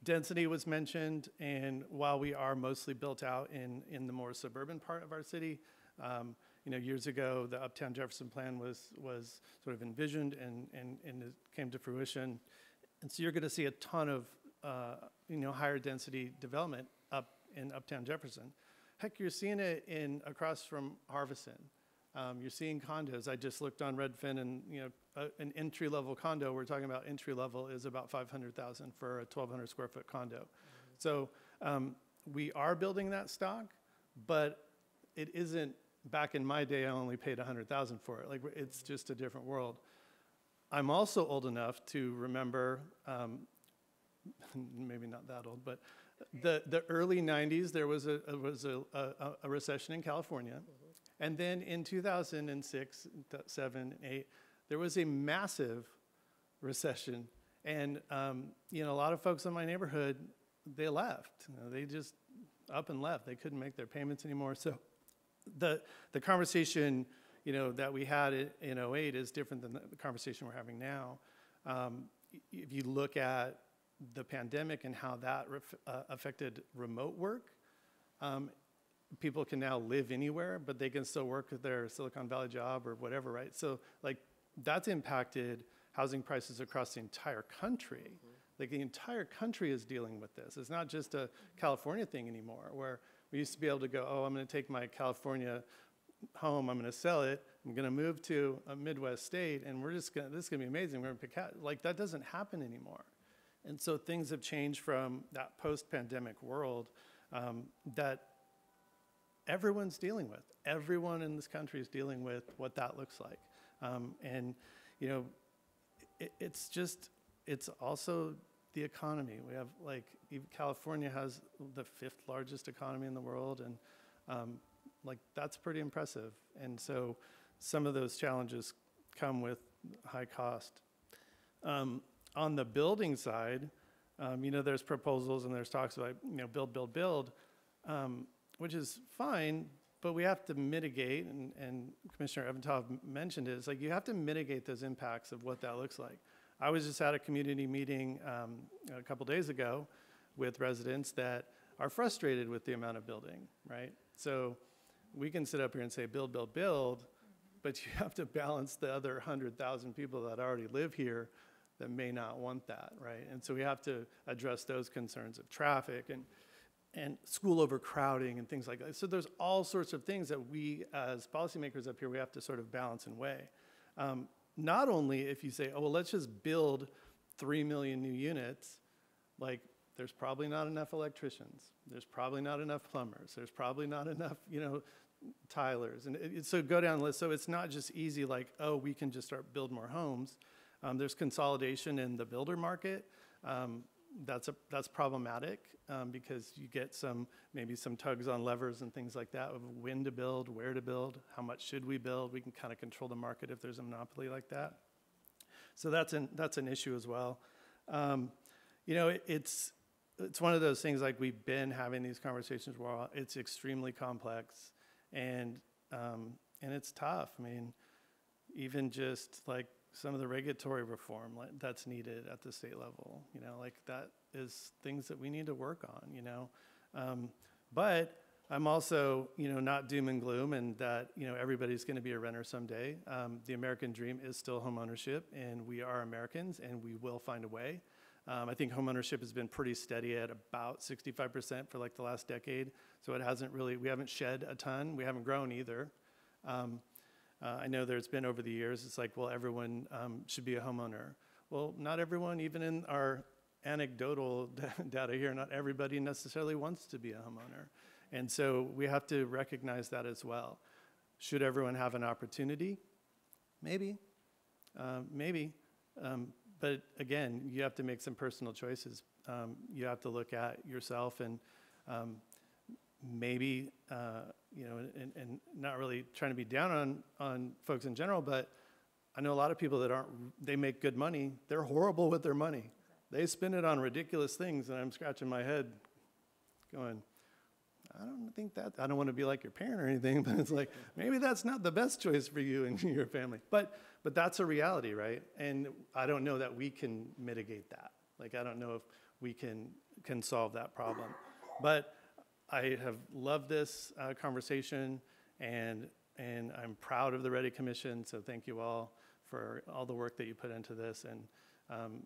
Density was mentioned, and while we are mostly built out in the more suburban part of our city, years ago, the Uptown Jefferson plan was sort of envisioned and it came to fruition. And so you're going to see a ton of higher density development up in Uptown Jefferson. Heck, you're seeing it across from Harveston. You're seeing condos. I just looked on Redfin, and an entry-level condo. We're talking about entry level is about $500,000 for a 1,200 square foot condo. So we are building that stock, but it isn't. Back in my day, I only paid $100,000 for it. Like it's just a different world. I'm also old enough to remember. Maybe not that old, but the early 90s, there was a recession in California. And then in 2006, 7, 8, there was a massive recession. And, you know, a lot of folks in my neighborhood, they left. You know, they just up and left. They couldn't make their payments anymore. So the conversation, you know, that we had in '08 is different than the conversation we're having now. If you look at the pandemic and how that affected remote work, people can now live anywhere, but they can still work at their Silicon Valley job or whatever, right? So, like, that's impacted housing prices across the entire country. Like, the entire country is dealing with this. It's not just a California thing anymore, where we used to be able to go, oh, I'm going to take my California home, I'm going to sell it, I'm going to move to a Midwest state, and this is going to be amazing. We're going to pick out. Like, that doesn't happen anymore. And so things have changed from that post-pandemic world that everyone's dealing with. Everyone in this country is dealing with what that looks like. And, you know, it's also the economy. We have, like, California has the 5th largest economy in the world, and like, that's pretty impressive. And so some of those challenges come with high cost. On the building side, you know, there's proposals and there's talks about, you know, build, which is fine, but we have to mitigate, and Commissioner Evantov mentioned it, it's like you have to mitigate those impacts of what that looks like. I was just at a community meeting a couple days ago with residents that are frustrated with the amount of building, right? So we can sit up here and say build, but you have to balance the other 100,000 people that already live here that may not want that, right? And so we have to address those concerns of traffic and school overcrowding and things like that. So there's all sorts of things that we as policymakers up here, we have to sort of balance and weigh. Not only if you say, oh, well, let's just build 3 million new units, like, there's probably not enough electricians. There's probably not enough plumbers. There's probably not enough, you know, tilers. And so go down the list. So it's not just easy like, oh, we can just start build more homes. There's consolidation in the builder market. That's problematic because you get maybe some tugs on levers and things like that of when to build, where to build, how much should we build. We can kind of control the market if there's a monopoly like that. So that's an issue as well. You know, it's one of those things, like, we've been having these conversations where it's extremely complex and it's tough. I mean, even just like some of the regulatory reform that's needed at the state level, you know, like, that is things that we need to work on, you know. But I'm also, you know, not doom and gloom, and that, you know, everybody's going to be a renter someday. The American dream is still home ownership, and we are Americans, and we will find a way. I think home ownership has been pretty steady at about 65% for like the last decade. So it hasn't really, we haven't shed a ton. We haven't grown either. I know there's been over the years, it's like, well, everyone should be a homeowner. Well, not everyone, even in our anecdotal data here, not everybody necessarily wants to be a homeowner. And so we have to recognize that as well. Should everyone have an opportunity? Maybe, maybe. But again, you have to make some personal choices. You have to look at yourself and maybe, you know, and not really trying to be down on folks in general, but I know a lot of people that they make good money. They're horrible with their money. They spend it on ridiculous things, and I'm scratching my head going, I don't want to be like your parent or anything, but it's like, maybe that's not the best choice for you and your family. But that's a reality, right? And I don't know that we can mitigate that. Like, I don't know if we can solve that problem. But I have loved this conversation, and I'm proud of the Ready Commission, so thank you all for all the work that you put into this, and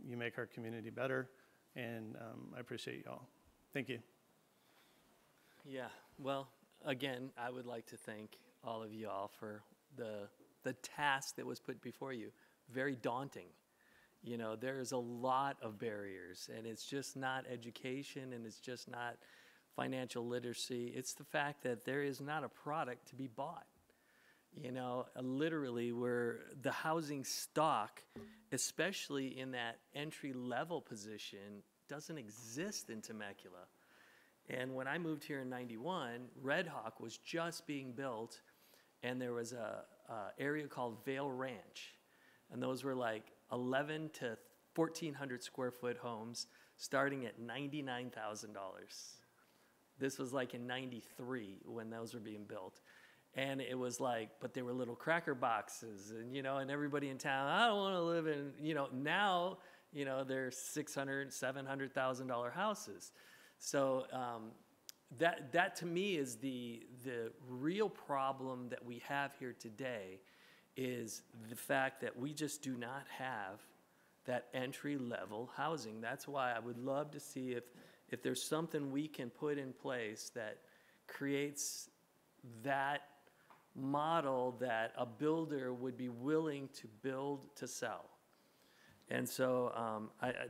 you make our community better, and I appreciate you all. Thank you. Yeah, well, again, I would like to thank all of you all for the task that was put before you. Very daunting. You know, there's a lot of barriers, and it's just not education, and it's just not financial literacy. It's the fact that there is not a product to be bought. You know, literally, where the housing stock, especially in that entry-level position, doesn't exist in Temecula. And when I moved here in '91, Red Hawk was just being built, and there was a area called Vale Ranch. And those were like 11 to 1,400 square foot homes starting at $99,000. This was like in 93 when those were being built. And it was like, but they were little cracker boxes and, and everybody in town, I don't want to live in, now, they're $600,000, $700,000 houses. So that to me is the real problem that we have here today is the fact that we just do not have that entry-level housing. That's why I would love to see if there's something we can put in place that creates that model that a builder would be willing to build to sell. And so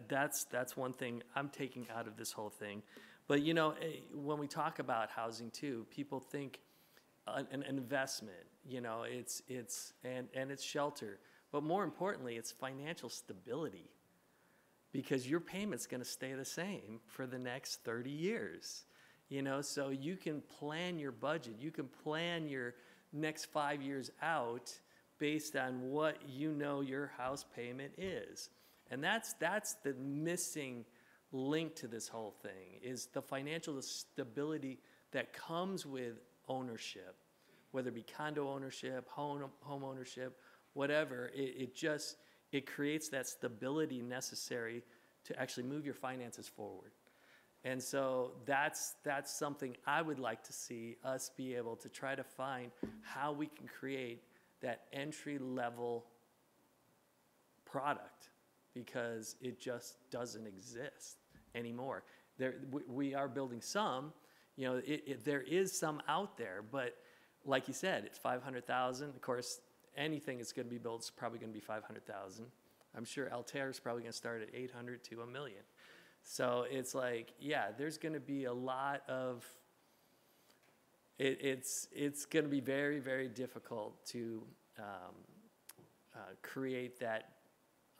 that's one thing I'm taking out of this whole thing. But when we talk about housing too, people think an investment, it's shelter. But more importantly, it's financial stability, because your payment's going to stay the same for the next 30 years. So you can plan your budget. You can plan your next 5 years out based on what your house payment is. And that's the missing link to this whole thing, is the financial stability that comes with ownership, whether it be condo ownership, home ownership, whatever. It creates that stability necessary to actually move your finances forward. And so that's something I would like to see us be able to try to find how we can create that entry-level product, because it just doesn't exist anymore. We are building some, there is some out there, but like you said, it's 500,000. Of course, anything that's going to be built is probably going to be 500,000. I'm sure Altair is probably going to start at 800 to $1 million. So it's like, yeah, there's going to be a lot of, it's going to be very, very difficult to create that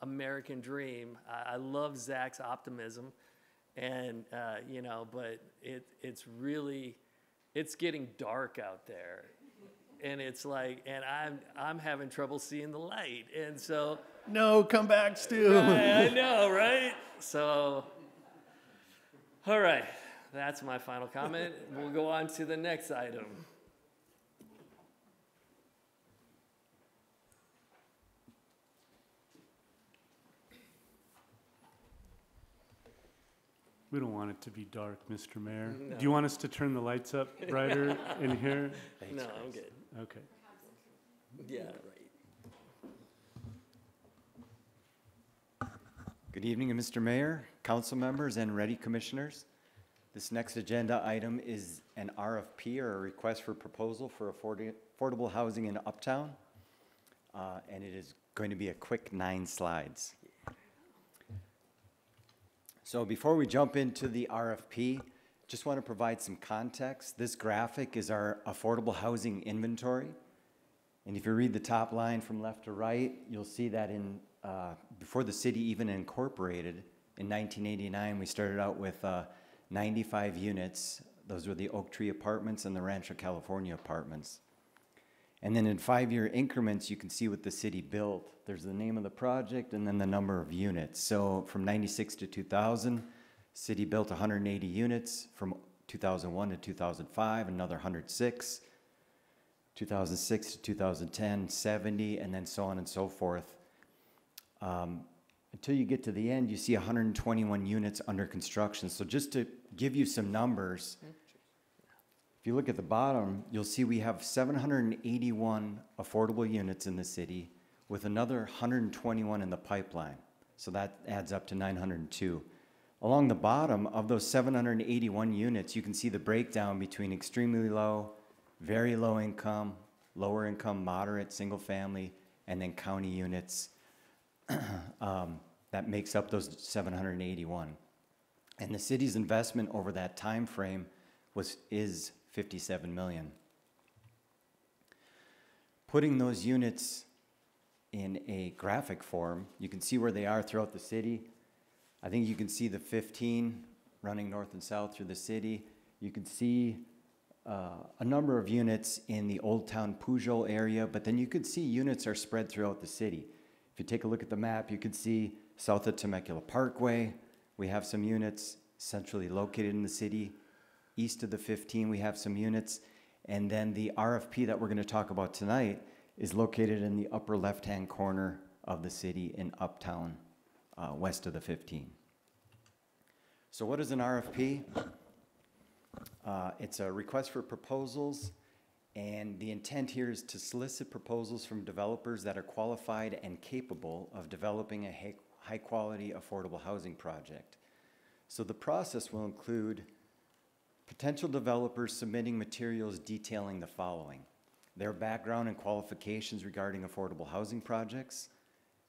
American dream. I love Zach's optimism, and but it's getting dark out there, and it's like, and I'm having trouble seeing the light, and so. No, come back, Stu. Right, I know, right? So, all right, that's my final comment. We'll go on to the next item. We don't want it to be dark, Mr. Mayor. No. Do you want us to turn the lights up brighter in here? No, I'm good. Okay. Yeah, right. Good evening, Mr. Mayor, council members, and ready commissioners. This next agenda item is an RFP, or a request for proposal for affordable housing in Uptown. And it is going to be a quick 9 slides. So before we jump into the RFP, just want to provide some context. This graphic is our affordable housing inventory. And if you read the top line from left to right, you'll see that before the city even incorporated in 1989, we started out with 95 units. Those were the Oak Tree Apartments and the Rancho California Apartments. And then in 5-year increments, you can see what the city built. There's the name of the project and then the number of units. So from 96 to 2000, city built 180 units. From 2001 to 2005, another 106. 2006 to 2010, 70, and then so on and so forth. Until you get to the end, you see 121 units under construction. So just to give you some numbers, if you look at the bottom, you'll see we have 781 affordable units in the city with another 121 in the pipeline. So that adds up to 902. Along the bottom of those 781 units, you can see the breakdown between extremely low, very low income, lower income, moderate, single family, and then county units. That makes up those 781. And the city's investment over that time frame is $57 million. Putting those units in a graphic form, you can see where they are throughout the city. I think you can see the 15 running north and south through the city. You can see a number of units in the Old Town Pujol area, but then you could see units are spread throughout the city. If you take a look at the map, you can see south of Temecula Parkway, we have some units centrally located in the city. East of the 15, we have some units. And then the RFP that we're going to talk about tonight is located in the upper left-hand corner of the city in Uptown, west of the 15. So what is an RFP? It's a request for proposals, and the intent here is to solicit proposals from developers that are qualified and capable of developing a high-quality, affordable housing project. So the process will include potential developers submitting materials detailing the following: their background and qualifications regarding affordable housing projects,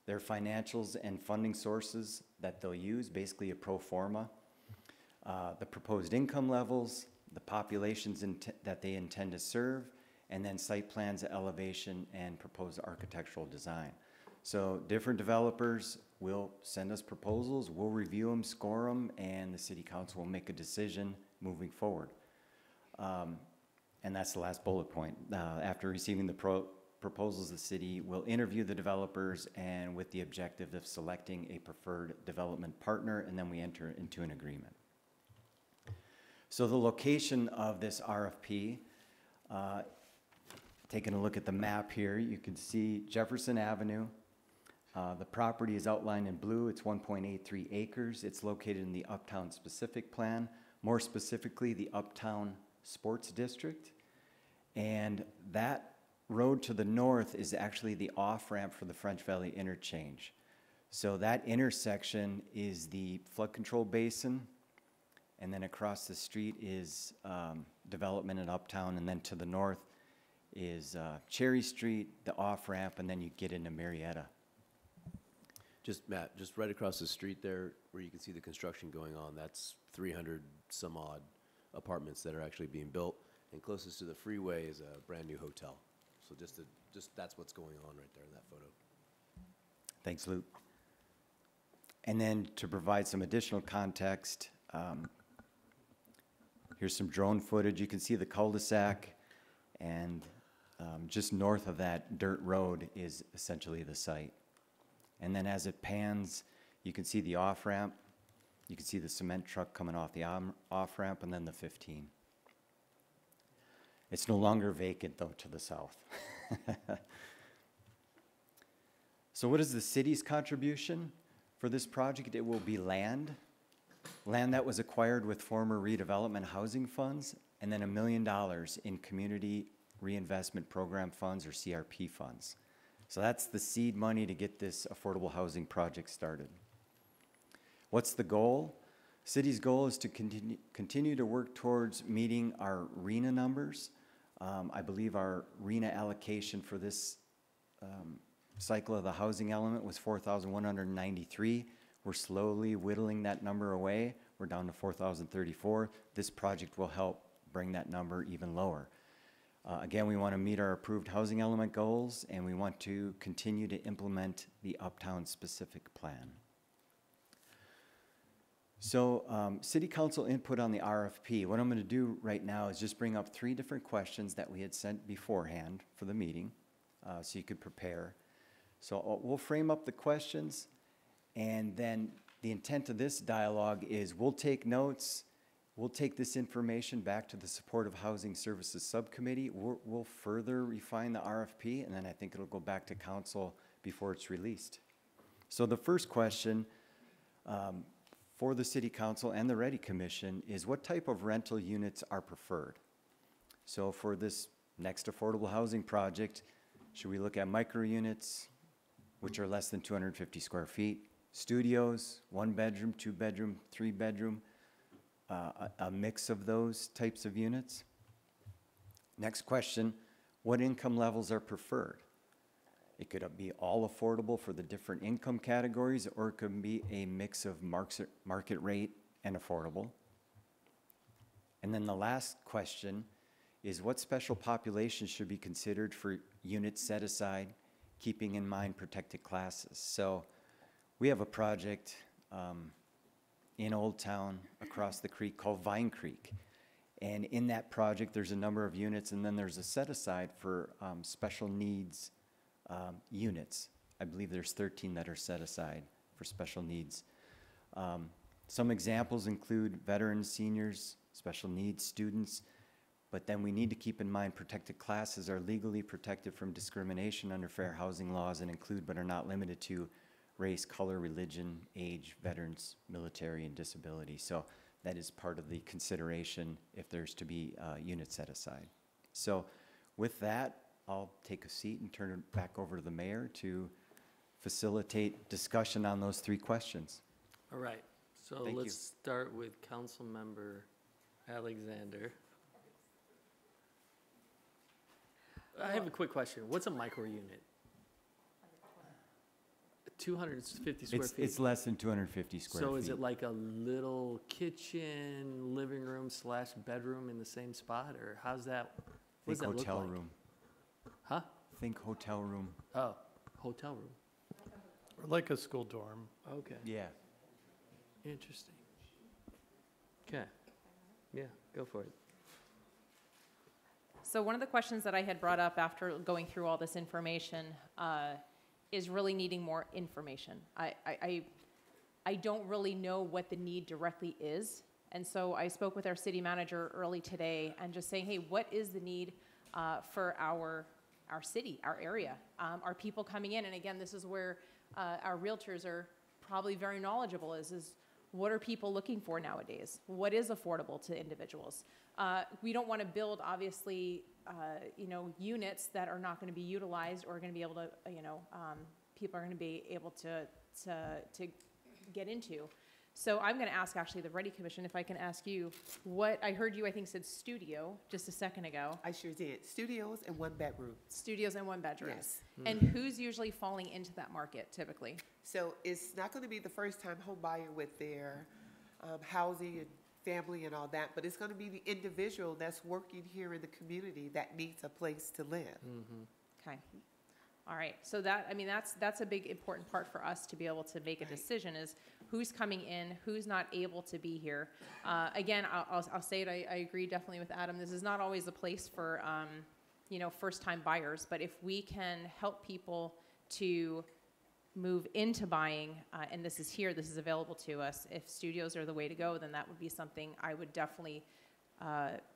their financials and funding sources that they'll use, basically a pro forma, the proposed income levels, the populations that they intend to serve, and then site plans, elevation, and proposed architectural design. So different developers will send us proposals, we'll review them, score them, and the city council will make a decision moving forward. And that's the last bullet point. After receiving the proposals, the city will interview the developers and with the objective of selecting a preferred development partner, and then we enter into an agreement. So the location of this RFP, taking a look at the map here, you can see Jefferson Avenue. The property is outlined in blue. It's 1.83 acres. It's located in the Uptown Specific Plan, more specifically the Uptown Sports District. And that road to the north is actually the off-ramp for the French Valley Interchange. So that intersection is the flood control basin, and then across the street is development in Uptown, and then to the north is Cherry Street, the off-ramp, and then you get into Marietta. Just, Matt, just right across the street there where you can see the construction going on, that's 300 some odd apartments that are actually being built. And closest to the freeway is a brand new hotel. So just that's what's going on right there in that photo. Thanks, Luke. And then to provide some additional context, here's some drone footage. You can see the cul-de-sac, and just north of that dirt road is essentially the site. And then as it pans, you can see the off-ramp. You can see the cement truck coming off the off-ramp, and then the 15. It's no longer vacant, though, to the south. So what is the city's contribution for this project? It will be land that was acquired with former redevelopment housing funds, and then $1 million in Community Reinvestment Program funds, or CRP funds. So that's the seed money to get this affordable housing project started. What's the goal? City's goal is to continue to work towards meeting our RENA numbers. I believe our RENA allocation for this cycle of the housing element was 4,193. We're slowly whittling that number away. We're down to 4,034. This project will help bring that number even lower. Again, we want to meet our approved housing element goals, and we want to continue to implement the Uptown Specific Plan. So, City Council input on the RFP. What I'm going to do right now is just bring up 3 different questions that we had sent beforehand for the meeting, so you could prepare. So we'll frame up the questions, and then the intent of this dialogue is we'll take notes. We'll take this information back to the Supportive Housing Services Subcommittee. We'll further refine the RFP, and then I think it'll go back to council before it's released. So the first question for the City Council and the Ready Commission is, what type of rental units are preferred? So for this next affordable housing project, should we look at micro units, which are less than 250 square feet, studios, 1 bedroom, 2 bedroom, 3 bedroom, a mix of those types of units? Next question, what income levels are preferred? It could be all affordable for the different income categories, or it could be a mix of market rate and affordable. And then the last question is, what special populations should be considered for units set aside, keeping in mind protected classes? So we have a project in Old Town across the creek called Vine Creek. And in that project, there's a number of units, and then there's a set aside for special needs units I believe there's 13 that are set aside for special needs. Some examples include veterans, seniors, special needs students, but then we need to keep in mind protected classes are legally protected from discrimination under fair housing laws and include but are not limited to race, color, religion, age, veterans, military, and disability. So that is part of the consideration if there's to be units set aside. So with that, I'll take a seat and turn it back over to the mayor to facilitate discussion on those 3 questions. All right, so Thank you. let's start with Councilmember Alexander. I have a quick question. What's a micro unit? 250 square feet? It's less than 250 square feet. So is it like a little kitchen, living room / bedroom in the same spot, or how's that? What does Think that look hotel like? room. Huh? Think hotel room. Oh, hotel room. Or like a school dorm. Okay. Yeah. Interesting. Okay. Yeah, go for it. So one of the questions that I had brought up after going through all this information is really needing more information. I don't really know what the need directly is. And so I spoke with our city manager early today and just saying, hey, what is the need for our city, our area? Are people coming in? And again, this is where our realtors are probably very knowledgeable is what are people looking for nowadays? What is affordable to individuals? We don't want to build, obviously, units that are not going to be utilized or going to be able to, people are going to be able to get into. So I'm going to ask actually the Ready Commission if I can ask you what I heard you, I think, said studio just a second ago. I sure did. Studios and 1 bedroom. Studios and 1 bedroom. Yes. And who's usually falling into that market typically? So it's not going to be the first time home buyer with their housing and family and all that, but it's going to be the individual that's working here in the community that needs a place to live. Okay. All right. So that's a big important part for us to be able to make a decision is who's coming in, who's not able to be here. Again, I'll say it. I agree definitely with Adam. This is not always a place for first-time buyers, but if we can help people to move into buying, and this is available to us. If studios are the way to go, then that would be something I would definitely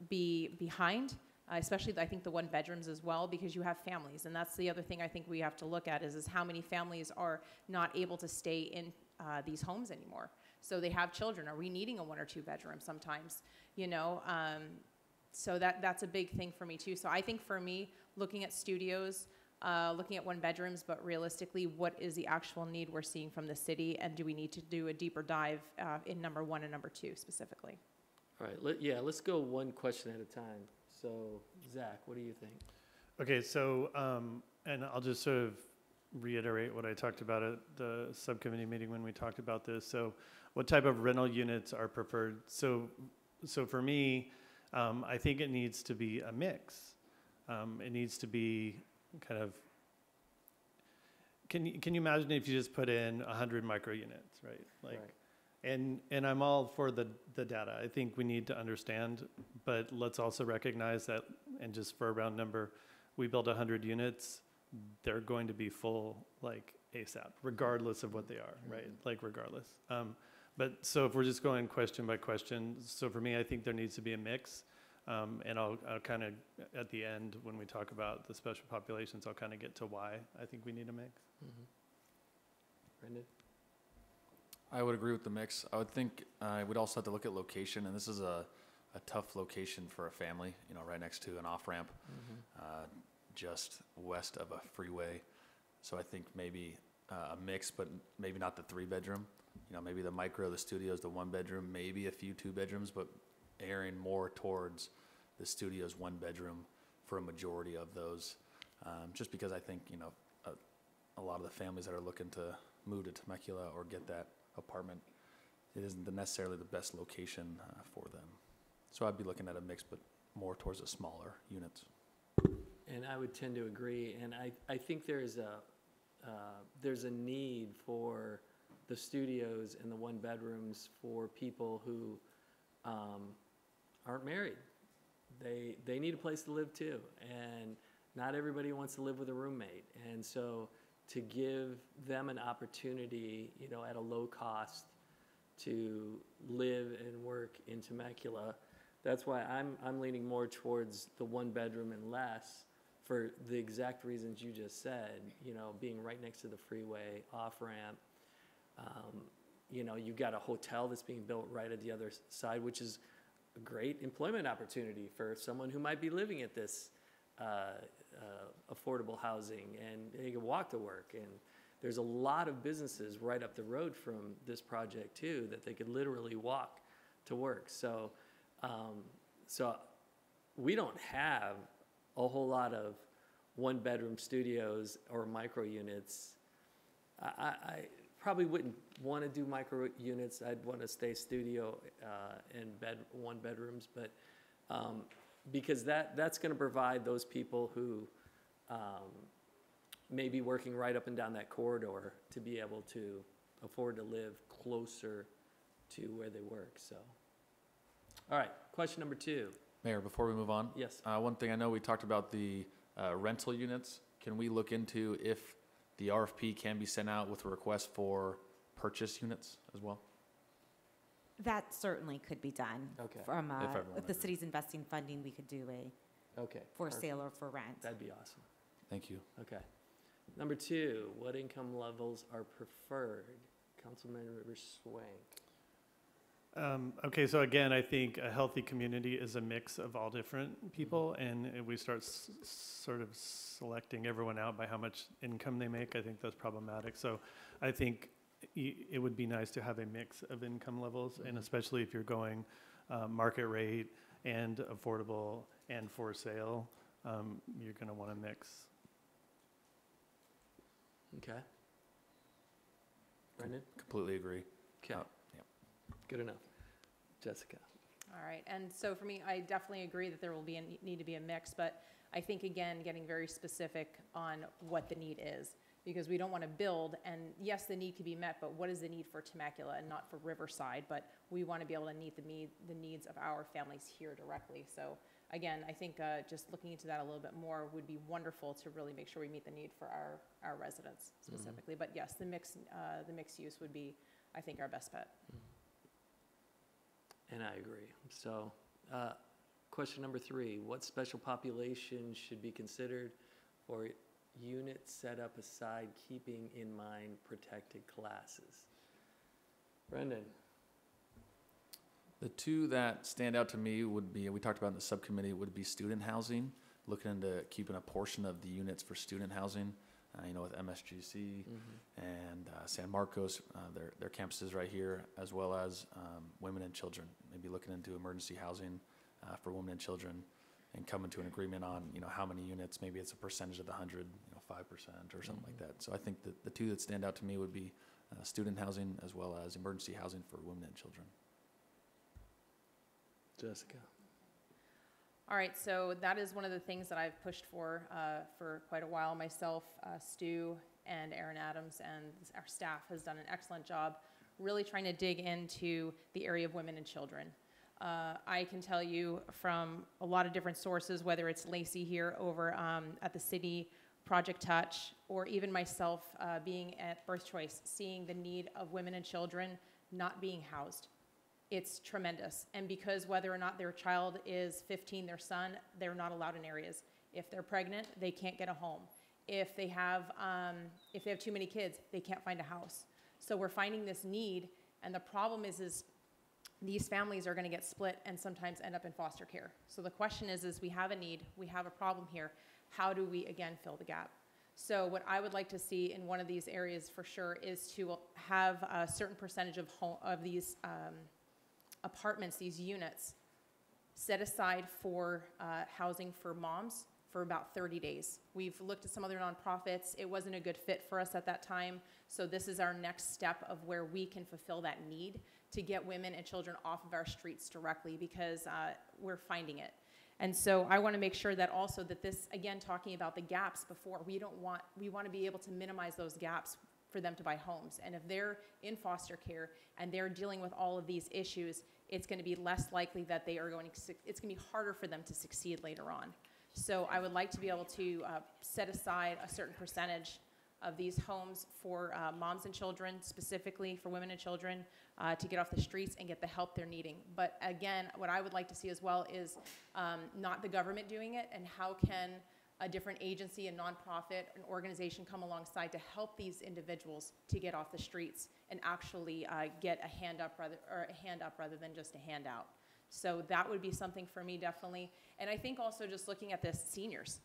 be behind. Especially, I think the 1 bedrooms as well, because you have families, and that's the other thing I think we have to look at is how many families are not able to stay in these homes anymore. So they have children. Are we needing a 1 or 2 bedroom sometimes? So that's a big thing for me too. So I think for me, looking at studios, looking at 1 bedrooms, but realistically, what is the actual need we're seeing from the city, and do we need to do a deeper dive in number 1 and number 2 specifically? All right, let's go 1 question at a time. So, Zach, what do you think? Okay, so, and I'll just sort of reiterate what I talked about at the subcommittee meeting when we talked about this. So what type of rental units are preferred? So for me, I think it needs to be a mix. It needs to be kind of, can you imagine if you just put in 100 micro units, right? Like, right. And I'm all for the data. I think we need to understand, but let's also recognize that, and just for a round number, we build 100 units, they're going to be full like ASAP, regardless of what they are, right? Like regardless. But so if we're just going question by question, so for me, I think there needs to be a mix. And I'll kind of, at the end, when we talk about the special populations, I'll kind of get to why I think we need a mix. Brendan? I would agree with the mix. I would think I would also have to look at location, and this is a tough location for a family, right next to an off-ramp, just west of a freeway. So I think maybe a mix, but maybe not the 3-bedroom. Maybe the micro, the studio's the 1-bedroom, maybe a few 2-bedrooms, but erring more towards the studio's 1-bedroom for a majority of those. Just because I think, a lot of the families that are looking to move to Temecula or get that apartment, it isn't necessarily the best location for them. So I'd be looking at a mix, but more towards the smaller units. And I would tend to agree. And I think there's a need for the studios and the 1-bedrooms for people who aren't married. They need a place to live too, and not everybody wants to live with a roommate. And so to give them an opportunity, you know, at a low cost to live and work in Temecula. That's why I'm leaning more towards the 1 bedroom and less for the exact reasons you just said, you know, being right next to the freeway, off-ramp. You know, you've got a hotel that's being built right at the other side, which is a great employment opportunity for someone who might be living at this affordable housing, and they can walk to work. And there's a lot of businesses right up the road from this project too that they could literally walk to work. So, so we don't have a whole lot of 1-bedroom studios or micro units. I probably wouldn't want to do micro units. I'd want to stay studio and 1 bedrooms, but because that's going to provide those people who may be working right up and down that corridor to be able to afford to live closer to where they work. So, all right, question number 2. Mayor, before we move on. Yes. One thing I know we talked about the rental units. Can we look into if the RFP can be sent out with a request for purchase units as well? That certainly could be done. Okay. From, If everyone if the agrees. city's investing funding, we could do a Okay. for perfect. sale or for rent. That'd be awesome. Thank you. Okay. Number 2, what income levels are preferred? Councilmember Swank. Okay, so again, I think a healthy community is a mix of all different people, and if we start sort of selecting everyone out by how much income they make, I think that's problematic. So I think it would be nice to have a mix of income levels, and especially if you're going market rate and affordable and for sale, you're going to want to mix. Okay. Brendan? Completely agree. Okay. Yep. Good enough. Jessica? All right, and so for me, I definitely agree that there will be need to be a mix, but I think, again, getting very specific on what the need is, because we don't want to build, and yes, the need can be met, but what is the need for Temecula and not for Riverside? But we want to be able to meet the needs of our families here directly. So again, I think just looking into that a little bit more would be wonderful to really make sure we meet the need for our residents specifically. But yes, the mixed use would be, I think, our best bet. And I agree. So, question number 3, what special population should be considered for units set up aside, keeping in mind protected classes? Brendan? The 2 that stand out to me would be, we talked about in the subcommittee, would be student housing, looking into keeping a portion of the units for student housing. You know, with MSGC and San Marcos, their campuses right here, as well as women and children. Maybe looking into emergency housing for women and children, and coming to an agreement on, you know, how many units. Maybe it's a percentage of the 100, you know, 5% or something like that. So I think that the 2 that stand out to me would be student housing as well as emergency housing for women and children. Jessica? All right, so that is one of the things that I've pushed for quite a while. Myself, Stu, and Aaron Adams, and our staff has done an excellent job really trying to dig into the area of women and children. I can tell you from a lot of different sources, whether it's Lacey here over at the city, Project Touch, or even myself being at Birth Choice, seeing the need of women and children not being housed. It's tremendous. And because whether or not their child is 15, their son, they're not allowed in areas. If they're pregnant, they can't get a home. If they have too many kids, they can't find a house. So we're finding this need, and the problem is these families are going to get split and sometimes end up in foster care. So the question is we have a need, we have a problem here. How do we, again, fill the gap? So what I would like to see in one of these areas for sure is to have a certain percentage of these apartments, these units, set aside for housing for moms for about 30 days. We've looked at some other nonprofits. It wasn't a good fit for us at that time. So this is our next step of where we can fulfill that need to get women and children off of our streets directly, because we're finding it. And so I want to make sure that also that this, again, talking about the gaps before, we want to be able to minimize those gaps for them to buy homes. And if they're in foster care and they're dealing with all of these issues, it's going to be less likely that it's going to be harder for them to succeed later on. So I would like to be able to set aside a certain percentage of these homes for moms and children, specifically for women and children, to get off the streets and get the help they're needing. But again, what I would like to see as well is not the government doing it, and how can a different agency, a nonprofit, an organization come alongside to help these individuals to get off the streets and actually get a hand up rather than just a handout. So that would be something for me, definitely. And I think also just looking at this, seniors.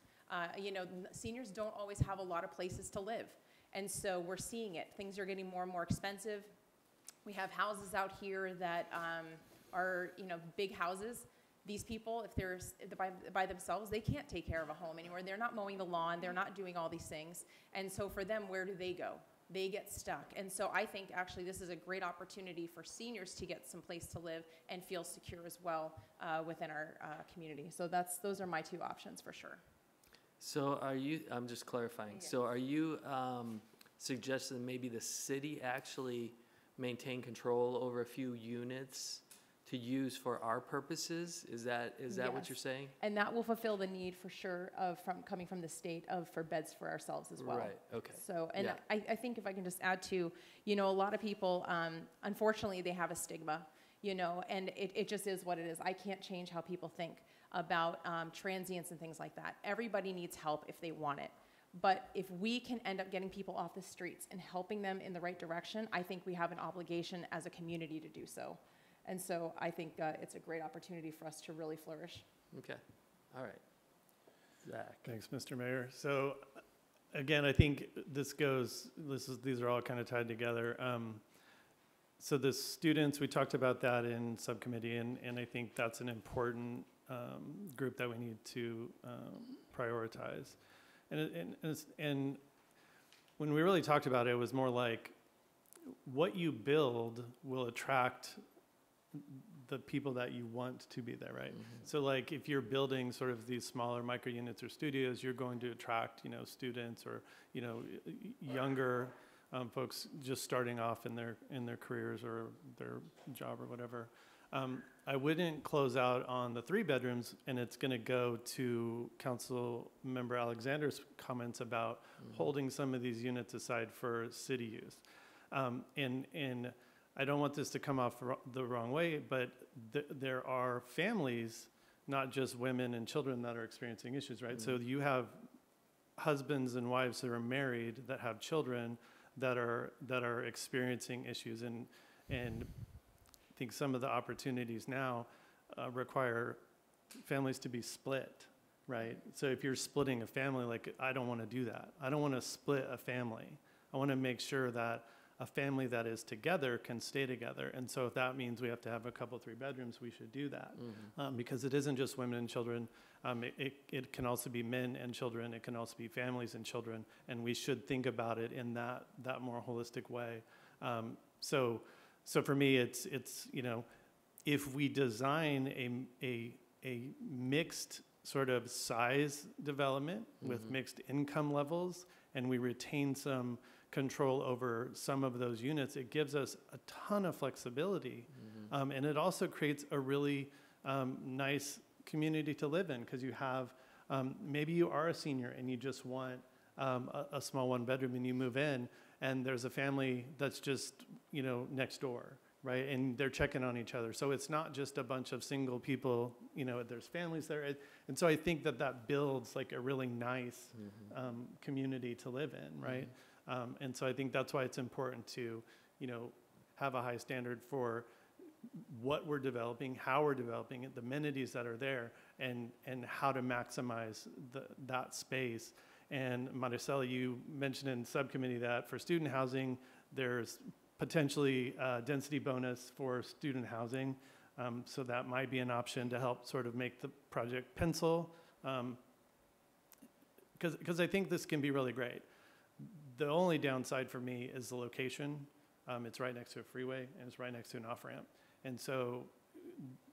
You know, seniors don't always have a lot of places to live. And so we're seeing it. Things are getting more and more expensive. We have houses out here that are, you know, big houses. These people, if they're by themselves, they can't take care of a home anymore. They're not mowing the lawn. They're not doing all these things. And so for them, where do they go? They get stuck. And so I think actually this is a great opportunity for seniors to get some place to live and feel secure as well within our community. So those are my two options for sure. So are you, I'm just clarifying, so are you suggesting maybe the city actually maintain control over a few units to use for our purposes? Is that what you're saying? And that will fulfill the need for sure coming from the state for beds for ourselves as well. Right, okay. So, and Yeah. I think if I can just add to, you know, a lot of people, unfortunately, they have a stigma, you know, and it just is what it is. I can't change how people think about transients and things like that. Everybody needs help if they want it. But if we can end up getting people off the streets and helping them in the right direction, I think we have an obligation as a community to do so. And so I think it's a great opportunity for us to really flourish. Okay, all right. Zach. Thanks, Mr. Mayor. So again, I think these are all kind of tied together. So the students, we talked about that in subcommittee, and I think that's an important group that we need to prioritize. And when we really talked about it, it was more like what you build will attract the people that you want to be there, right? Mm-hmm. So like if you're building sort of these smaller micro units or studios, you're going to attract, you know, students or, you know, younger folks just starting off in their careers or their job or whatever. I wouldn't close out on the 3 bedrooms, and it's going to go to Council Member Alexander's comments about holding some of these units aside for city use. And I don't want this to come off the wrong way, but there are families, not just women and children, that are experiencing issues, right? So you have husbands and wives that are married that have children that are experiencing issues, and I think some of the opportunities now require families to be split, right? So if you're splitting a family, like I don't want to do that. I don't want to split a family. I want to make sure that a family that is together can stay together. And so if that means we have to have a couple 3 bedrooms, we should do that. Because it isn't just women and children. It can also be men and children. It can also be families and children. And we should think about it in that more holistic way. So for me, it's you know, if we design a mixed sort of size development with mixed income levels, and we retain some control over some of those units, it gives us a ton of flexibility. And it also creates a really nice community to live in, because you have, maybe you are a senior and you just want a small 1 bedroom, and you move in, and there's a family that's just, you know, next door, right? And they're checking on each other. So it's not just a bunch of single people, you know, there's families there. And so I think that builds like a really nice community to live in, right? And so I think that's why it's important to, you know, have a high standard for what we're developing, how we're developing it, the amenities that are there, and how to maximize that space. And Maricela, you mentioned in subcommittee that for student housing, there's potentially a density bonus for student housing. So that might be an option to help sort of make the project pencil. Because I think this can be really great. The only downside for me is the location. It's right next to a freeway, and it's right next to an off-ramp. And so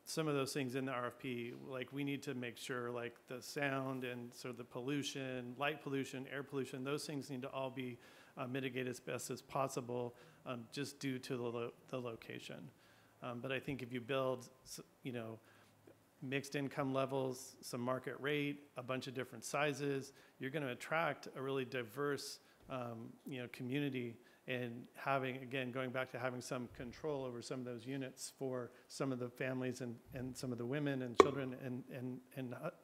some of those things in the RFP, like we need to make sure like the sound and sort of the pollution, light pollution, air pollution, those things need to all be mitigated as best as possible, just due to the location. But I think if you build, you know, mixed income levels, some market rate, a bunch of different sizes, you're going to attract a really diverse community, and having, again, going back to having some control over some of those units for some of the families and some of the women and children and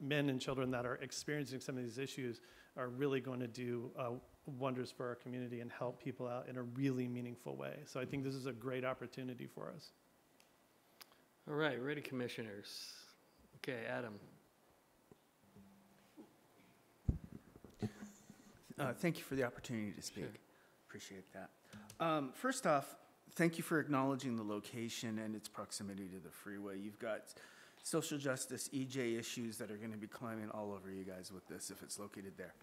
men and children that are experiencing some of these issues are really going to do wonders for our community and help people out in a really meaningful way. So I think this is a great opportunity for us. All right, ready, commissioners? Okay, Adam. Thank you for the opportunity to speak. Sure. Appreciate that. First off, thank you for acknowledging the location and its proximity to the freeway. You've got social justice, EJ issues that are going to be climbing all over you guys with this if it's located there.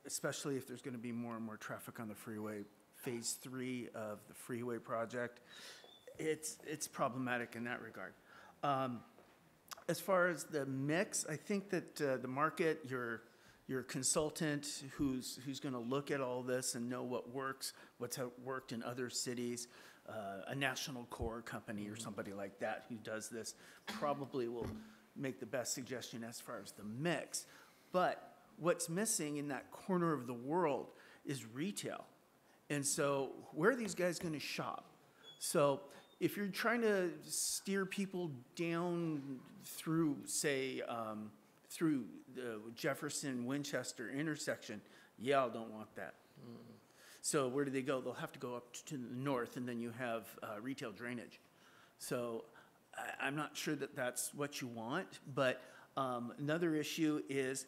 Especially if there's going to be more and more traffic on the freeway. Phase 3 of the freeway project, it's problematic in that regard. As far as the mix, I think that the market, your consultant who's going to look at all this and know what works, what's worked in other cities, a national core company or somebody like that who does this probably will make the best suggestion as far as the mix. But what's missing in that corner of the world is retail. And so where are these guys going to shop? So if you're trying to steer people down through, say, through the Jefferson-Winchester intersection, y'all don't want that. So where do they go? They'll have to go up to the north, and then you have retail drainage. So I'm not sure that that's what you want, but another issue is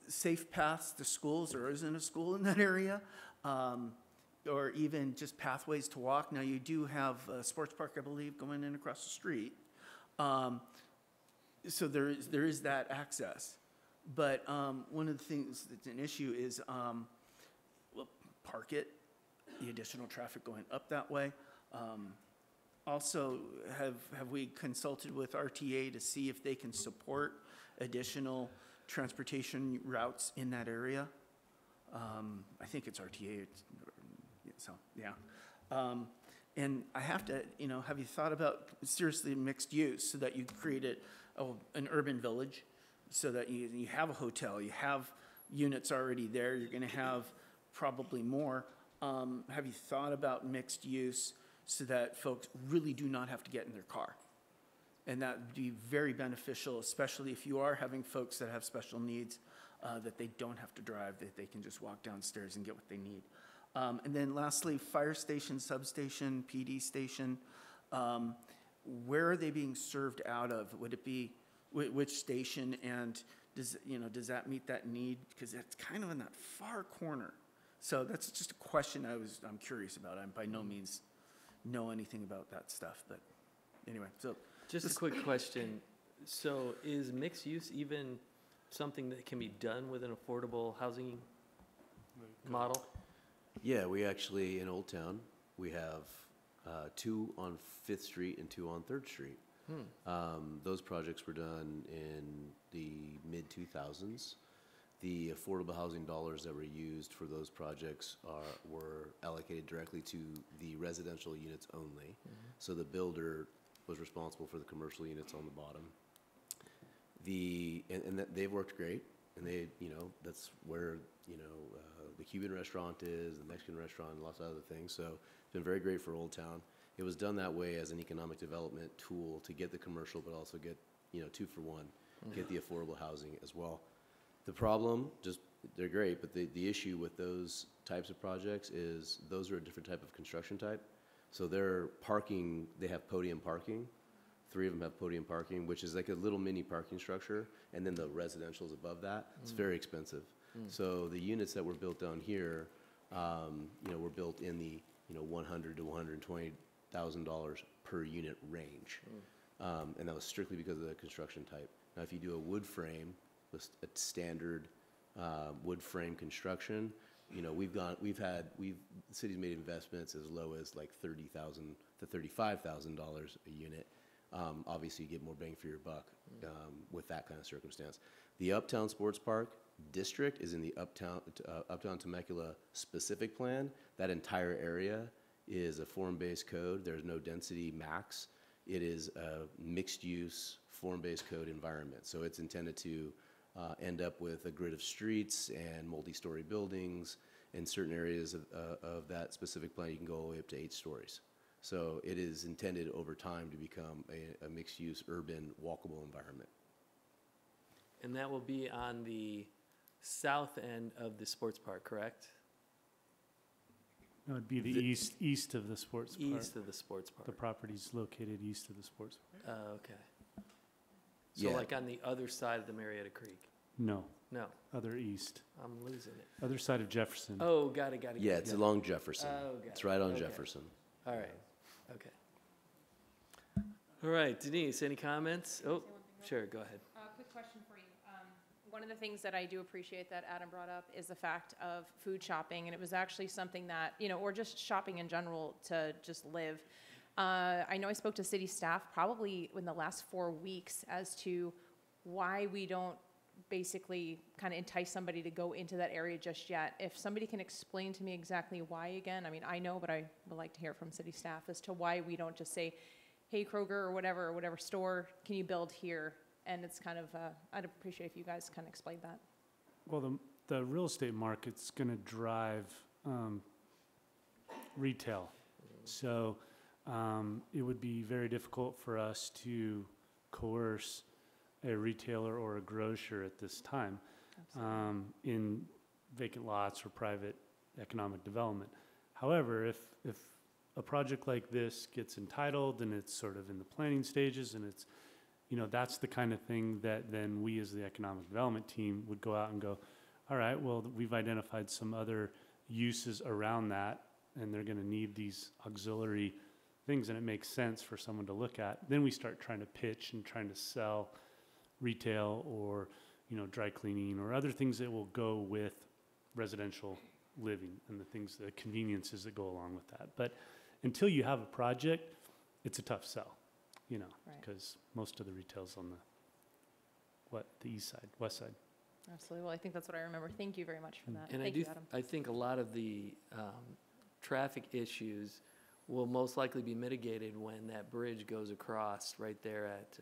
safe paths to schools. There isn't a school in that area, or even just pathways to walk. Now, you do have a sports park, I believe, going in across the street. So there is that access. But one of the things that's an issue is, well, park it, the additional traffic going up that way. Also, have we consulted with RTA to see if they can support additional transportation routes in that area? I think it's RTA, so yeah. And I have to, have you thought about seriously mixed use so that you create an urban village, so that you have a hotel, you have units already there, you're going to have probably more. Have you thought about mixed use so that folks really do not have to get in their car? And that would be very beneficial, especially if you are having folks that have special needs, that they don't have to drive, that they can just walk downstairs and get what they need. And then lastly, fire station, substation, PD station, where are they being served out of? Would it be, which station, and does that meet that need? Because it's kind of in that far corner. So that's just a question I'm curious about. I by no means know anything about that stuff, but anyway, so. Just a quick question. So is mixed use even something that can be done with an affordable housing model? Yeah, we actually, in Old Town, we have 2 on 5th Street and 2 on 3rd Street. Those projects were done in the mid-2000s. The affordable housing dollars that were used for those projects were allocated directly to the residential units only. So the builder was responsible for the commercial units on the bottom. They've worked great, and that's where the Cuban restaurant is, the Mexican restaurant, and lots of other things. So it's been very great for Old Town. It was done that way as an economic development tool to get the commercial, but also get 2 for 1, get the affordable housing as well. The problem, they're great, but the issue with those types of projects is those are a different type of construction type. So their parking, they have podium parking. 3 of them have podium parking, which is like a little mini parking structure, and then the residential's above that. It's very expensive. So the units that were built down here, were built in the $100,000 to $120,000 per unit range, and that was strictly because of the construction type. Now, if you do a wood frame, a standard wood frame construction, the city's made investments as low as like $30,000 to $35,000 a unit. Obviously, you get more bang for your buck with that kind of circumstance. The Uptown Sports Park district is in the Uptown Temecula specific plan. That entire area is a form-based code. There's no density max. It is a mixed-use, form-based code environment. So it's intended to end up with a grid of streets and multi-story buildings. In certain areas of that specific plan, you can go all the way up to 8 stories. So it is intended over time to become a mixed-use, urban, walkable environment. And that will be on the south end of the sports park, correct? It would be the east of the sports park. East of the sports park. The property's located east of the sports park. Okay. So Yeah. like on the other side of the Marietta Creek? No, No, other east. I'm losing it. Other side of Jefferson. Oh, got it. Yeah, it's along Jefferson. Oh, got It's it. right on Okay. Jefferson. All right, okay. All right, Denise, any comments? Oh, sure, go ahead. Quick question for you. One of the things that I do appreciate that Adam brought up is the fact of food shopping, and it was actually something that, or just shopping in general to just live. I know I spoke to city staff probably in the last 4 weeks as to why we don't basically kind of entice somebody to go into that area just yet. If somebody can explain to me exactly why again, I mean, I know, but I would like to hear from city staff as to why we don't just say, hey, Kroger or whatever store, can you build here? And it's kind of, I'd appreciate if you guys kind of explained that. Well, the real estate market's going to drive retail. So it would be very difficult for us to coerce a retailer or a grocer at this time in vacant lots or private economic development. However, if a project like this gets entitled and it's sort of in the planning stages and it's, that's the kind of thing that then we as the economic development team would go out and go, all right, well, we've identified some other uses around that and they're going to need these auxiliary things and it makes sense for someone to look at. Then we start trying to pitch and trying to sell retail or, dry cleaning or other things that will go with residential living and the conveniences that go along with that. But until you have a project, it's a tough sell, because most of the retail's on the east side, west side. Absolutely. Well, I think that's what I remember. Thank you very much for that. And Thank you, Adam. I think a lot of the traffic issues will most likely be mitigated when that bridge goes across right there at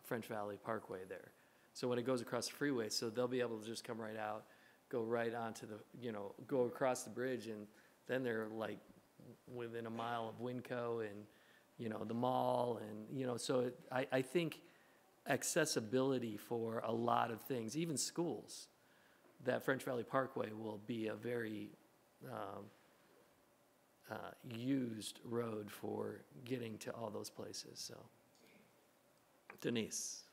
French Valley Parkway there. So when it goes across the freeway, so they'll be able to just come right out, go right onto go across the bridge, and then they're like within a mile of Winco and, the mall, and, so I think accessibility for a lot of things, even schools, that French Valley Parkway will be a very used road for getting to all those places, so. Denise?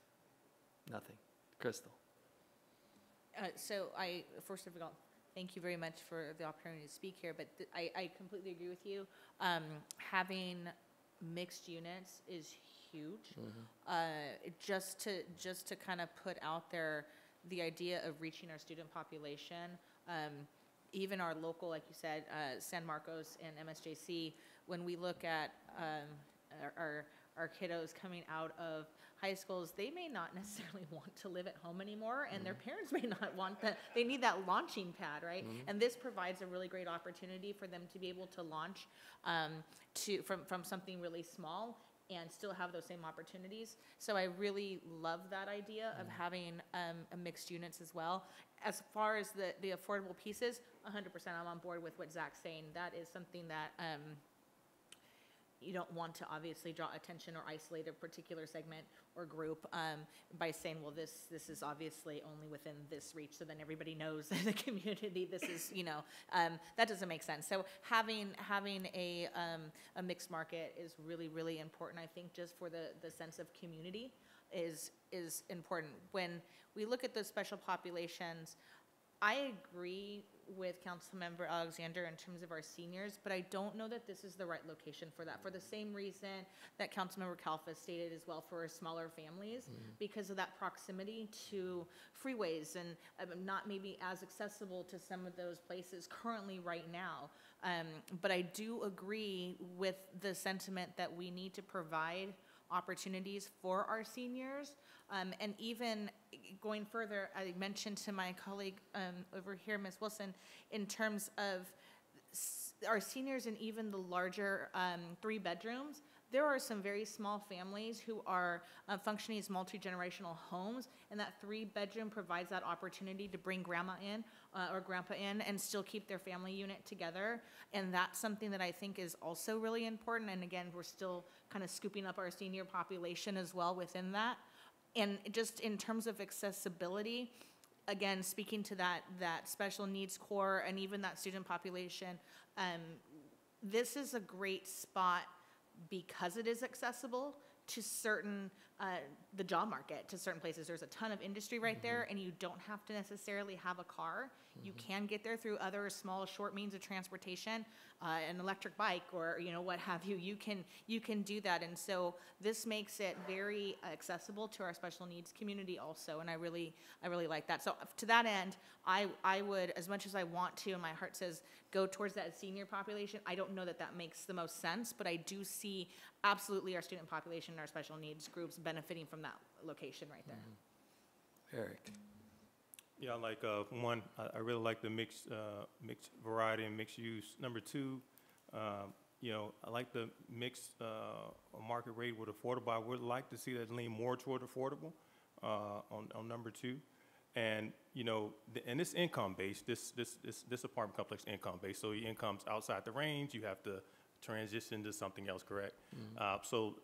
Nothing. Crystal? So first of all, thank you very much for the opportunity to speak here, but I completely agree with you. Having mixed units is huge. Just to kind of put out there the idea of reaching our student population, even our local, like you said, San Marcos and MSJC, when we look at our kiddos coming out of high schools, they may not necessarily want to live at home anymore, and their parents may not want that. They need that launching pad, right? And this provides a really great opportunity for them to be able to launch from something really small and still have those same opportunities. So I really love that idea of having a mixed units as well. As far as the affordable pieces, 100% I'm on board with what Zach's saying. That is something that you don't want to obviously draw attention or isolate a particular segment or group by saying, well, this is obviously only within this reach, so then everybody knows in the community this is, that doesn't make sense. So having a mixed market is really, really important, I think, just for the sense of community is important. When we look at those special populations, I agree with Councilmember Alexander in terms of our seniors, but I don't know that this is the right location for that, for the same reason that Councilmember Kalfa stated as well for smaller families, because of that proximity to freeways and not maybe as accessible to some of those places currently right now. But I do agree with the sentiment that we need to provide opportunities for our seniors. And even going further, I mentioned to my colleague over here, Ms. Wilson, in terms of our seniors and even the larger 3 bedrooms, there are some very small families who are functioning as multi-generational homes, and that 3-bedroom provides that opportunity to bring grandma in or grandpa in and still keep their family unit together. And that's something that I think is also really important. And again, we're still kind of scooping up our senior population as well within that. And just in terms of accessibility, again, speaking to that special needs core and even that student population, this is a great spot because it is accessible to certain, the job market, to certain places. There's a ton of industry right there, and you don't have to necessarily have a car. You can get there through other small, short means of transportation, an electric bike, or what have you. You can do that, and so this makes it very accessible to our special needs community also, and I really like that. So to that end, I would, as much as I want to, and my heart says go towards that senior population, I don't know that makes the most sense, but I do see absolutely our student population and our special needs groups benefiting from that location right there. Eric. Yeah, like one, I really like the mixed variety and mixed use. Number two, I like the mixed market rate with affordable. I would like to see that lean more toward affordable on number two. And and this income based, this apartment complex income based. So your income's outside the range, you have to transition to something else, correct? So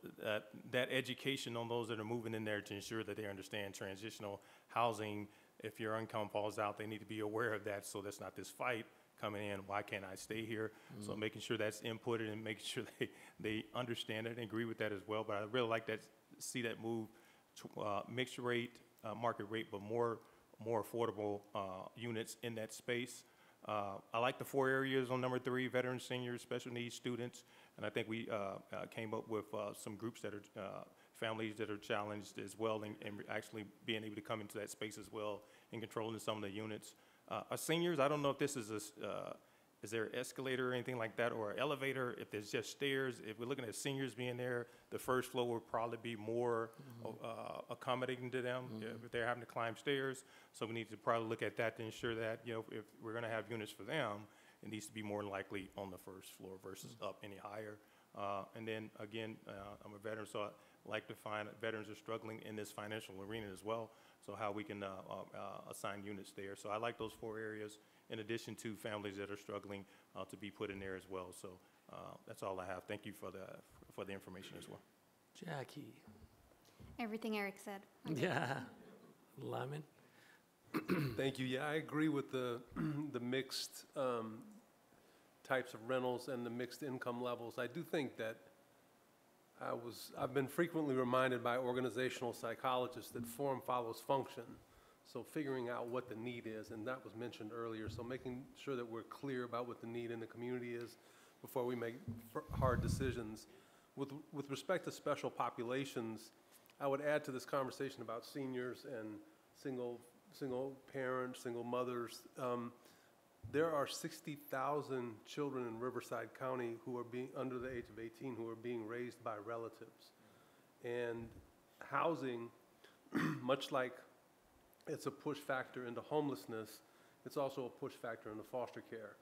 that education on those that are moving in there to ensure that they understand transitional housing. If your income falls out, they need to be aware of that, so that's not this fight coming in, why can't I stay here? So making sure that's inputted and making sure they understand it and agree with that as well. But I really like that, see that move to mixed rate, market rate, but more affordable units in that space. I like the 4 areas on number 3, veterans, seniors, special needs students, and I think we came up with some groups that are families that are challenged as well, and actually being able to come into that space as well and controlling some of the units. Seniors, I don't know if this is is there an escalator or anything like that, or an elevator? If there's just stairs, if we're looking at seniors being there, the first floor would probably be more accommodating to them if they're having to climb stairs. So we need to probably look at that to ensure that, if we're gonna have units for them, it needs to be more likely on the first floor versus up any higher. And then again, I'm a veteran, so I like to find that veterans are struggling in this financial arena as well. So how we can assign units there. So I like those 4 areas, in addition to families that are struggling to be put in there as well. So that's all I have. Thank you for the information as well. Jackie. Everything Eric said. Yeah. Lyman. Thank you. Yeah, I agree with the mixed types of rentals and the mixed income levels. I do think that I've been frequently reminded by organizational psychologists that form follows function. So figuring out what the need is, and that was mentioned earlier. So making sure that we're clear about what the need in the community is before we make hard decisions. With respect to special populations, I would add to this conversation about seniors and single parents, single mothers. There are 60,000 children in Riverside County who are under the age of 18 who are being raised by relatives. And housing, much like it's a push factor into homelessness, it's also a push factor into foster care.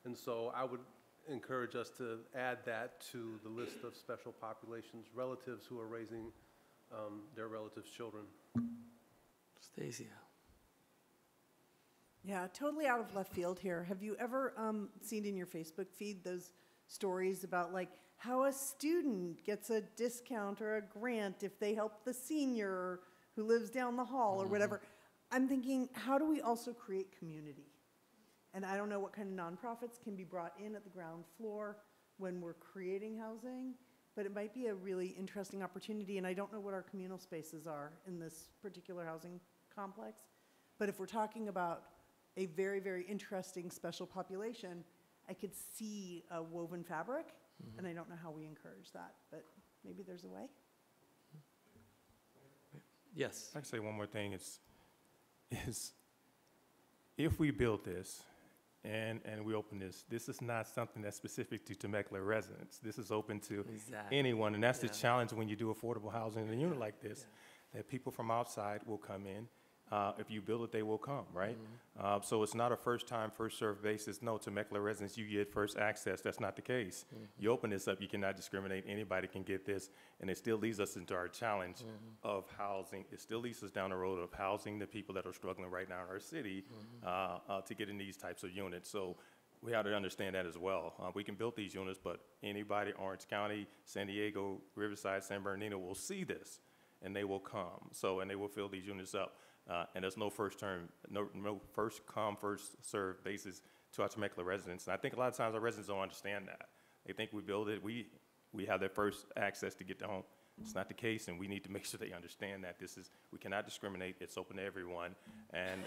And so I would encourage us to add that to the list of special populations, relatives who are raising their relatives' children. Stacia. Yeah, totally out of left field here. Have you ever seen in your Facebook feed those stories about like how a student gets a discount or a grant if they help the senior who lives down the hall or whatever? I'm thinking, how do we also create community? And I don't know what kind of nonprofits can be brought in at the ground floor when we're creating housing, but it might be a really interesting opportunity. And I don't know what our communal spaces are in this particular housing complex, but if we're talking about a very, very interesting special population, I could see a woven fabric, and I don't know how we encourage that, but maybe there's a way. Yes. I'd say one more thing is if we build this and we open this is not something that's specific to Temecula residents. This is open to anyone, and that's the challenge when you do affordable housing in a unit like this, that people from outside will come in If you build it, they will come, right? So it's not a first-time, first-served basis. No, Temecula residents, you get first access. That's not the case. You open this up, you cannot discriminate. Anybody can get this, and it still leads us into our challenge of housing. It still leads us down the road of housing the people that are struggling right now in our city to get in these types of units. So we have to understand that as well. We can build these units, but anybody, Orange County, San Diego, Riverside, San Bernardino will see this, and they will come. So, and they will fill these units up. And there's no first come, first served basis to our Temecula residents. And I think a lot of times our residents don't understand that. They think we build it, we have their first access to get to home. It's not the case, and we need to make sure they understand that we cannot discriminate. It's open to everyone, and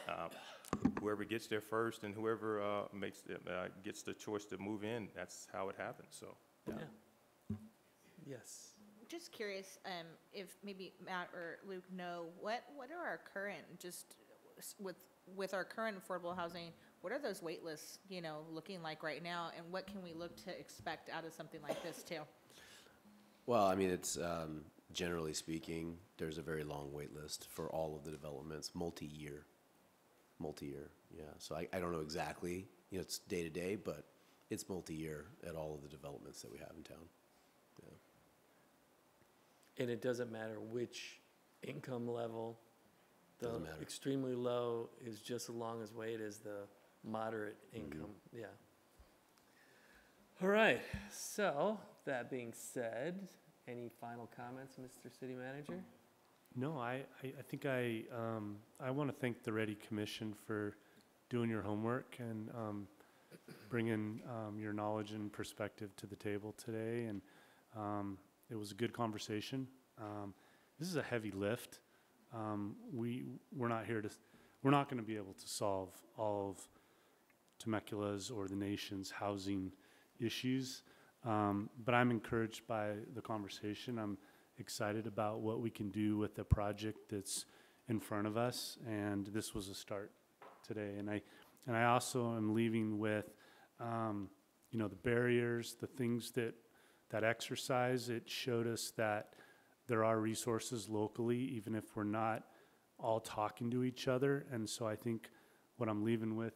whoever gets there first and whoever gets the choice to move in, that's how it happens. So, yeah. Yes. Just curious, if maybe Matt or Luke know, what are our current, just with our current affordable housing, what are those wait lists, looking like right now, and what can we look to expect out of something like this too? Well, I mean, it's generally speaking, there's a very long wait list for all of the developments, multi-year, yeah. So I don't know exactly, it's day to day, but it's multi-year at all of the developments that we have in town. Yeah. And it doesn't matter which income level. The Doesn't matter. extremely low is just as long as wait as the moderate income. Yeah. All right. So that being said, any final comments, Mr. City Manager? No, I think I want to thank the Ready Commission for doing your homework and bringing your knowledge and perspective to the table today. And it was a good conversation. This is a heavy lift. We're not going to be able to solve all of Temecula's or the nation's housing issues. But I'm encouraged by the conversation. I'm excited about what we can do with the project that's in front of us, and this was a start today. And I also am leaving with, the barriers, the things that exercise. It showed us that there are resources locally, even if we're not all talking to each other. And so I think what I'm leaving with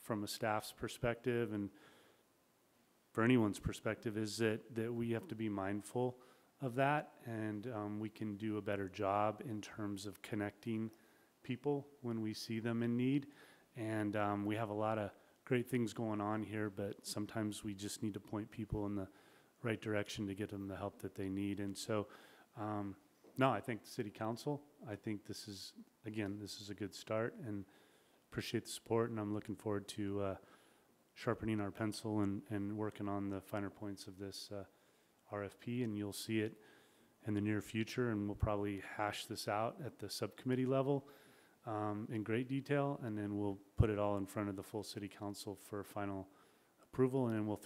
from a staff's perspective and for anyone's perspective is that we have to be mindful of that, and we can do a better job in terms of connecting people when we see them in need. And we have a lot of great things going on here, but sometimes we just need to point people in the right direction to get them the help that they need. And so, no, I thank the City Council. I think this is a good start, and appreciate the support, and I'm looking forward to sharpening our pencil and working on the finer points of this RFP, and you'll see it in the near future, and we'll probably hash this out at the subcommittee level in great detail, and then we'll put it all in front of the full City Council for final approval, and then we'll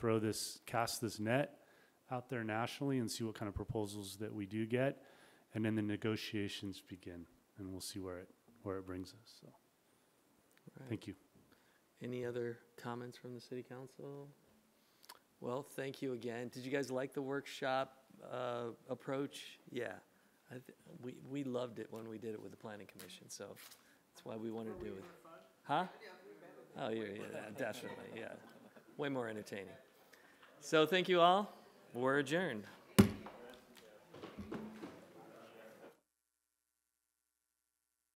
cast this net out there nationally and see what kind of proposals that we do get, and then the negotiations begin, and we'll see where it brings us. So, thank you. Any other comments from the City Council? Well, thank you again. Did you guys like the workshop approach? Yeah. We loved it when we did it with the Planning Commission, so that's why we wanted to do it. Huh? Oh, yeah, definitely, yeah. Way more entertaining. So thank you all. We're adjourned.